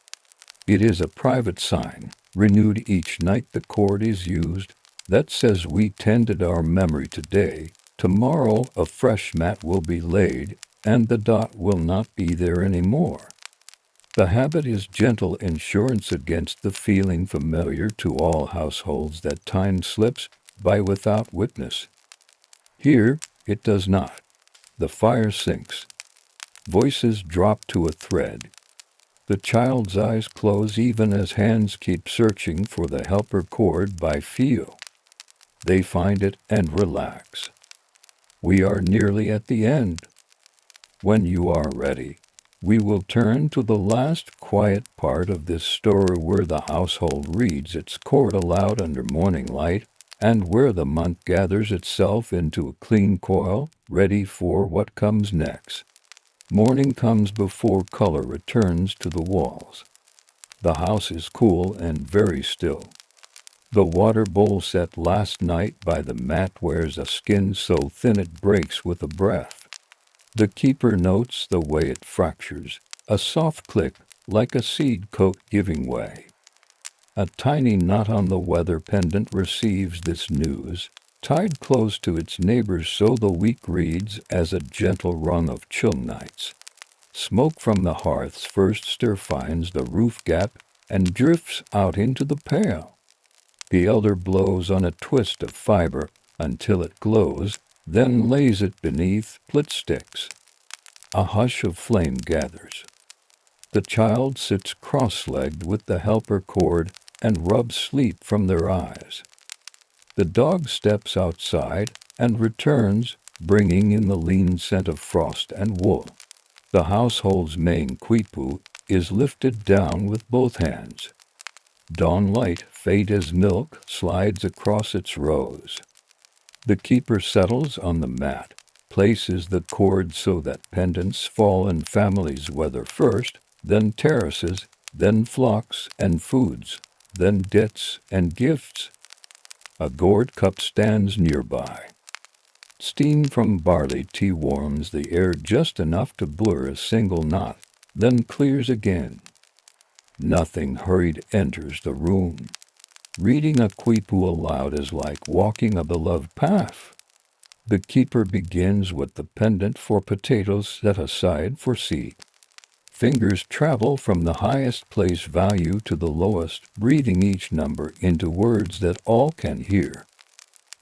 Speaker 1: It is a private sign, renewed each night the cord is used, that says we tended our memory today. Tomorrow a fresh mat will be laid, and the dot will not be there anymore. The habit is gentle insurance against the feeling familiar to all households that time slips by without witness. Here, it does not. The fire sinks. Voices drop to a thread. The child's eyes close even as hands keep searching for the helper cord by feel. They find it and relax. We are nearly at the end. When you are ready, we will turn to the last quiet part of this story where the household reads its cord aloud under morning light, and where the month gathers itself into a clean coil, ready for what comes next. Morning comes before color returns to the walls. The house is cool and very still. The water bowl set last night by the mat wears a skin so thin it breaks with a breath. The keeper notes the way it fractures, a soft click like a seed coat giving way. A tiny knot on the weather pendant receives this news, tied close to its neighbors so the week reads as a gentle rung of chill nights. Smoke from the hearth's first stir finds the roof gap and drifts out into the pail. The elder blows on a twist of fiber until it glows, then lays it beneath split sticks. A hush of flame gathers. The child sits cross-legged with the helper cord and rubs sleep from their eyes. The dog steps outside and returns, bringing in the lean scent of frost and wool. The household's main Quipu is lifted down with both hands. Dawn light, faint as milk, slides across its rows. The keeper settles on the mat, places the cord so that pendants fall in families, whether first, then terraces, then flocks and foods, then debts and gifts. A gourd cup stands nearby. Steam from barley tea warms the air just enough to blur a single knot, then clears again. Nothing hurried enters the room. Reading a Quipu aloud is like walking a beloved path. The keeper begins with the pendant for potatoes set aside for seed. Fingers travel from the highest place value to the lowest, breathing each number into words that all can hear.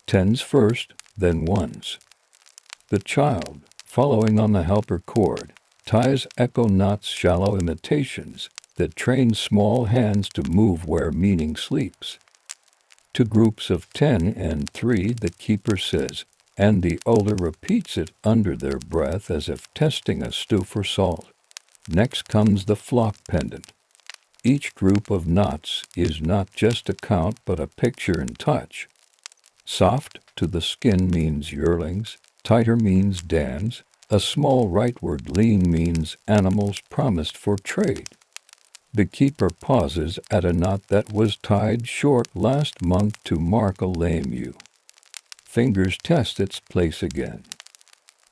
Speaker 1: Tens first, then ones. The child, following on the helper cord, ties echo knots, shallow imitations that train small hands to move where meaning sleeps. To groups of 10 and 3 the keeper says, and the older repeats it under their breath as if testing a stew for salt. Next comes the flock pendant. Each group of knots is not just a count but a picture in touch. Soft to the skin means yearlings, tighter means dams, a small rightward lean means animals promised for trade. The keeper pauses at a knot that was tied short last month to mark a lame ewe. Fingers test its place again.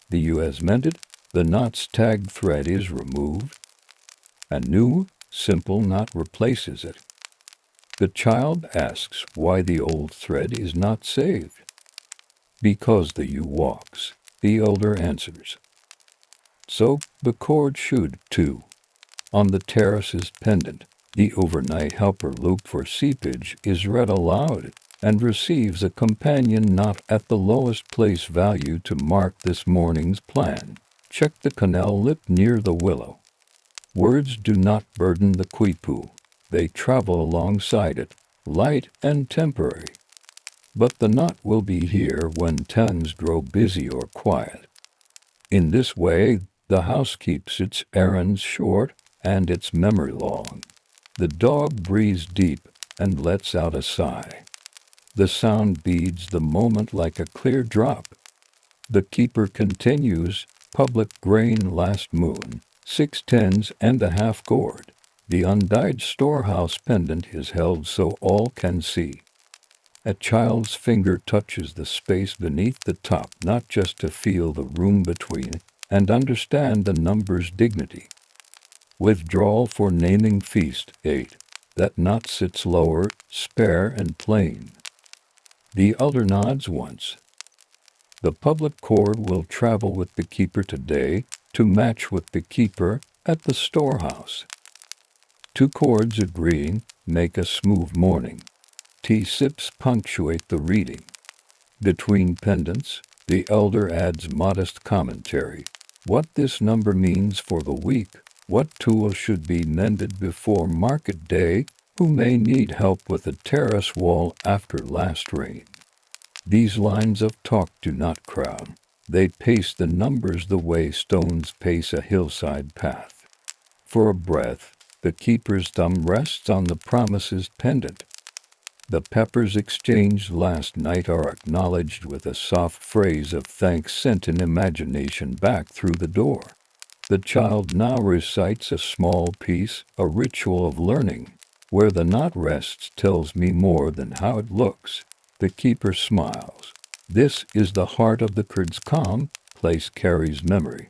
Speaker 1: The ewe has mended, the knot's tagged thread is removed. A new, simple knot replaces it. The child asks why the old thread is not saved. Because the ewe walks, the elder answers. So the cord should, too. On the terrace's pendant, the overnight helper loop for seepage is read aloud and receives a companion knot at the lowest place value to mark this morning's plan. Check the canal lip near the willow. Words do not burden the Quipu. They travel alongside it, light and temporary. But the knot will be here when tongues grow busy or quiet. In this way, the house keeps its errands short and its memory long. The dog breathes deep and lets out a sigh. The sound beads the moment like a clear drop. The keeper continues, public grain last moon, 6 tens and a half gourd. The undyed storehouse pendant is held so all can see. A child's finger touches the space beneath the top, not just to feel the room between, and understand the number's dignity. Withdrawal for naming feast 8. That knot sits lower, spare and plain. The elder nods once. The public cord will travel with the keeper today, to match with the keeper at the storehouse. 2 cords agreeing make a smooth morning. Tea sips punctuate the reading. Between pendants, the elder adds modest commentary. What this number means for the week, what tool should be mended before market day, who may need help with a terrace wall after last rain. These lines of talk do not crowd. They pace the numbers the way stones pace a hillside path. For a breath, the keeper's thumb rests on the promise's pendant. The peppers exchanged last night are acknowledged with a soft phrase of thanks sent in imagination back through the door. The child now recites a small piece, a ritual of learning. Where the knot rests tells me more than how it looks. The keeper smiles. This is the heart of the cord's calm, place carries memory.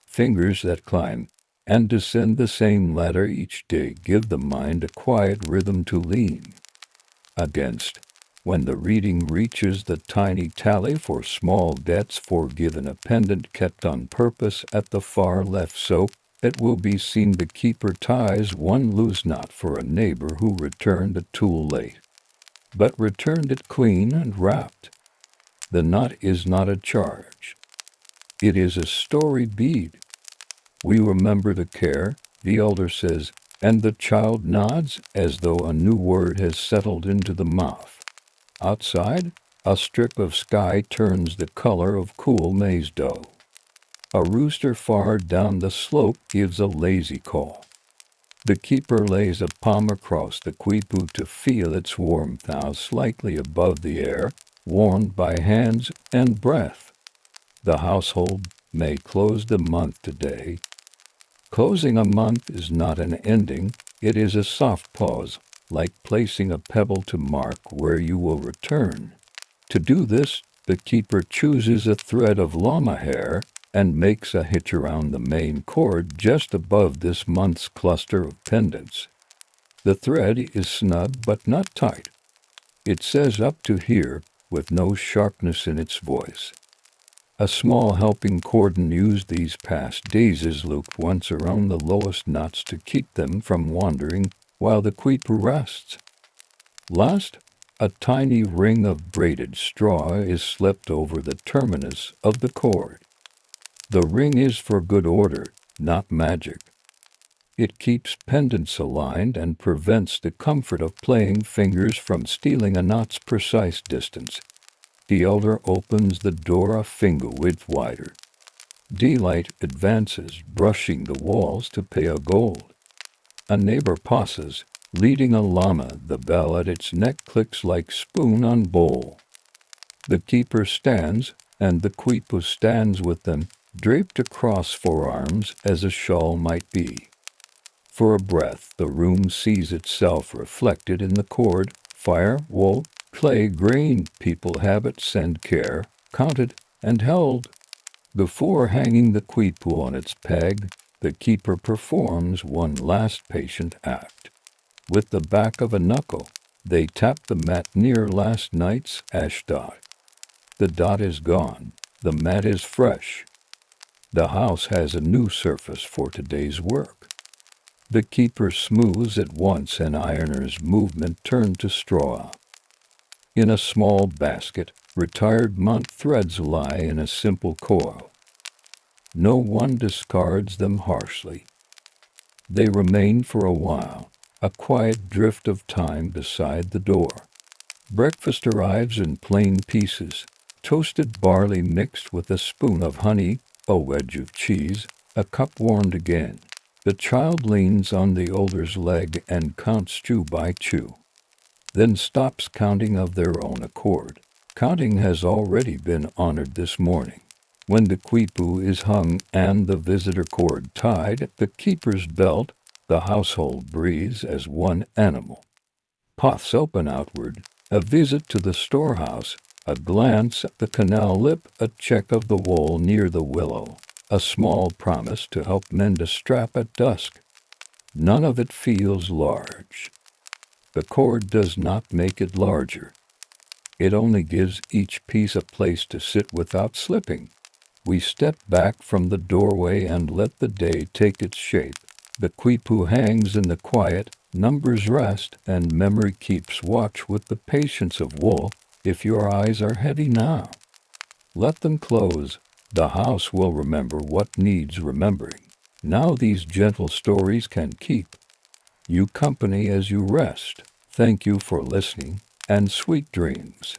Speaker 1: Fingers that climb and descend the same ladder each day give the mind a quiet rhythm to lean against. When the reading reaches the tiny tally for small debts forgiven, a pendant kept on purpose at the far left, so it will be seen the keeper ties one loose knot for a neighbor who returned a tool late, but returned it clean and wrapped. The knot is not a charge. It is a story bead. We remember the care, the elder says, and the child nods as though a new word has settled into the mouth. Outside, a strip of sky turns the color of cool maize dough. A rooster far down the slope gives a lazy call. The keeper lays a palm across the Quipu to feel its warmth now slightly above the air, warmed by hands and breath. The household may close the month today. Closing a month is not an ending, it is a soft pause, like placing a pebble to mark where you will return. To do this, the keeper chooses a thread of llama hair and makes a hitch around the main cord just above this month's cluster of pendants. The thread is snug but not tight. It says up to here, with no sharpness in its voice. A small helping cordon used these past days is looped once around the lowest knots to keep them from wandering while the Quipu rests. Last, a tiny ring of braided straw is slipped over the terminus of the cord. The ring is for good order, not magic. It keeps pendants aligned and prevents the comfort of playing fingers from stealing a knot's precise distance. The elder opens the door a finger width wider. Delight advances, brushing the walls to pay a gold. A neighbor passes, leading a llama. The bell at its neck clicks like spoon on bowl. The keeper stands, and the Quipu stands with them, draped across forearms as a shawl might be. For a breath, the room sees itself reflected in the cord, fire, wool, clay, grain, people, habits, and care, counted and held. Before hanging the Quipu on its peg, the keeper performs one last patient act. With the back of a knuckle, they tap the mat near last night's ash dot. The dot is gone, the mat is fresh. The house has a new surface for today's work. The keeper smooths at once, an ironer's movement turned to straw. In a small basket, retired month threads lie in a simple coil. No one discards them harshly. They remain for a while, a quiet drift of time beside the door. Breakfast arrives in plain pieces, toasted barley mixed with a spoon of honey, a wedge of cheese, a cup warmed again. The child leans on the older's leg and counts chew by chew, then stops counting of their own accord. Counting has already been honored this morning. When the quipu is hung and the visitor cord tied at the keeper's belt, the household breathes as one animal. Paths open outward, a visit to the storehouse, a glance at the canal lip, a check of the wall near the willow, a small promise to help mend a strap at dusk. None of it feels large. The cord does not make it larger. It only gives each piece a place to sit without slipping. We step back from the doorway and let the day take its shape. The quipu hangs in the quiet, numbers rest, and memory keeps watch with the patience of wool. If your eyes are heavy now, let them close. The house will remember what needs remembering. Now these gentle stories can keep you company as you rest. Thank you for listening, and sweet dreams.